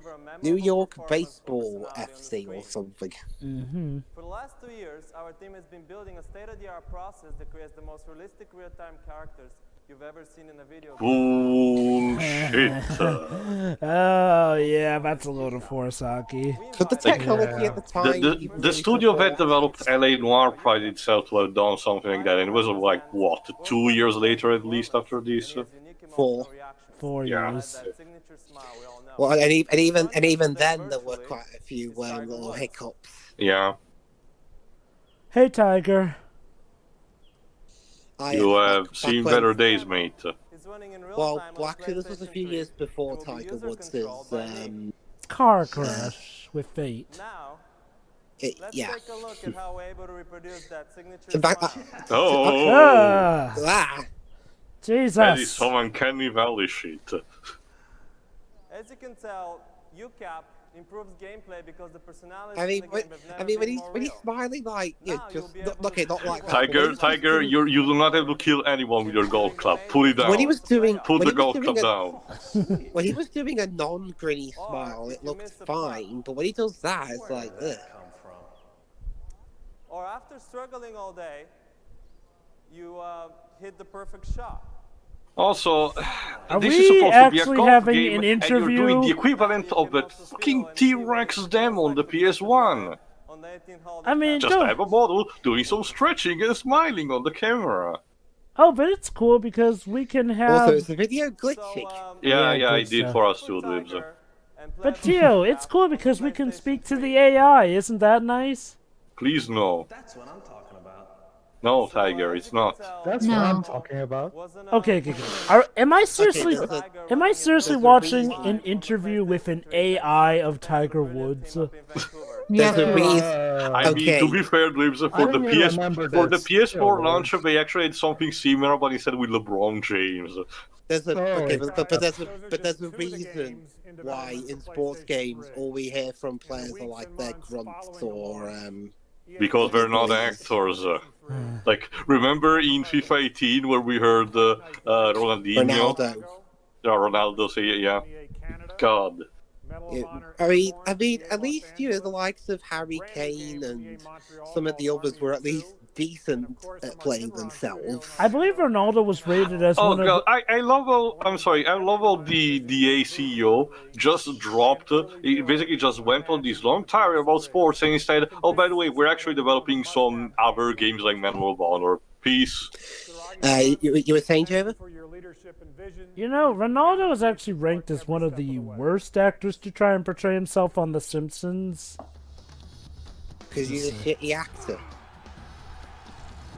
New York Baseball FC or something. Mm-hmm. For the last 2 years, our team has been building a state-of-the-art process that creates the most realistic real-time characters you've ever seen in a video game. Bullshit. Oh, yeah, that's a load of Forsaki. But the technology at the time... The studio that developed LA Noire prided itself to have done something like that, and it was like, what, 2 years later at least after this? 4. 4 years. Well, and even then there were quite a few little hiccups. Yeah. Hey, Tiger. You have seen better days, mate. Well, actually, this was a few years before Tiger Woods' car crash with Fate. Yeah. Take a look at how we're able to reproduce that signature. Jesus. That is some uncanny valley shit. As you can tell, UCAP improves gameplay because the personality. I mean, when he's smiling like, not like that. Tiger, you do not have to kill anyone with your golf club. Put it down. When he was doing, put the golf club down. When he was doing a non-grinny smile, it looked fine, but when he does that, it's like, ugh. Or after struggling all day, you hit the perfect shot. Also, Are this we is supposed to be a actually golf having game, an and you're interview? doing the equivalent of that fucking T-Rex demo on the PS1. I mean, Just have a model doing some stretching and smiling on the camera. Oh, but it's cool because we can have... Also, is the video glitching? Yeah, I did for us too, Dibs. But Tio, it's cool because we can speak to the AI, isn't that nice? Please no. That's what I'm talking about. No, Tiger, it's not. That's what I'm talking about. Okay. Am I seriously watching an interview with an AI of Tiger Woods? Yeah. I mean, to be fair, Dibs, for the PS4 launcher, they actually had something similar, but instead with LeBron James. But there's a reason why in sports games all we hear from players are like their grunts or Because they're not actors. Like, remember in FIFA 18 where we heard Ronaldinho? Ronaldo say, yeah. God. I mean, at least the likes of Harry Kane and some of the others were at least decent at playing themselves. I believe Ronaldo was rated as one God, of... I love how the CEO just dropped, he basically just went on this long tirade about sports and instead, oh, by the way, we're actually developing some other games like Medal of Honor. Peace. You were saying, Trevor? leadership and vision. You know, Ronaldo is actually ranked as one of the worst actors to try and portray himself on The Simpsons. Because he's a shitty actor.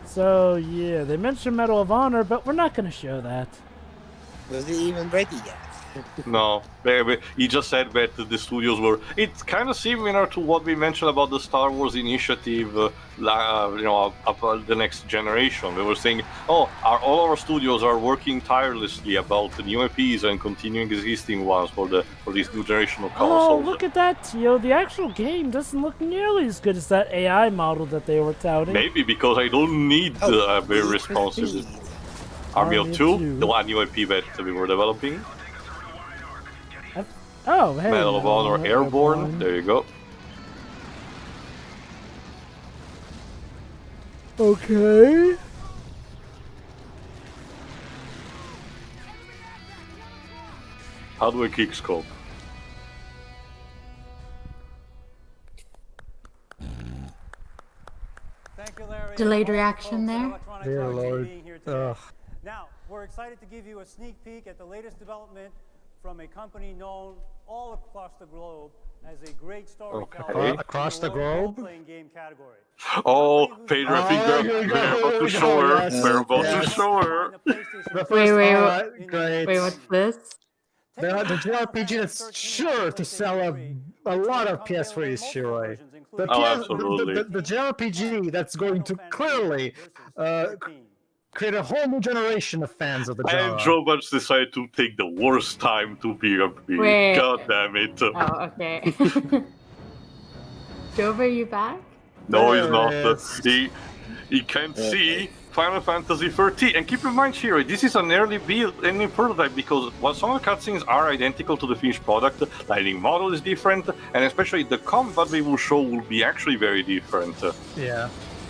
So, yeah, they mentioned Medal of Honor, but we're not going to show that. Was it even ready yet? No, he just said that the studios were. It's kind of similar to what we mentioned about the Star Wars initiative, about the next generation. They were saying, all our studios are working tirelessly about the new IPs and continuing existing ones for this new generation of consoles. Oh, look at that! Yo, the actual game doesn't look nearly as good as that AI model that they were touting. Maybe because I don't need a very responsive Army of Two, the one new IP that we were developing. Oh, hey. Medal of Honor Airborne. There you go. Okay. How do I kick scope? Thank you, Larry. Delayed reaction there. Dear Lord. Ugh. Now, we're excited to give you a sneak peek at the latest development from a company known all across the globe as a great storyteller across the globe? role-playing game category. Oh, Pedro, I think they're about to show her. They're about to show her. Great. Wait, what's this? The JRPG that's sure to sell a lot of PS3s, Shiroi. The JRPG that's going to clearly create a whole new generation of fans of the genre. And Joe Bunch decided to take the worst time to be a big. Wait. God damn it. Oh, okay. Jove, are you back? No, he's not. He can't see Final Fantasy 13. And keep in mind, Shiro, this is an early build, any prototype, because while some of the cutscenes are identical to the finished product, the lighting model is different, and especially the combat they will show will be actually very different. Yeah.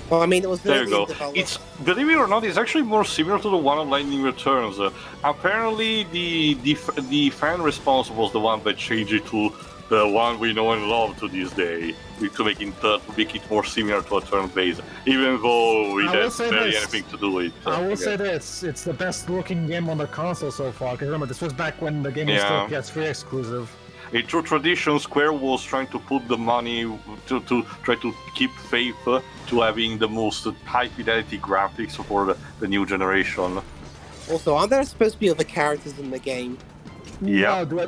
Well, I mean, it was there you go. It's, believe it or not, it's actually more similar to the one of Lightning Returns. Apparently, the fan response was the one that changed it to the one we know and love to this day, to make it more similar to a turn-based, even though it has barely anything to do with it. I will say this: it's the best-looking game on the console so far. Because remember, this was back when the game was still PS3 exclusive. In true tradition, Square was trying to put the money to try to keep faith to having the most high-fidelity graphics for the new generation. Also, aren't there supposed to be other characters in the game? Yeah. No,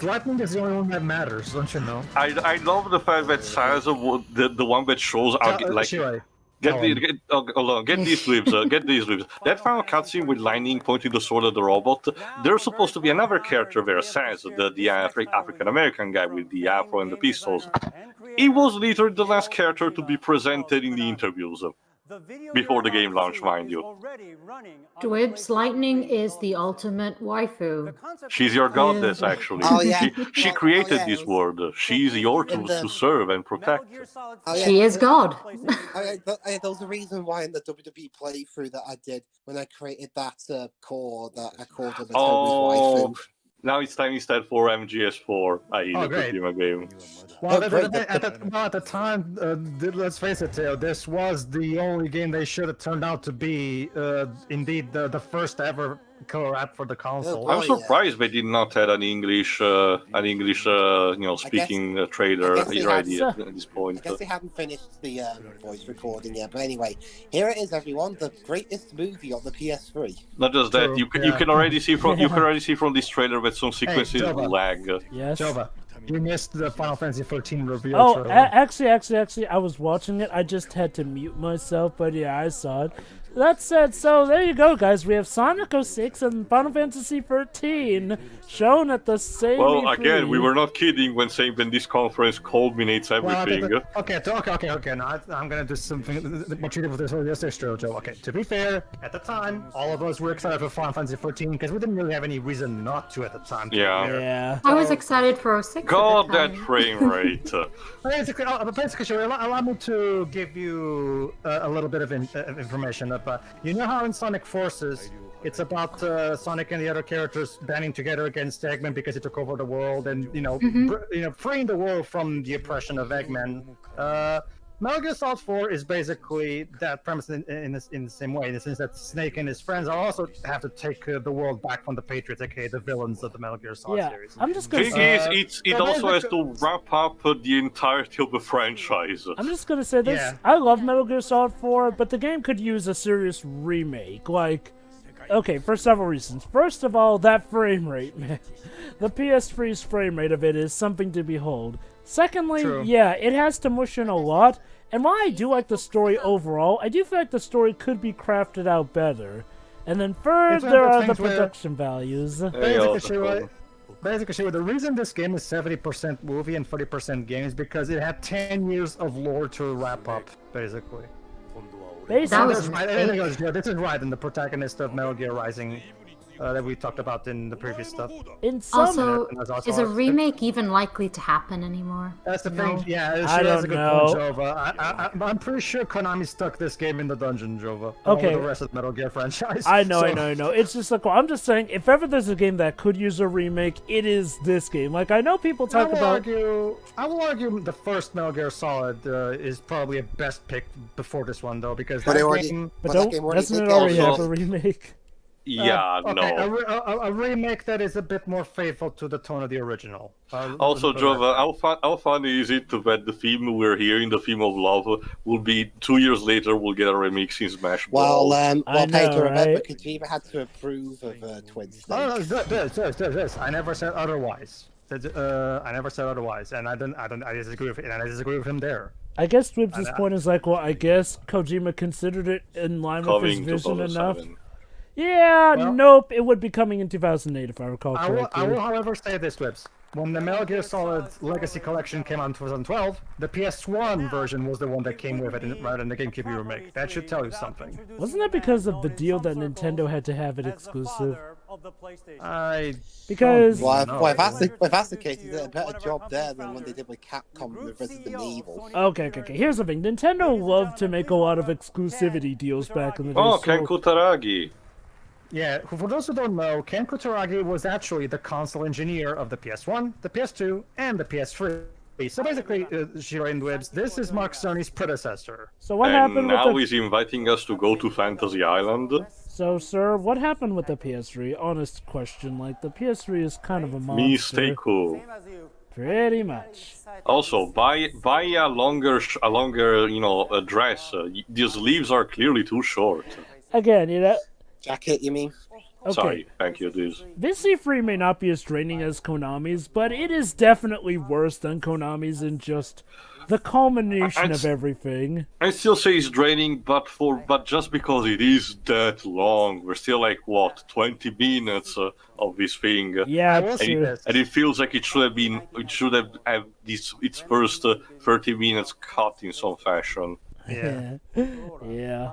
Lightning is the only one that matters, don't you know? I love the fact that Saza, the one that shows Get these whips, get these whips. That final cutscene with Lightning pointing the sword at the robot, there's supposed to be another character there, Sans, the African-American guy with the afro and the pistols. He was literally the last character to be presented in the interviews. Before the game launch, mind you. Dwibs, Lightning is the ultimate waifu. She's your goddess, actually. Oh, yeah. She created this world. She's yours to serve and protect. She is God. There was a reason why in the WWE playthrough that I did, when I created that core, that I called her the Toby's waifu. Now it's time instead for MGS4, i.e. the Kojima game. Well, at the time, let's face it, this was the only game they should have turned out to be, indeed, the first ever killer app for the console. I'm surprised they did not have an English, speaking trailer ready at this point. I guess they haven't finished the voice recording yet, but anyway, here it is, everyone, the greatest movie on the PS3. Not just that, you can already see from this trailer that some sequences will lag. Yes. Jova, you missed the Final Fantasy 14 reveal trailer. Actually, I was watching it. I just had to mute myself, but yeah, I saw it. That said, so there you go, guys. We have Sonic 06 and Final Fantasy 13 shown at the same. Well, again, we were not kidding when saying when this conference culminates everything. Okay. Now I'm gonna do something what you did with this Joe. Okay, to be fair, at the time, all of us were excited for Final Fantasy 14 because we didn't really have any reason not to at the time. Yeah. I was excited for 06. God, that frame rate. Basically, allow me to give you a little bit of information. You know how in Sonic Forces, it's about Sonic and the other characters banding together against Eggman because he took over the world and freeing the world from the oppression of Eggman. Metal Gear Solid 4 is basically that premise in the same way, in the sense that Snake and his friends also have to take the world back from the Patriots, aka the villains of the Metal Gear Solid series. I'm just gonna say it also has to wrap up the entirety of the franchise. I'm just gonna say this. Yeah. I love Metal Gear Solid 4, but the game could use a serious remake. Like, okay, for several reasons. First of all, that frame rate, man. The PS3's frame rate of it is something to behold. Secondly, yeah, it has to mush in a lot, and while I do like the story overall, I do feel like the story could be crafted out better. And then third, there are the production values. Basically, the reason this game is 70% movie and 30% game is because it had 10 years of lore to wrap up, basically. This is Raiden, the protagonist of Metal Gear Rising, that we talked about in the previous stuff. Also, is a remake even likely to happen anymore? That's the thing. Yeah, I don't a good know. point, Jova. I'm pretty sure Konami stuck this game in the dungeon, Jova. Okay. With the rest of the Metal Gear franchise. I know. It's just like, I'm just saying, if ever there's a game that could use a remake, it is this game. Like, I know people talk about. I will argue the first Metal Gear Solid is probably a best pick before this one, though, because doesn't it already have a remake? Yeah, okay, no. A remake that is a bit more faithful to the tone of the original. Also, Jova, how funny is it that the theme we're hearing, the theme of love, will be 2 years later, we'll get a remix in Smash Bros. Pedro, remember Kojima had to approve of Twin Snakes. Oh, this. I never said otherwise. I never said otherwise, and I disagree with it, and I disagree with him there. I guess Dwibs' point is like, well, I guess Kojima considered it in line with his vision enough. Yeah, nope, it would be coming in 2008 if I recall correctly. I will, however, say this, Dwibs. When the Metal Gear Solid Legacy Collection came out in 2012, the PS1 version was the one that came with it rather than the GameCube remake. That should tell you something. Wasn't that because of the deal that Nintendo had to have it exclusive? Because... Well, if that's the case, they did a better job there than when they did with Capcom with Resident Evil. Okay. Here's the thing. Nintendo loved to make a lot of exclusivity deals back in the day. Oh, Ken Kutaragi. Yeah, for those who don't know, Ken Kutaragi was actually the console engineer of the PS1, the PS2, and the PS3. So basically, Shiro and Dwibs, this is Mark Cerny's predecessor. So what happened now he's inviting us to go to Fantasy Island. So, sir, what happened with the PS3? Honest question, like, the PS3 is kind of a monster. Mistake. Pretty much. Also, buy a longer, dress. These sleeves are clearly too short. Again, you know... Jacket, you mean? Okay. Sorry, thank you, dude. This C3 may not be as draining as Konami's, but it is definitely worse than Konami's in just the culmination of everything. I still say it's draining, but just because it is that long, we're still like, what, 20 minutes of this thing. Yeah, and it feels like it should have its first 30 minutes cut in some fashion. Yeah. Yeah.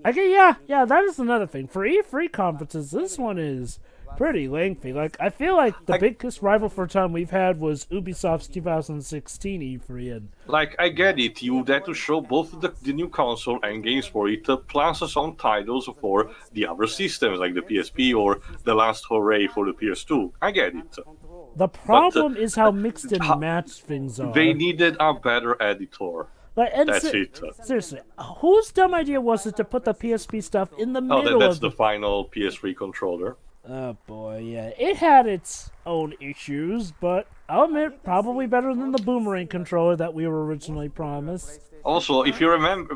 Okay, yeah, that is another thing. For E3 conferences, this one is pretty lengthy. Like, I feel like the biggest rival for time we've had was Ubisoft's 2016 E3. And like, I get it. You had to show both the new console and games for it, plus some titles for the other systems, like the PSP or the last hooray for the PS2. I get it. The problem is how mixed and matched things are. They needed a better editor. That's it. Seriously, whose dumb idea was it to put the PSP stuff in the middle that's the final PS3 controller. Oh boy, yeah. It had its own issues, but I'll admit, probably better than the Boomerang controller that we were originally promised. Also, if you remember,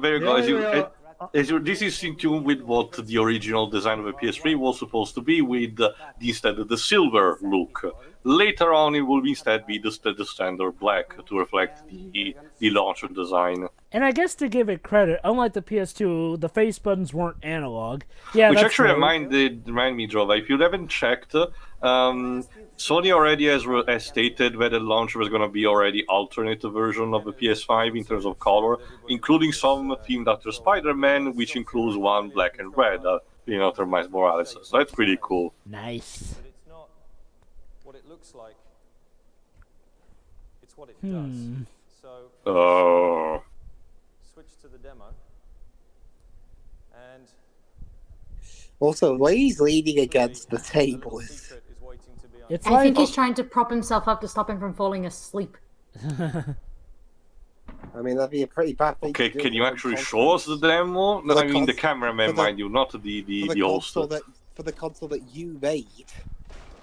this is in tune with what the original design of the PS3 was supposed to be, with instead of the silver look. Later on, it will instead be the standard black to reflect the launcher design. And I guess to give it credit, unlike the PS2, the face buttons weren't analog. Yeah, which actually remind me, Jova, if you haven't checked, Sony already has stated that the launcher was going to be already alternate version of the PS5 in terms of color, including some themed after Spider-Man, which includes one black and red, after Miles Morales. So that's pretty cool. Nice. But it's not what it looks like. It's what it does. So switch to the demo. And also, the way he's leaning against the table is... I think he's trying to prop himself up to stop him from falling asleep. I mean, that'd be a pretty bad thing. Okay, to do can you for actually console. show us the demo? No, For I mean the cons- cameraman, for the- mind you, not the for the host. console for the console that you made.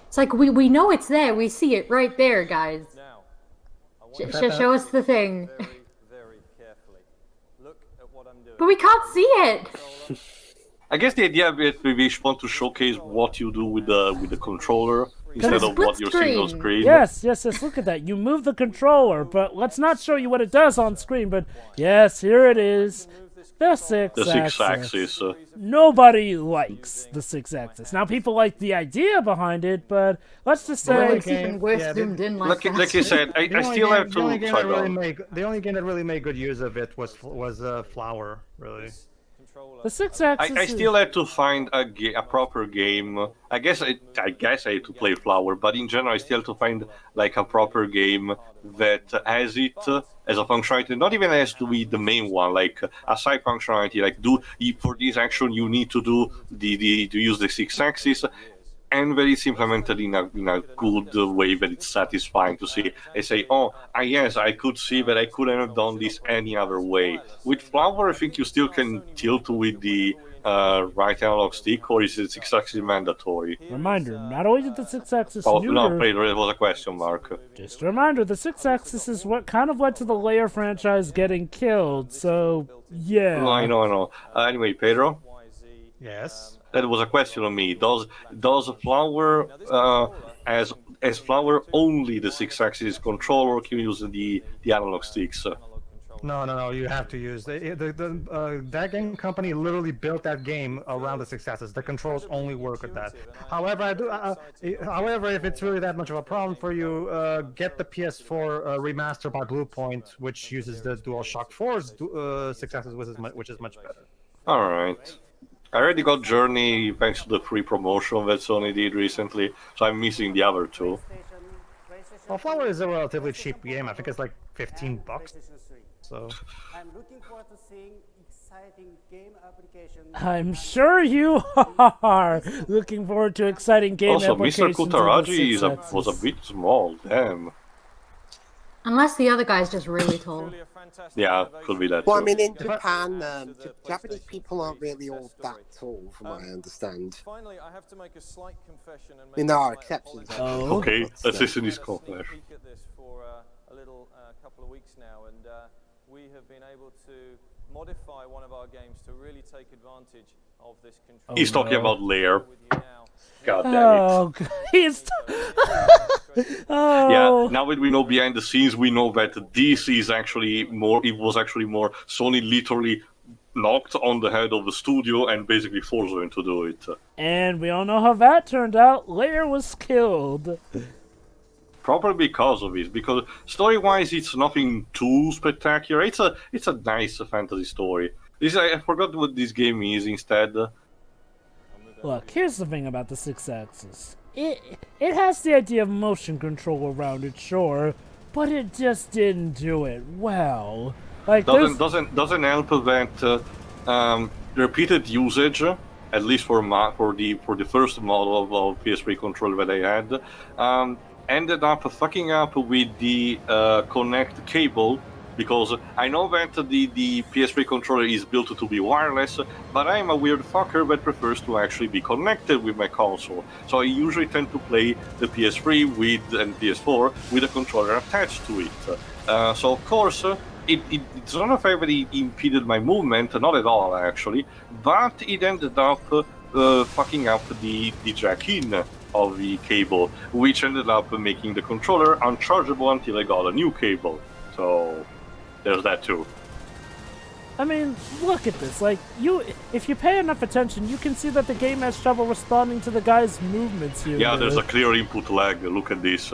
It's like we know it's there. We see it right there, guys. Now, I want Show us the thing. very, very carefully. Look at what I'm doing. But we can't see it. I guess the idea of it, we want to showcase what you do with the controller instead of split what you're seeing on screen. screen. Yes, look at that. You move the controller, but let's not show you what it does on screen, but yes, here it is. The six The six-axis. Nobody likes the six-axis. Now, people like the idea behind it, but let's just Well, say... it's even worse zoomed in like that. Like I said, I still have to... The only game that really made good use of it was Flower, really. The six-axis I still had to find a proper game. I guess I had to play Flower, but in general I still have to find like a proper game that has it as a functionality. Not even has to be the main one, like a side functionality. Like for this action you need to do to use the six-axis, and that it's implemented in a good way that it's satisfying to see. I say, oh, yes, I could see that I couldn't have done this any other way. With Flower, I think you still can tilt with the right analog stick, or is it six-axis mandatory? Reminder, not only did the six-axis Oh, neuter... no, Pedro, it was a question mark. Just a reminder, the six-axis is what kind of led to the Lair franchise getting killed, so yeah. No, I know. Anyway, Pedro? Yes? That was a question on me. Does Flower, as Flower only the six-axis controller, or can you use the analog sticks? No. You have to use that game company literally built that game around the six-axis. The controls only work with that. However, however, if it's really that much of a problem for you, get the PS4 remaster by Bluepoint, which uses the DualShock 4's six-axis, which is much better. All right. I already got Journey thanks to the free promotion that Sony did recently, so I'm missing the other two. Well, Flower is a relatively cheap game. I think it's like $15. So. I'm looking forward to seeing exciting game applications. I'm sure you are looking forward to exciting game Also, applications. Mr. Kutaragi was a bit small, damn. Unless the other guy's just really tall. Yeah, could be that too. Well, I mean, in Japan, Japanese people aren't really all that tall, from what I understand. Finally, I have to make a slight confession and I mean, there are exceptions. Oh. Okay, let's listen to this confession. peek at this for a little couple of weeks now, and we have been able to modify one of our games to really take advantage of this control. He's talking about Lair. God damn it. Oh, he's... oh. Yeah, now that we know behind the scenes, we know that this is actually more, it was actually more, Sony literally knocked on the head of the studio and basically forced them to do it. And we all know how that turned out. Lair was killed. Probably because of it, because story-wise it's nothing too spectacular. It's a nice fantasy story. I forgot what this game is instead. Look, here's the thing about the six-axis. It has the idea of motion control around it, sure, but it just didn't do it well. Like doesn't help that repeated usage, at least for the first model of PS3 controller that I had, ended up fucking up with the connect cable. Because I know that the PS3 controller is built to be wireless, but I'm a weird fucker that prefers to actually be connected with my console. So I usually tend to play the PS3 and PS4 with a controller attached to it. So of course, it's not a fact that it impeded my movement, not at all actually, but it ended up fucking up the jack-in of the cable, which ended up making the controller unchargeable until I got a new cable. So there's that too. I mean, look at this. Like, if you pay enough attention, you can see that the game has trouble responding to the guy's movements here. Yeah, there's a clear input lag. Look at this.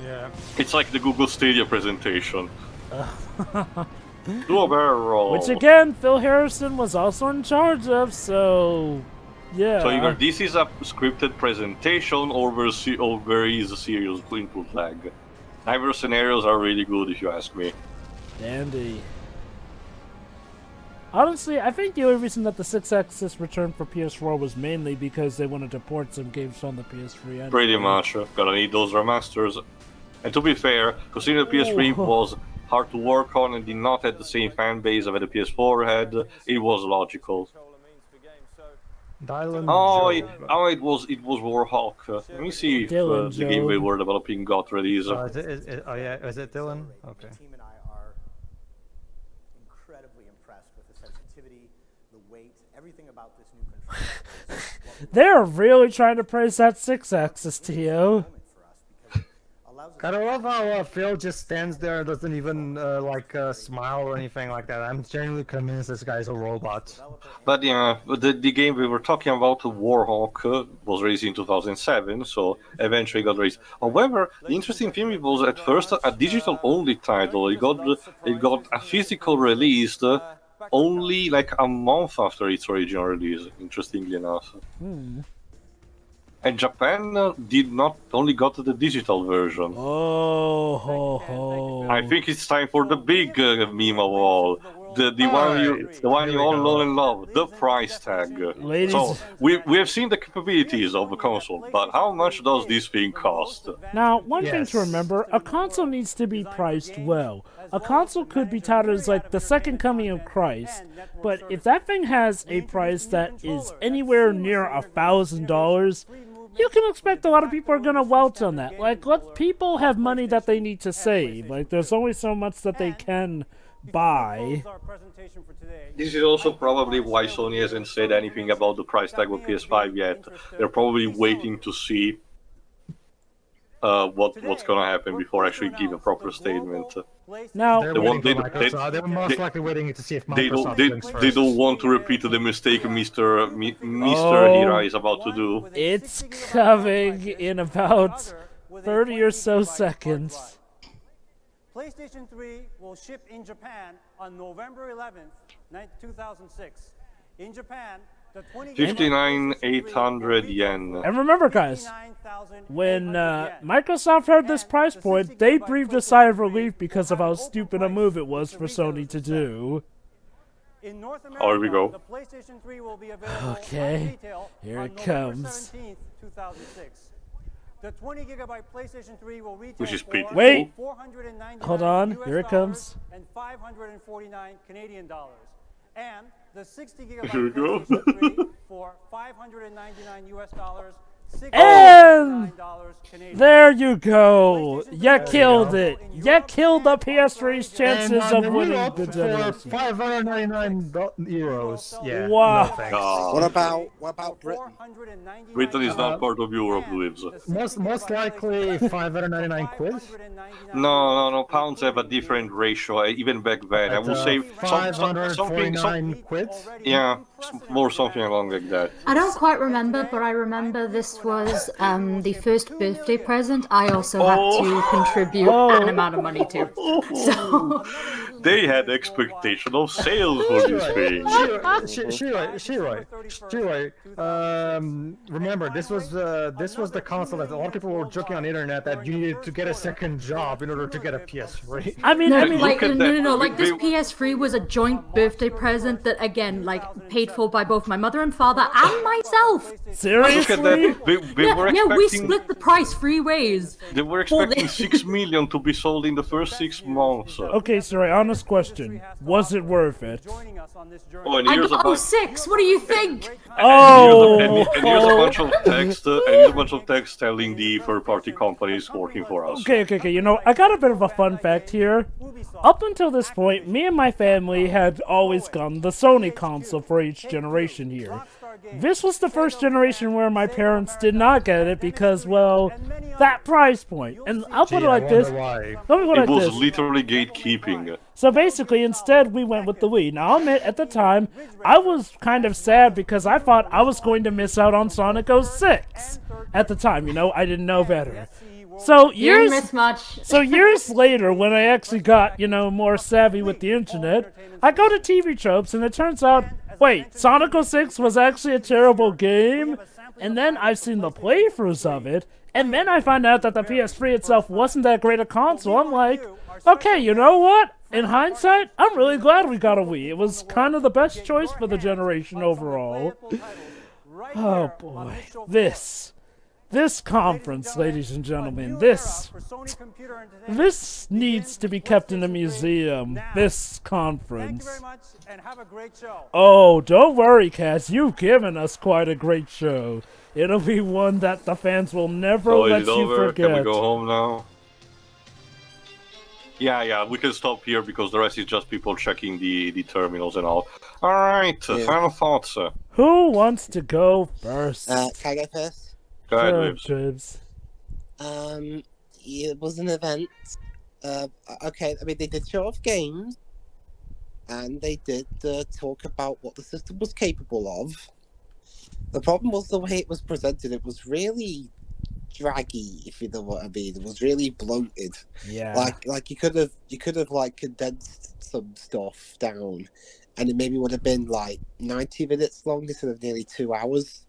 Yeah. It's like the Google Stadia presentation. Do a barrel roll. Which again, Phil Harrison was also in charge of, so yeah. So either this is a scripted presentation or there is a serious input lag. Neither scenarios are really good if you ask me. Dandy. Honestly, I think the only reason that the 6-axis returned for PS4 was mainly because they wanted to port some games on the PS3. Anyway. Pretty much. Gonna need those remasters. And to be fair, considering the PS3 was hard to work on, and did not have the same fan base that the PS4 had, it was logical. Dylan Oh, Job. it was Warhawk. Let me see if Dylan the game they Job. were developing got released. Oh yeah, is it Dylan? Okay. The team and I are incredibly impressed with the sensitivity, the weight, everything about this new controller. They're really trying to praise that 6-axis, Tio. Kind of love how Phil just stands there and doesn't even smile or anything like that. I'm genuinely convinced this guy's a robot. But yeah, the game we were talking about, Warhawk, was released in 2007, so eventually got released. However, the interesting thing it was at first a digital-only title. It got a physical release only like a month after its original release. Interestingly enough. And Japan did not only got the digital version. Oh, ho, ho. I think it's time for the big meme of all. The one you all know and love, the price tag. Ladies. So we have seen the capabilities of the console, but how much does this thing cost? Now, one thing to remember, a console needs to be priced well. A console could be touted as like the second coming of Christ, but if that thing has a price that is anywhere near $1,000, you can expect a lot of people are gonna welch on that. Like, people have money that they need to save. Like, there's only so much that they can buy. This is also probably why Sony hasn't said anything about the price tag of PS5 yet. They're probably waiting to see what's gonna happen before actually give a proper statement. Now, they're most likely waiting to see if Microsoft thinks first. They don't want to repeat the mistake Mr. Hira is about to do. It's coming in about 30 or so seconds. PlayStation 3 will ship in Japan on November 11th, 2006. In Japan, the 59,800 yen. And remember, guys, when Microsoft heard this price point, they breathed a sigh of relief because of how stupid a move it was for Sony to do. In North America, here we go. The PlayStation 3 will be available okay, here it comes. 17th, 2006. The 20GB PlayStation 3 will retail Which is pretty cool. Wait, hold on, here it comes. And 549 Canadian dollars. And the 60GB Here we go. PlayStation 3 for 599 US dollars. And there you go. You killed it. You killed the PS3's chances of winning the generation. 599 euros. Yeah. Wow. What about Britain? Britain is not part of Europe, Lives. Most likely 599 quid. No. Pounds have a different ratio. Even back then, I would say 549 quid. Yeah, more something along like that. I don't quite remember, but I remember this was the first birthday present I also had to contribute an amount of money to. So they had expectation of sales for this thing. Shiroi, remember this was the console that a lot of people were joking on the internet that you needed to get a second job in order to get a PS3. I mean, like no, like this PS3 was a joint birthday present that again, like paid for by both my mother and father and myself. Seriously? We split the price 3 ways. They were expecting 6 million to be sold in the first 6 months. Okay, sorry, honest question. Was it worth it? Oh, and here's I got 06, what do you think? Oh! And here's a bunch of text, telling the third-party companies working for us. Okay, you know, I got a bit of a fun fact here. Up until this point, me and my family had always gotten the Sony console for each generation here. This was the first generation where my parents did not get it because, well, that price point. And I'll put it like this. Let me put it like this. It was literally gatekeeping. So basically, instead, we went with the Wii. Now, I'll admit, at the time, I was kind of sad because I thought I was going to miss out on Sonic 06. At the time, you know, I didn't know better. So years later, when I actually got, you know, more savvy with the internet, I go to TV Tropes, and it turns out, wait, Sonic 06 was actually a terrible game? And then I've seen the playthroughs of it, and then I find out that the PS3 itself wasn't that great a console. I'm like, okay, you know what? In hindsight, I'm really glad we got a Wii. It was kind of the best choice for the generation overall. Oh boy, this This conference, ladies and gentlemen, this needs to be kept in a museum. This conference. Thank you very much, and have a great show. Oh, don't worry, Cass. You've given us quite a great show. It'll be one that the fans will never let is it you over? forget. Can we go home now? Yeah, we can stop here because the rest is just people checking the terminals and all. Alright, final thoughts. Who wants to go first? Can I go first? Go ahead, Dribs. It was an event. Okay, I mean, they did show off games, and they did talk about what the system was capable of. The problem was the way it was presented. It was really draggy, if you know what I mean. It was really bloated. Yeah. Like you could have like condensed some stuff down, and it maybe would have been like 90 minutes long instead of nearly 2 hours,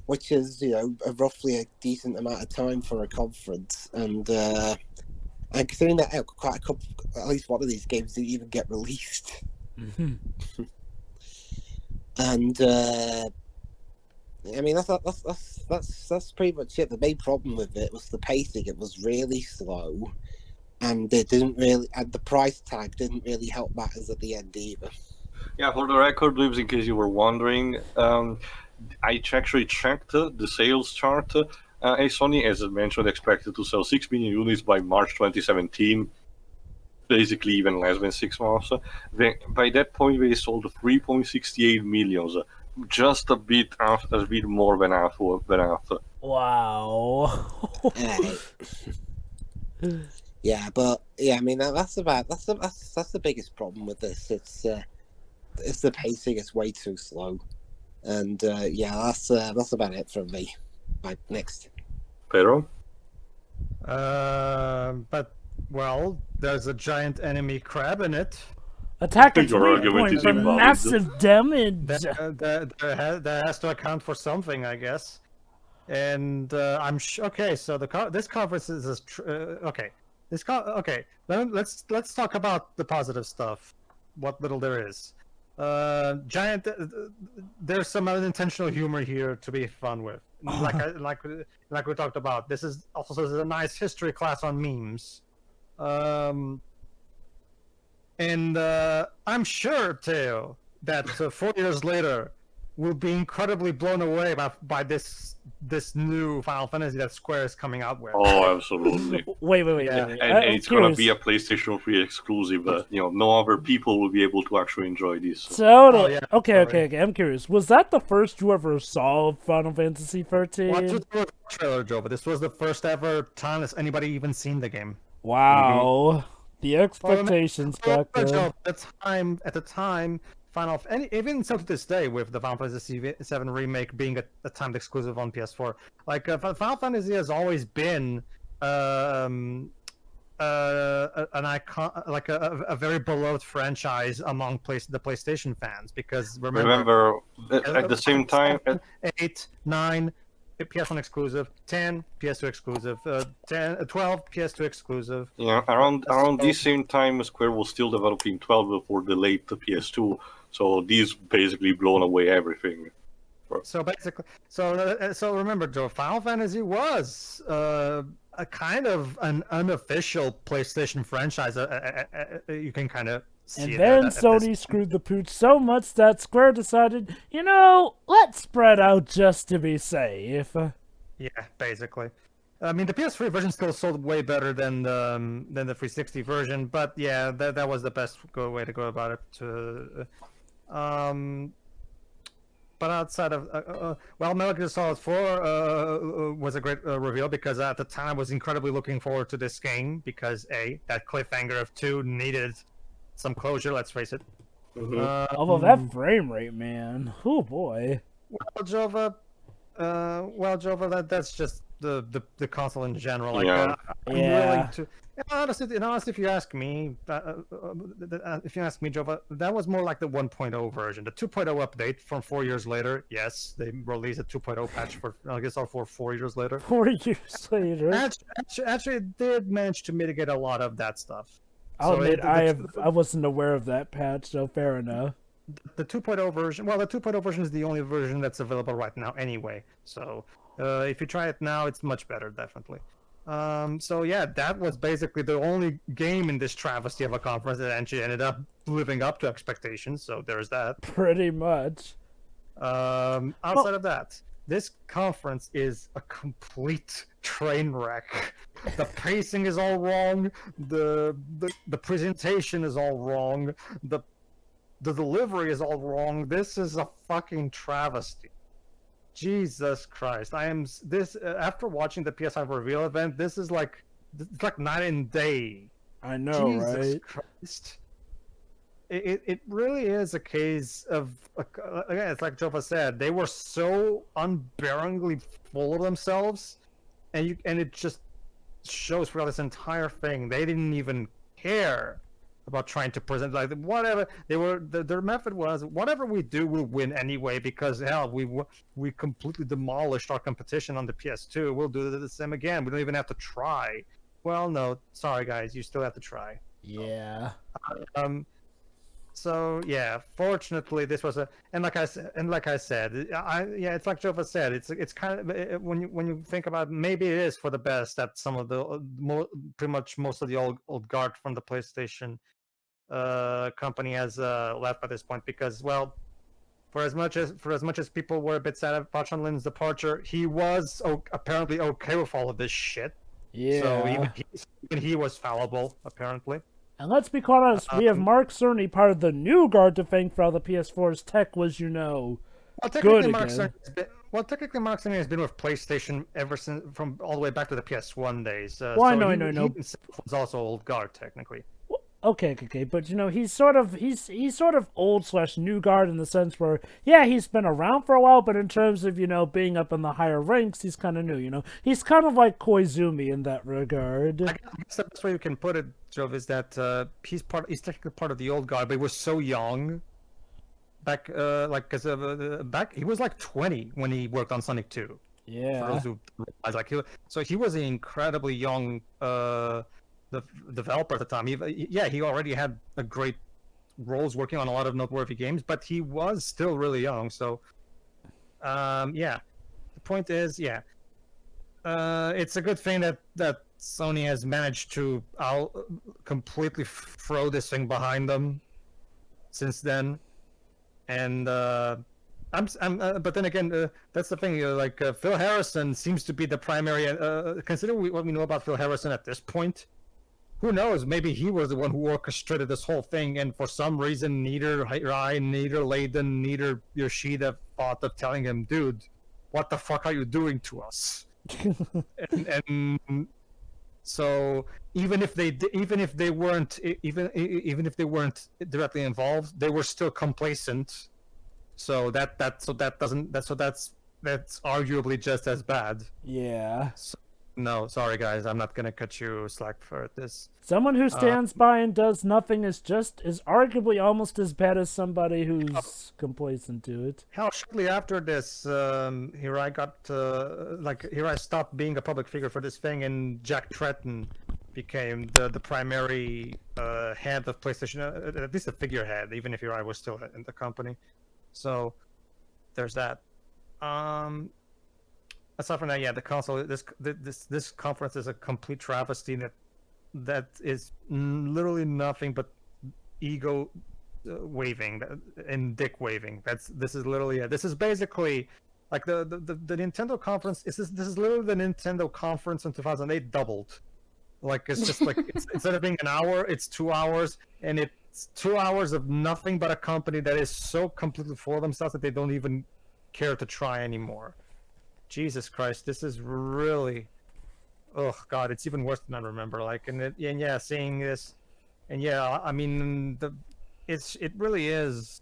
which is, you know, roughly a decent amount of time for a conference. And considering that quite a couple, at least one of these games didn't even get released. And I mean, that's pretty much it. The main problem with it was the pacing. It was really slow, and it didn't really, and the price tag didn't really help matters at the end either. Yeah, for the record, Libs, in case you were wondering, I actually checked the sales chart. Sony, as I mentioned, expected to sell 6 million units by March 2017. Basically, even less than 6 months. By that point, they sold 3.68 million. Just a bit more than after. Wow. Yeah, but yeah, I mean that's the biggest problem with this. It's the pacing. It's way too slow, and yeah, that's about it from me. Right, next. Pedro. But well, there's a giant enemy crab in it. Attack its weak point for massive damage. That has to account for something, I guess. And I'm okay. So this conference is okay. Okay. Let's talk about the positive stuff. What little there is. Giant. There's some unintentional humor here to be fun with. Like we talked about. This is also a nice history class on memes. And I'm sure, too, that 4 years later, we'll be incredibly blown away by this new Final Fantasy that Square is coming out with. Oh, absolutely. Wait. And it's going to be a PlayStation 3 exclusive. No other people will be able to actually enjoy this. Totally. Yeah, okay. I'm curious. Was that the first you ever saw of Final Fantasy 13? Watch the trailer, Joe, but this was the first ever time has anybody even seen the game. Wow. The expectations back then. At the time, even so to this day, with the Final Fantasy VII remake being a timed exclusive on PS4, like Final Fantasy has always been an icon, like a very beloved franchise among the PlayStation fans, because remember at the same time, 8, 9. PS1 exclusive, 10 PS2 exclusive, 12 PS2 exclusive. Yeah, around this same time, Square was still developing 12 for the late PS2, so these basically blown away everything. So basically, so remember, Joe, Final Fantasy was a kind of an unofficial PlayStation franchise. You can kind of. And then Sony screwed the pooch so much that Square decided, let's spread out just to be safe. Yeah, basically. I mean, the PS3 version still sold way better than the 360 version, but yeah, that was the best way to go about it. But outside of Metal Gear Solid 4 was a great reveal, because at the time I was incredibly looking forward to this game, because that cliffhanger of 2 needed some closure, let's face it. Although that frame rate, man. Oh boy. Well, Jova, that's just the console in general. Like, yeah. I'm willing to. Honestly, if you ask me, Jova, that was more like the 1.0 version. The 2.0 update from 4 years later. Yes, they released a 2.0 patch for, I guess, for 4 years later. 4 years later. Actually, it did manage to mitigate a lot of that stuff. I'll admit, I wasn't aware of that patch, so fair enough. the 2.0 version. Well, the 2.0 version is the only version that's available right now, anyway. So if you try it now, it's much better, definitely. So yeah, that was basically the only game in this travesty of a conference that actually ended up living up to expectations. So there's that. Pretty much. Outside of that, this conference is a complete train wreck. The pacing is all wrong. The presentation is all wrong. The delivery is all wrong. This is a fucking travesty. Jesus Christ! I am this after watching the PS5 reveal event. This is like it's like night and day. I know, Jesus right? Christ! It really is a case of again. It's like Jova said. They were so unbearably full of themselves, and it just shows throughout this entire thing. They didn't even care about trying to present like whatever they were. Their method was whatever we do, we'll win anyway because hell, we completely demolished our competition on the PS2. We'll do the same again. We don't even have to try. Well, no, sorry guys, you still have to try. Yeah. So yeah, fortunately this was like I said, yeah, it's like Jova said. It's kind of when you think about it, maybe it is for the best that some of the pretty much most of the old guard from the PlayStation company has left by this point because well, for as much as people were a bit sad about Sean Lin's departure, he was apparently okay with all of this shit. Yeah. So even he was fallible apparently. And let's be quite honest, we have Mark Cerny, part of the new guard, to thank for how the PS4's tech was, good again. Technically Mark Cerny has been with PlayStation ever since, from all the way back to the PS1 days. Well, I know. He was also old guard, technically. Okay, but he's sort of old/new guard in the sense where he's been around for a while, but in terms of being up in the higher ranks, he's kind of new. He's kind of like Koizumi in that regard. I guess the best way you can put it, Jove, is that he's technically part of the old guard, but he was so young back, back he was like 20 when he worked on Sonic 2. Yeah. For those who realize, so he was an incredibly young the developer at the time. He already had a great roles working on a lot of noteworthy games, but he was still really young. So, the point is, it's a good thing that Sony has managed to completely throw this thing behind them since then. And but then again, that's the thing. Phil Harrison seems to be the primary. Considering what we know about Phil Harrison at this point. Who knows? Maybe he was the one who orchestrated this whole thing, and for some reason, neither Rai, neither Layden, neither Yoshida thought of telling him, "Dude, what the fuck are you doing to us?" and so even if they weren't directly involved, they were still complacent. So that's arguably just as bad. Yeah. No, sorry guys, I'm not gonna cut you slack for this. Someone who stands by and does nothing is arguably almost as bad as somebody who's complacent to it. Hell, shortly after this, Hirai stopped being a public figure for this thing, and Jack Tretton became the primary head of PlayStation, at least a figurehead, even if Hirai was still in the company. So there's that. Aside from that, the console. This conference is a complete travesty that is literally nothing but ego waving and dick waving. This is basically like the Nintendo conference. This is literally the Nintendo conference in 2008 doubled. Like it's just like instead of being an hour, it's 2 hours, and it's 2 hours of nothing but a company that is so completely full of themselves that they don't even care to try anymore. Jesus Christ, this is really, oh God, it's even worse than I remember. Seeing this, and I mean, it really is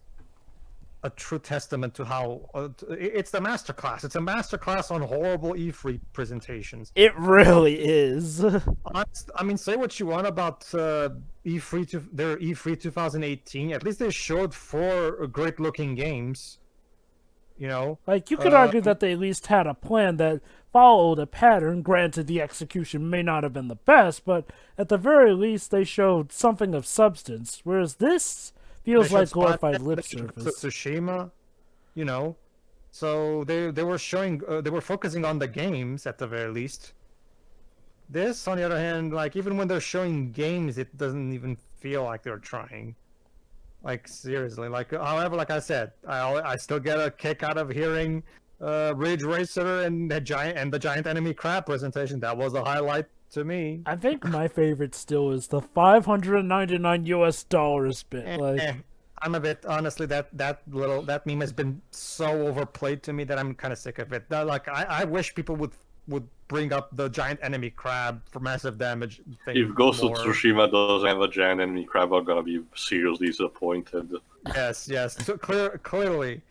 a true testament to how it's the masterclass. It's a masterclass on horrible E3 presentations. It really is. I mean, say what you want about E3 their E3 2018. At least they showed 4 great-looking games. You could argue that they at least had a plan that followed a pattern. Granted, the execution may not have been the best, but at the very least, they showed something of substance. Whereas this Feels They showed like glorified Spotted, lip they showed service. Tsushima, you know. So they were showing they were focusing on the games at the very least. This, on the other hand, like even when they're showing games, it doesn't even feel like they're trying. Like seriously, like however, like I said, I still get a kick out of hearing Ridge Racer and the giant enemy crab presentation. That was a highlight to me. I think my favorite still is the $599 bit. Like, I'm a bit honestly that meme has been so overplayed to me that I'm kind of sick of it. Like I wish people would bring up the giant enemy crab for massive damage thing. If Ghost of more. Tsushima doesn't have a giant enemy crab, I'm gonna be seriously disappointed. Yes. So clearly,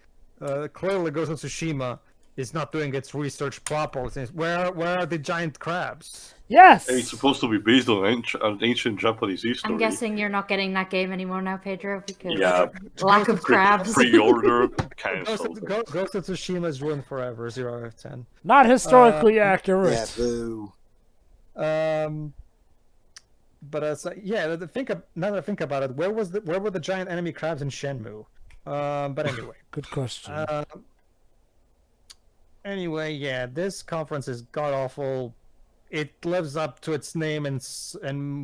Ghost of Tsushima is not doing its research properly. Where are the giant crabs? Yes! It's supposed to be based on ancient Japanese history. I'm guessing you're not getting that game anymore now, Pedro, because lack of crabs. Pre-order cancelled. Ghost of Tsushima is ruined forever. 0 out of 10. Not historically accurate. Yeah, boo. But now that I think about it, where were the giant enemy crabs in Shenmue? But anyway. Good question. Anyway, yeah, this conference is god awful. It lives up to its name and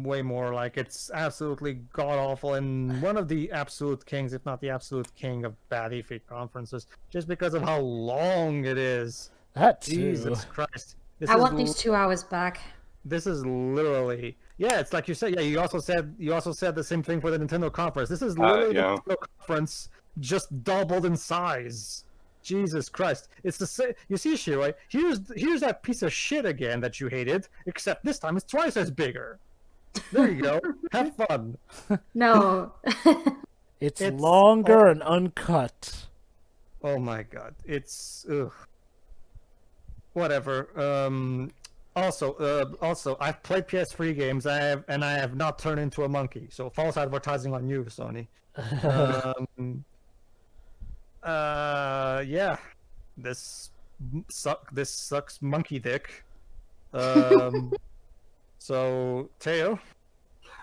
way more. Like, it's absolutely god awful and one of the absolute kings, if not the absolute king of bad E3 conferences, just because of how long it is. That Jesus Christ! I want these 2 hours back. This is literally, yeah. It's like you said. Yeah, you also said the same thing for the Nintendo conference. This is literally the Nintendo conference just doubled in size. Jesus Christ! It's the same. You see, Shiroi, here's that piece of shit again that you hated, except this time it's twice as bigger. There you go. Have fun. No. It's longer and uncut. Oh my god! It's whatever. Also, I've played PS3 games. I have not turned into a monkey. So false advertising on you, Sony. Yeah, this sucks monkey dick. So Teo.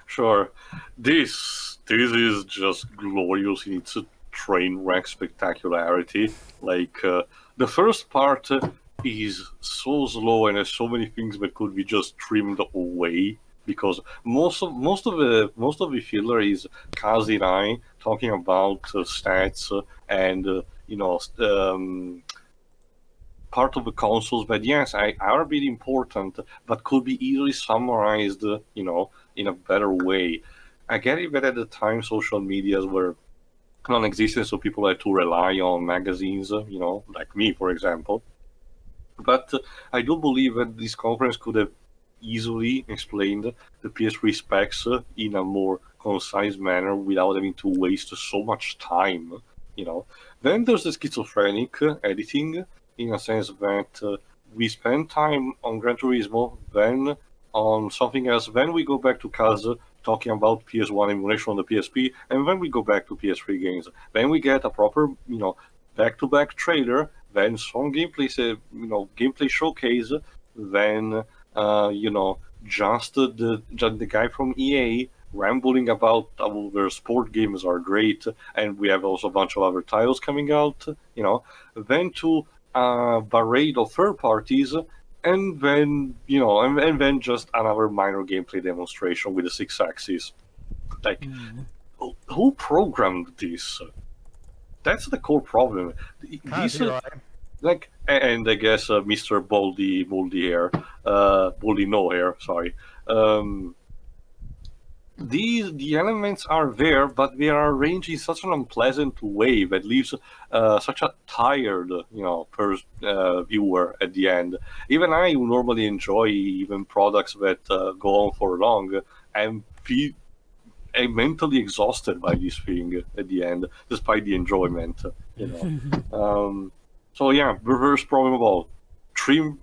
Sure, this is just glorious in its train wreck spectacularity. Like the first part is so slow and has so many things that could be just trimmed away, because most of the filler is Kazi and I talking about stats and part of the consoles that are a bit important, but could be easily summarized, in a better way. I get it that at the time social medias were non-existent, so people had to rely on magazines, like me, for example. But I do believe that this conference could have easily explained the PS3 specs in a more concise manner without having to waste so much time, Then there's the schizophrenic editing, in a sense that we spend time on Gran Turismo, then on something else, then we go back to Kaz talking about PS1 emulation on the PSP, and then we go back to PS3 games. Then we get a proper, back-to-back trailer, then some gameplay, gameplay showcase, then just the guy from EA rambling about how their sport games are great, and we have also a bunch of other titles coming out, then to a parade of third parties, and then and then just another minor gameplay demonstration with the 6-axis. Like, who programmed this? That's the core problem. These, like, and I guess Mr. Baldy hair, Baldy no hair. Sorry. The elements are there, but they are arranged in such an unpleasant way that leaves such a tired, viewer at the end. Even I, who normally enjoy even products that go on for long, I'm mentally exhausted by this thing at the end, despite the enjoyment. So yeah, reverse problem of all: trim,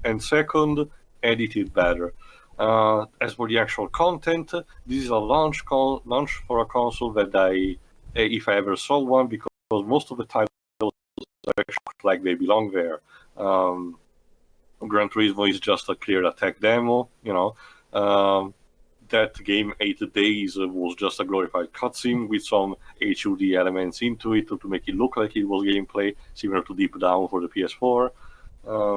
and second, edit it better. As for the actual content, this is a launch for a console that if I ever saw one, because most of the titles actually look like they belong there. Gran Turismo is just a clear attack demo, that game 8 Days was just a glorified cutscene with some HUD elements into it to make it look like it was gameplay, similar to Deep Down for the PS4.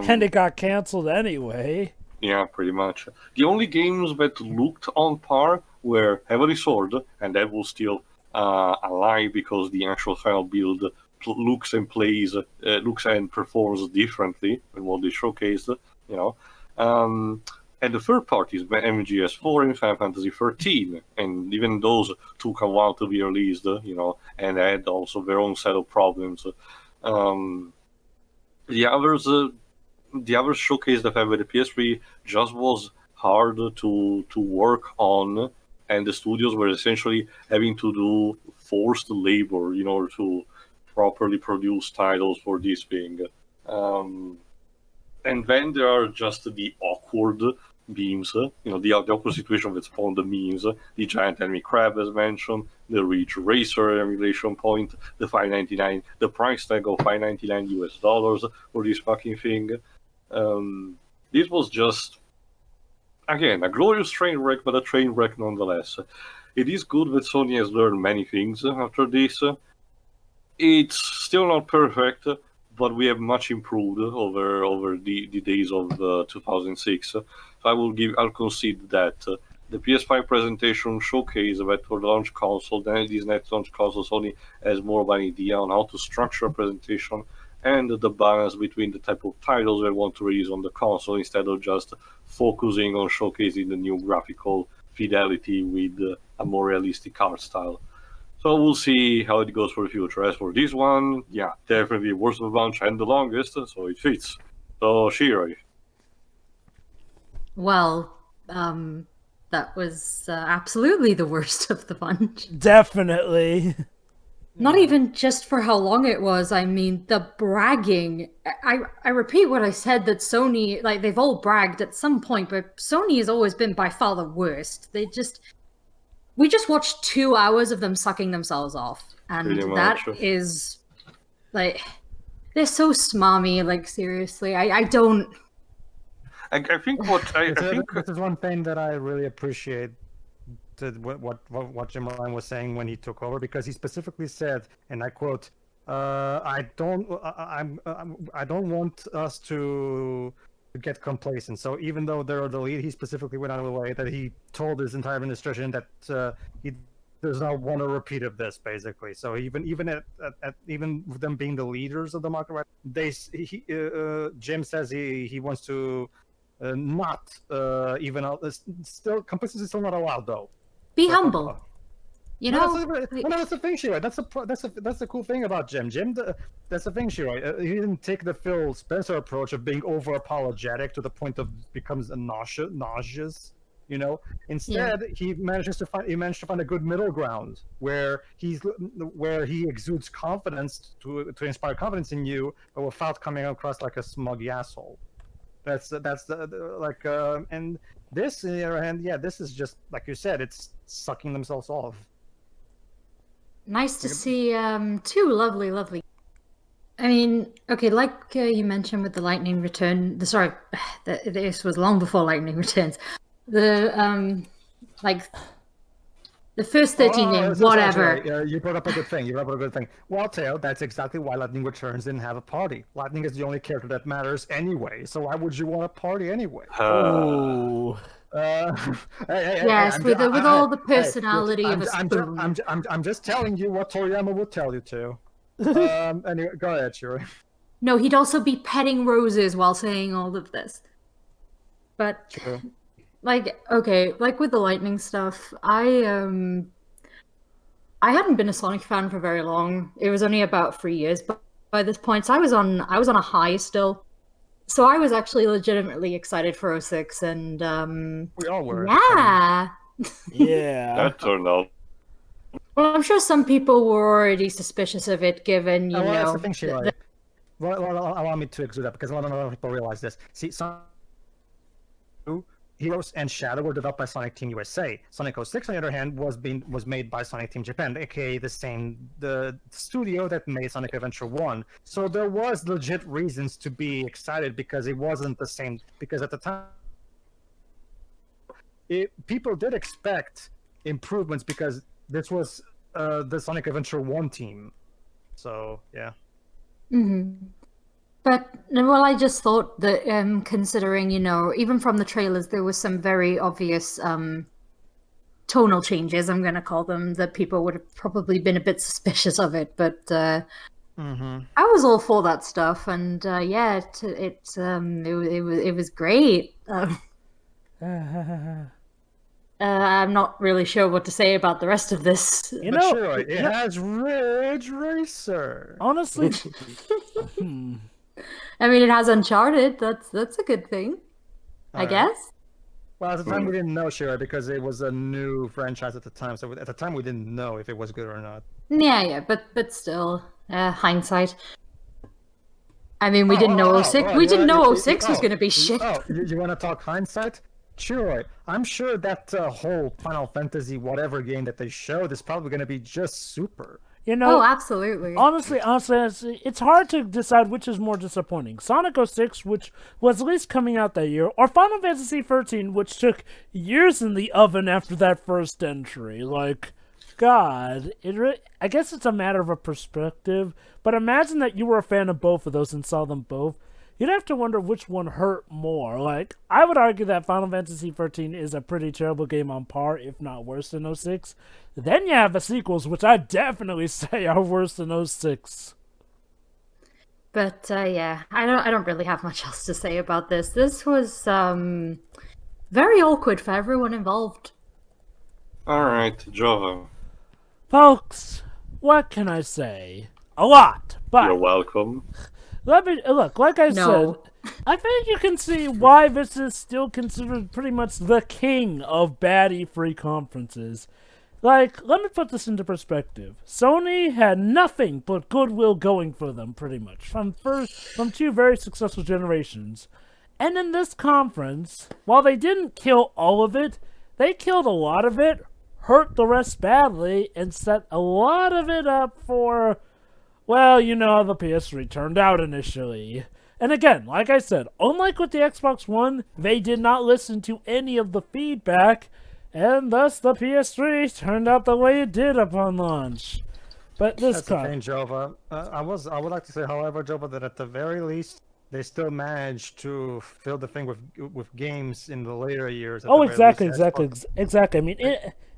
And it got cancelled anyway. Yeah, pretty much. The only games that looked on par were Heavily Sword, and that was still a lie because the actual final build looks and performs differently than what they showcased, you know. And the third parties, MGS4 and Final Fantasy 13, and even those took a while to be released, you know, and had also their own set of problems. The others showcased the fact that the PS3 just was hard to work on, and the studios were essentially having to do forced labor in order to properly produce titles for this thing. And then there are just the awkward beams, the awkward situation that spawned the memes, the giant enemy crab as mentioned, the Ridge Racer emulation point, the $5.99, the price tag of $5.99 for this fucking thing. This was just, again, a glorious train wreck, but a train wreck nonetheless. It is good that Sony has learned many things after this. It's still not perfect, but we have much improved over the days of 2006. So I'll concede that the PS5 presentation showcased that for the launch console, then this next launch console, Sony has more of an idea on how to structure a presentation and the balance between the type of titles they want to release on the console instead of just focusing on showcasing the new graphical fidelity with a more realistic art style. So we'll see how it goes for the future. As for this one, yeah, definitely worst of the bunch and the longest, so it fits. So, Shiroi. Well, that was absolutely the worst of the bunch. Definitely. Not even just for how long it was, I mean, the bragging. I repeat what I said, that Sony, like, they've all bragged at some point, but Sony has always been by far the worst. We just watched 2 hours of them sucking themselves off, and that is, like, they're so smarmy, like, seriously, I don't... I think what I think this is one thing that I really appreciate what Jim Ryan was saying when he took over, because he specifically said, and I quote, I don't want us to get complacent. So even though they're the lead, he specifically went out of the way that he told his entire administration that he does not want a repeat of this, basically. So even at even them being the leaders of the market, right? Jim says he wants to not even still complacency is still not allowed though. Be humble. You know, that's the thing, Shiroi. That's the cool thing about Jim. That's the thing, Shiroi. He didn't take the Phil Spencer approach of being over apologetic to the point of becomes nauseous. You know, instead he managed to find a good middle ground where he exudes confidence to inspire confidence in you, but without coming across like a smug asshole. That's the and this, on the other hand, yeah, this is just like you said, it's sucking themselves off. Nice to see two lovely. I mean, okay, like you mentioned with the Lightning Return. This was long before Lightning Returns. The the first 13 games, whatever. Right. You brought up a good thing. Well, Teo, that's exactly why Lightning Returns didn't have a party. Lightning is the only character that matters anyway, so why would you want a party anyway? Yes, with all the personality of a spoon. I'm just telling you what Toriyama will tell you to. Anyway, go ahead, Shiroi. No, he'd also be petting roses while saying all of this. But true. Like, okay, like with the Lightning stuff, I hadn't been a Sonic fan for very long. It was only about 3 years by this point, so I was on a high still. So I was actually legitimately excited for 06, and we all were. Yeah. Yeah. That turned out. Well, I'm sure some people were already suspicious of it, given well, that's the thing, Shiroi. Well, allow me to exude that, because a lot of people realize this. See, Heroes and Shadow were developed by Sonic Team USA. Sonic 06, on the other hand, was made by Sonic Team Japan, aka the studio that made Sonic Adventure 1. So there was legit reasons to be excited, because it wasn't the same. Because at the time, people did expect improvements because this was the Sonic Adventure 1 team. So, yeah. Mm-hmm. But, well, I just thought that considering, even from the trailers, there was some very obvious tonal changes, I'm going to call them, that people would have probably been a bit suspicious of it. But I was all for that stuff, and yeah, it was great. I'm not really sure what to say about the rest of this. Sure, it has Ridge Racer. Honestly, I mean, it has Uncharted. That's a good thing, I guess. Well, at the time we didn't know, sure, because it was a new franchise at the time. So at the time we didn't know if it was good or not. Yeah, but still, hindsight. I mean, we didn't know 06. We didn't know 06 was going to be shit. Oh, you want to talk hindsight? Sure, I'm sure that whole Final Fantasy whatever game that they showed is probably going to be just super. Oh, absolutely. Honestly, it's hard to decide which is more disappointing. Sonic 06, which was at least coming out that year, or Final Fantasy 13, which took years in the oven after that first entry. Like, God, I guess it's a matter of a perspective, but imagine that you were a fan of both of those and saw them both. You'd have to wonder which one hurt more. Like, I would argue that Final Fantasy XIII is a pretty terrible game on par, if not worse than 06. Then you have the sequels, which I definitely say are worse than 06. But yeah, I don't really have much else to say about this. This was very awkward for everyone involved. All right, Jova. Folks, what can I say? A lot, but you're welcome. Let me look. Like I said, I think you can see why this is still considered pretty much the king of bad E3 conferences. Like, let me put this into perspective. Sony had nothing but goodwill going for them, pretty much, from two very successful generations. And in this conference, while they didn't kill all of it, they killed a lot of it, hurt the rest badly, and set a lot of it up for, well, you know how the PS3 turned out initially. And again, like I said, unlike with the Xbox One, they did not listen to any of the feedback, and thus the PS3 turned out the way it did upon launch. But this That's the thing, Jova. I would like to say, however, Jova, that at the very least, they still managed to fill the thing with games in the later years. Oh, exactly. I mean,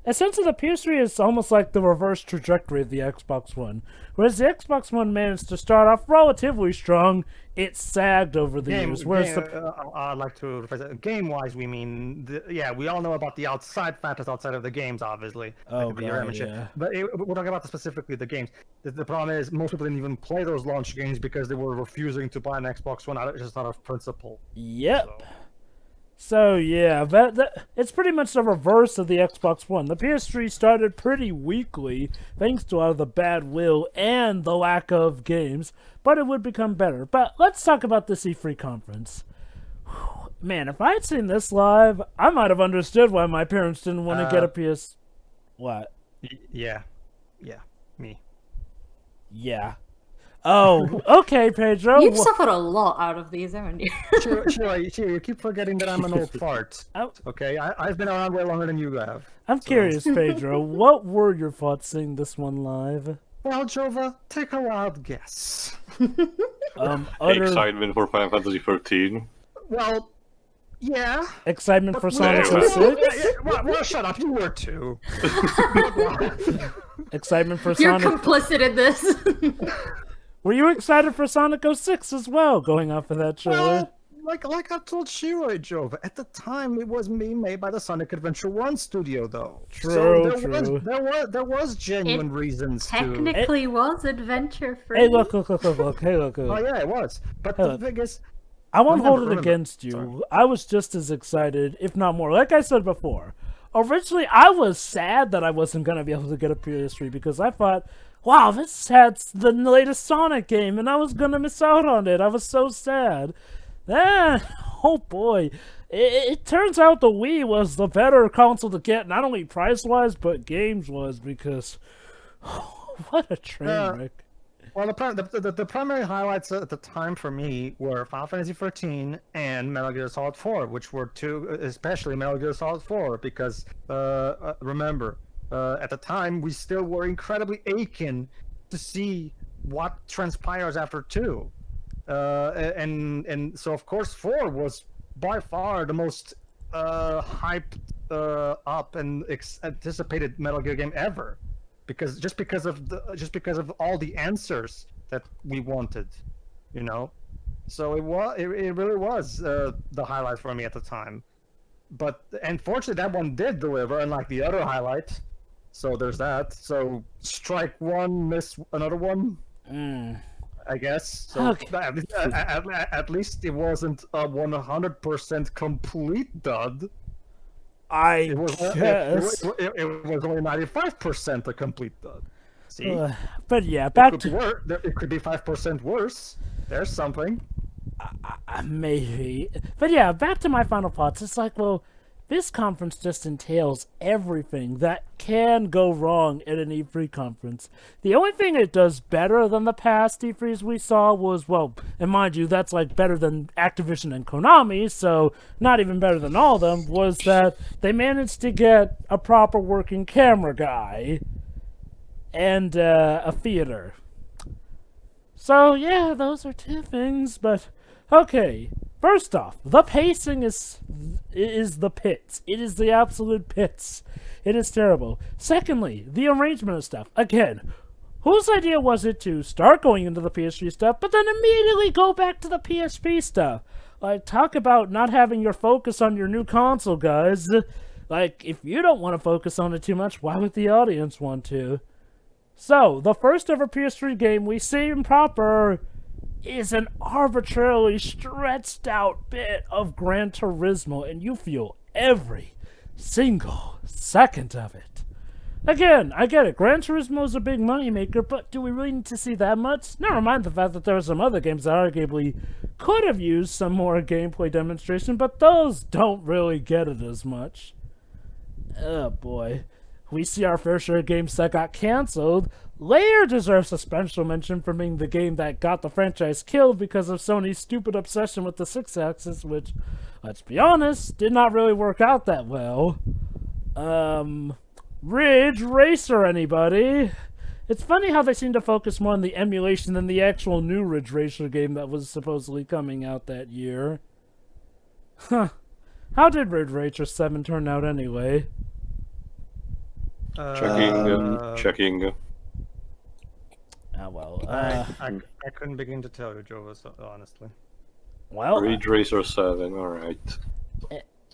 essentially, the PS3 is almost like the reverse trajectory of the Xbox One. Whereas the Xbox One managed to start off relatively strong, it sagged over the years. Whereas I'd like to rephrase it. Game-wise, we mean, we all know about the outside factors outside of the games, obviously. Oh, like God, yeah. But we're talking about specifically the games. The problem is most people didn't even play those launch games because they were refusing to buy an Xbox One just out of principle. Yep. So yeah, it's pretty much the reverse of the Xbox One. The PS3 started pretty weakly, thanks to a lot of the bad will and the lack of games, but it would become better. But let's talk about this E3 conference. Man, if I had seen this live, I might have understood why my parents didn't want to get a PS... What? Yeah, me. Yeah. Oh, okay, Pedro. You've suffered a lot out of these, haven't you? Sure, you keep forgetting that I'm an old fart. Okay, I've been around way longer than you have. I'm curious, Pedro. What were your thoughts seeing this one live? Well, Jova, take a wild guess. Excitement for Final Fantasy 13. Well, yeah. Excitement for Sonic 06? Well, shut up. You were too. Excitement for You're Sonic... complicit in this. Were you excited for Sonic 06 as well, going off of that trailer? Well, like I told Shiroi, Jova, at the time it was being made by the Sonic Adventure 1 studio, though. True. There was genuine reasons technically was Adventure Free. Hey, look. Hey, look. Oh, yeah, it was. But the thing is... I won't hold it against you. Sorry. I was just as excited, if not more. Like I said before, originally I was sad that I wasn't going to be able to get a PS3 because I thought, wow, this had the latest Sonic game, and I was going to miss out on it. I was so sad. Then, oh boy, it turns out the Wii was the better console to get, not only price-wise, but games-wise, because what a train wreck. Well, the primary highlights at the time for me were Final Fantasy 13 and Metal Gear Solid 4, which were two, especially Metal Gear Solid 4, because remember, at the time we still were incredibly aching to see what transpires after 2, and so of course 4 was by far the most hyped up and anticipated Metal Gear game ever. Because because of all the answers that we wanted, you know, so it really was the highlight for me at the time. But unfortunately, that one did deliver, unlike the other highlight. So there's that. So strike one, miss another one. I guess. So Okay. at least it wasn't a 100% complete dud. I guess it was only 95% a complete dud. See, but yeah, back to it could be 5% worse. There's something. Maybe, but yeah, back to my final thoughts. It's like, well, this conference just entails everything that can go wrong at an E3 conference. The only thing it does better than the past E3s we saw was, well, and mind you, that's like better than Activision and Konami, so not even better than all of them, was that they managed to get a proper working camera guy and a theater. So yeah, those are two things, but okay. First off, the pacing is the pits. It is the absolute pits. It is terrible. Secondly, the arrangement of stuff. Again, whose idea was it to start going into the PS3 stuff, but then immediately go back to the PSP stuff? Like, talk about not having your focus on your new console, guys. Like, if you don't want to focus on it too much, why would the audience want to? So, the first ever PS3 game we see in proper is an arbitrarily stretched out bit of Gran Turismo, and you feel every single second of it. Again, I get it, Gran Turismo is a big moneymaker, but do we really need to see that much? Never mind the fact that there are some other games that arguably could have used some more gameplay demonstration, but those don't really get it as much. Oh boy. We see our fair share of games that got cancelled. Lair deserves a special mention for being the game that got the franchise killed because of Sony's stupid obsession with the 6-axis, which, let's be honest, did not really work out that well. Ridge Racer, anybody? It's funny how they seem to focus more on the emulation than the actual new Ridge Racer game that was supposedly coming out that year. Huh. How did Ridge Racer 7 turn out anyway? Checking. Oh, well. I couldn't begin to tell you, Joe, honestly. Well, Ridge Racer 7, alright.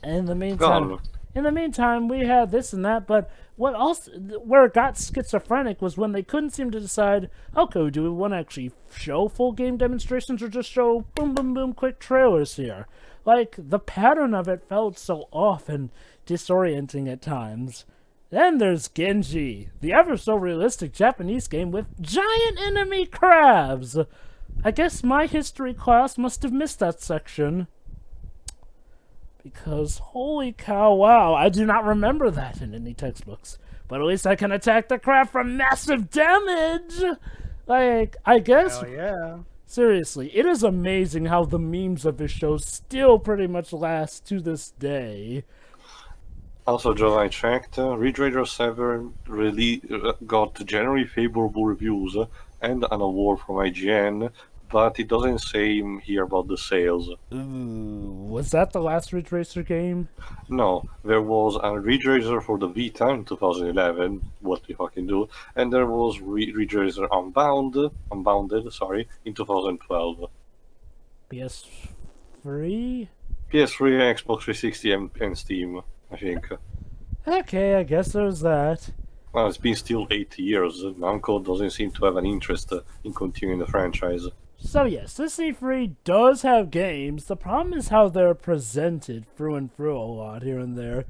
In the meantime, we had this and that, but what else, where it got schizophrenic was when they couldn't seem to decide, okay, do we want to actually show full game demonstrations or just show boom, boom, boom, quick trailers here? Like, the pattern of it felt so off and disorienting at times. Then there's Genji, the ever-so-realistic Japanese game with giant enemy crabs. I guess my history class must have missed that section. Because, holy cow, wow, I do not remember that in any textbooks. But at least I can attack the crab for massive damage! Like, I guess... Hell yeah. Seriously, it is amazing how the memes of this show still pretty much last to this day. Also, Joe, I checked. Ridge Racer 7 really got generally favorable reviews and an award from IGN, but it doesn't say here about the sales. Ooh, was that the last Ridge Racer game? No, there was a Ridge Racer for the Vita in 2011, what we fucking do, and there was Ridge Racer Unbounded, in 2012. PS3? PS3, Xbox 360, and Steam, I think. Okay, I guess there's that. Well, it's been still 8 years. Namco doesn't seem to have an interest in continuing the franchise. So yes, this E3 does have games. The problem is how they're presented through and through a lot here and there.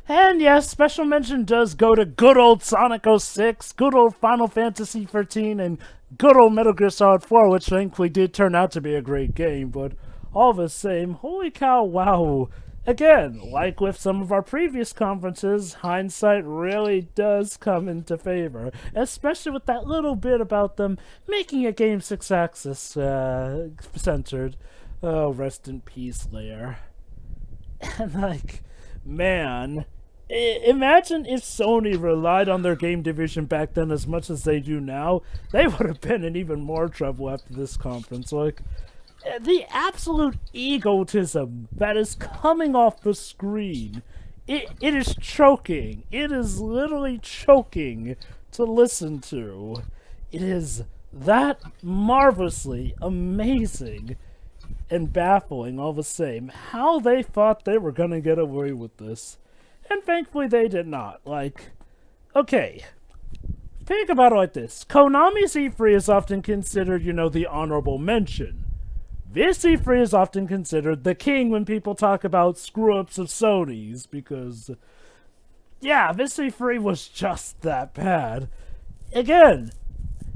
And yes, special mention does go to good old Sonic 06, good old Final Fantasy 13, and good old Metal Gear Solid 4, which thankfully did turn out to be a great game, but all the same, holy cow, wow. Again, like with some of our previous conferences, hindsight really does come into favor, especially with that little bit about them making a game 6-axis centered. Oh, rest in peace, Lair. And like, man, imagine if Sony relied on their game division back then as much as they do now. They would have been in even more trouble after this conference. Like, the absolute egotism that is coming off the screen, it is choking. It is literally choking to listen to. It is that marvelously amazing and baffling all the same how they thought they were gonna get away with this. And thankfully they did not. Like, okay, think about it like this. Konami's E3 is often considered, you know, the honorable mention. This E3 is often considered the king when people talk about screw-ups of Sony's, because, yeah, this E3 was just that bad. Again,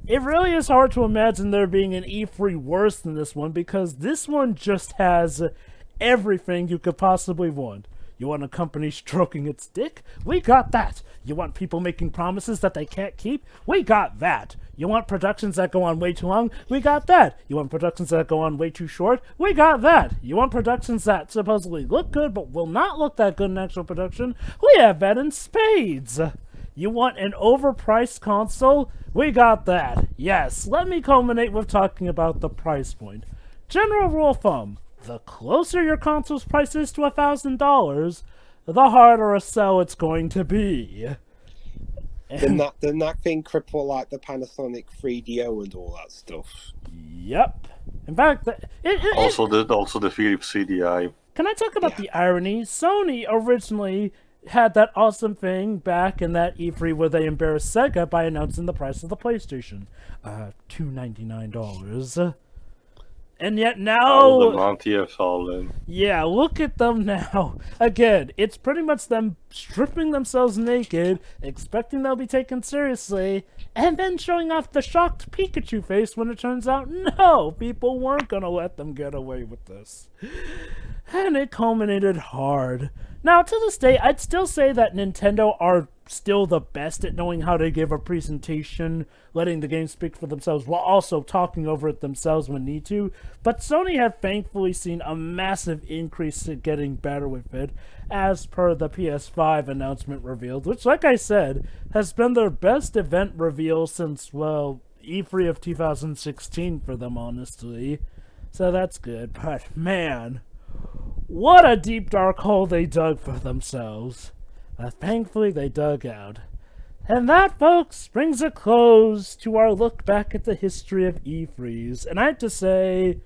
it really is hard to imagine there being an E3 worse than this one, because this one just has everything you could possibly want. You want a company stroking its dick? We got that. You want people making promises that they can't keep? We got that. You want productions that go on way too long? We got that. You want productions that go on way too short? We got that. You want productions that supposedly look good but will not look that good in actual production? We have that in spades. You want an overpriced console? We got that. Yes, let me culminate with talking about the price point. General rule of thumb. The closer your console's price is to $1,000, the harder a sell it's going to be. Then that thing cripple like the Panasonic 3DO and all that stuff. Yep. In fact, also the Philips CDI. Can I talk about the irony? Sony originally had that awesome thing back in that E3 where they embarrassed Sega by announcing the price of the PlayStation. $299. And yet now... Oh, the Monty have fallen. Yeah, look at them now. Again, it's pretty much them stripping themselves naked, expecting they'll be taken seriously, and then showing off the shocked Pikachu face when it turns out, no, people weren't gonna let them get away with this. And it culminated hard. Now, to this day, I'd still say that Nintendo are still the best at knowing how to give a presentation, letting the games speak for themselves, while also talking over it themselves when need to. But Sony have thankfully seen a massive increase in getting better with it, as per the PS5 announcement revealed, which, like I said, has been their best event reveal since, well, E3 of 2016 for them, honestly. So that's good, but man, what a deep dark hole they dug for themselves. Thankfully they dug out. And that, folks, brings a close to our look back at the history of E3s. And I have to say,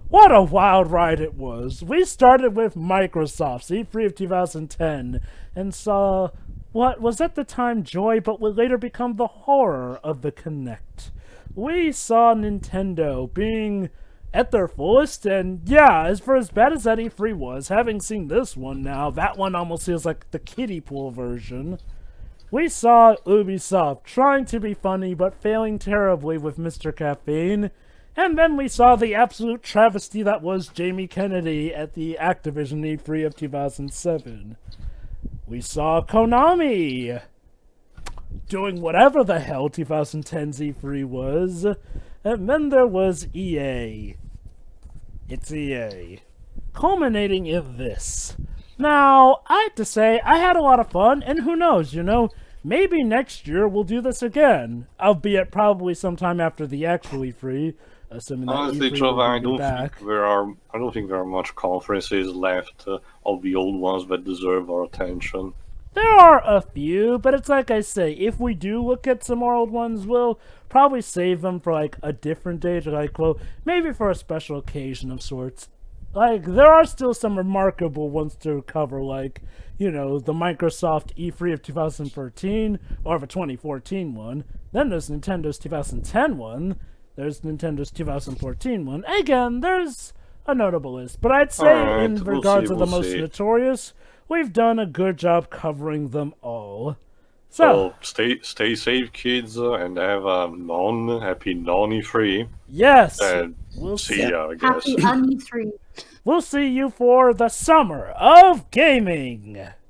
what a wild ride it was. We started with Microsoft's E3 of 2010 and saw what was at the time joy but would later become the horror of the Kinect. We saw Nintendo being at their fullest, and yeah, for as bad as that E3 was, having seen this one now, that one almost feels like the kiddie pool version. We saw Ubisoft trying to be funny but failing terribly with Mr. Caffeine, and then we saw the absolute travesty that was Jamie Kennedy at the Activision E3 of 2007. We saw Konami doing whatever the hell 2010's E3 was, and then there was EA. It's EA. Culminating in this. Now, I have to say, I had a lot of fun, and who knows, you know, maybe next year we'll do this again, albeit probably sometime after the actual E3, assuming that Honestly, E3 Trevor, will I be don't back. think there are much conferences left of the old ones that deserve our attention. There are a few, but it's like I say, if we do look at some more old ones, we'll probably save them for, like, a different date, or, like, well, maybe for a special occasion of sorts. Like, there are still some remarkable ones to cover, like, you know, the Microsoft E3 of 2013, or the 2014 one. Then there's Nintendo's 2010 one. There's Nintendo's 2014 one. Again, there's a notable list, but I'd say in regards to the most notorious, we've done a good job covering them all. So stay safe, kids, and have a happy non-E3. Yes. And we'll see ya, I guess. Happy E3. we'll see you for the summer of gaming.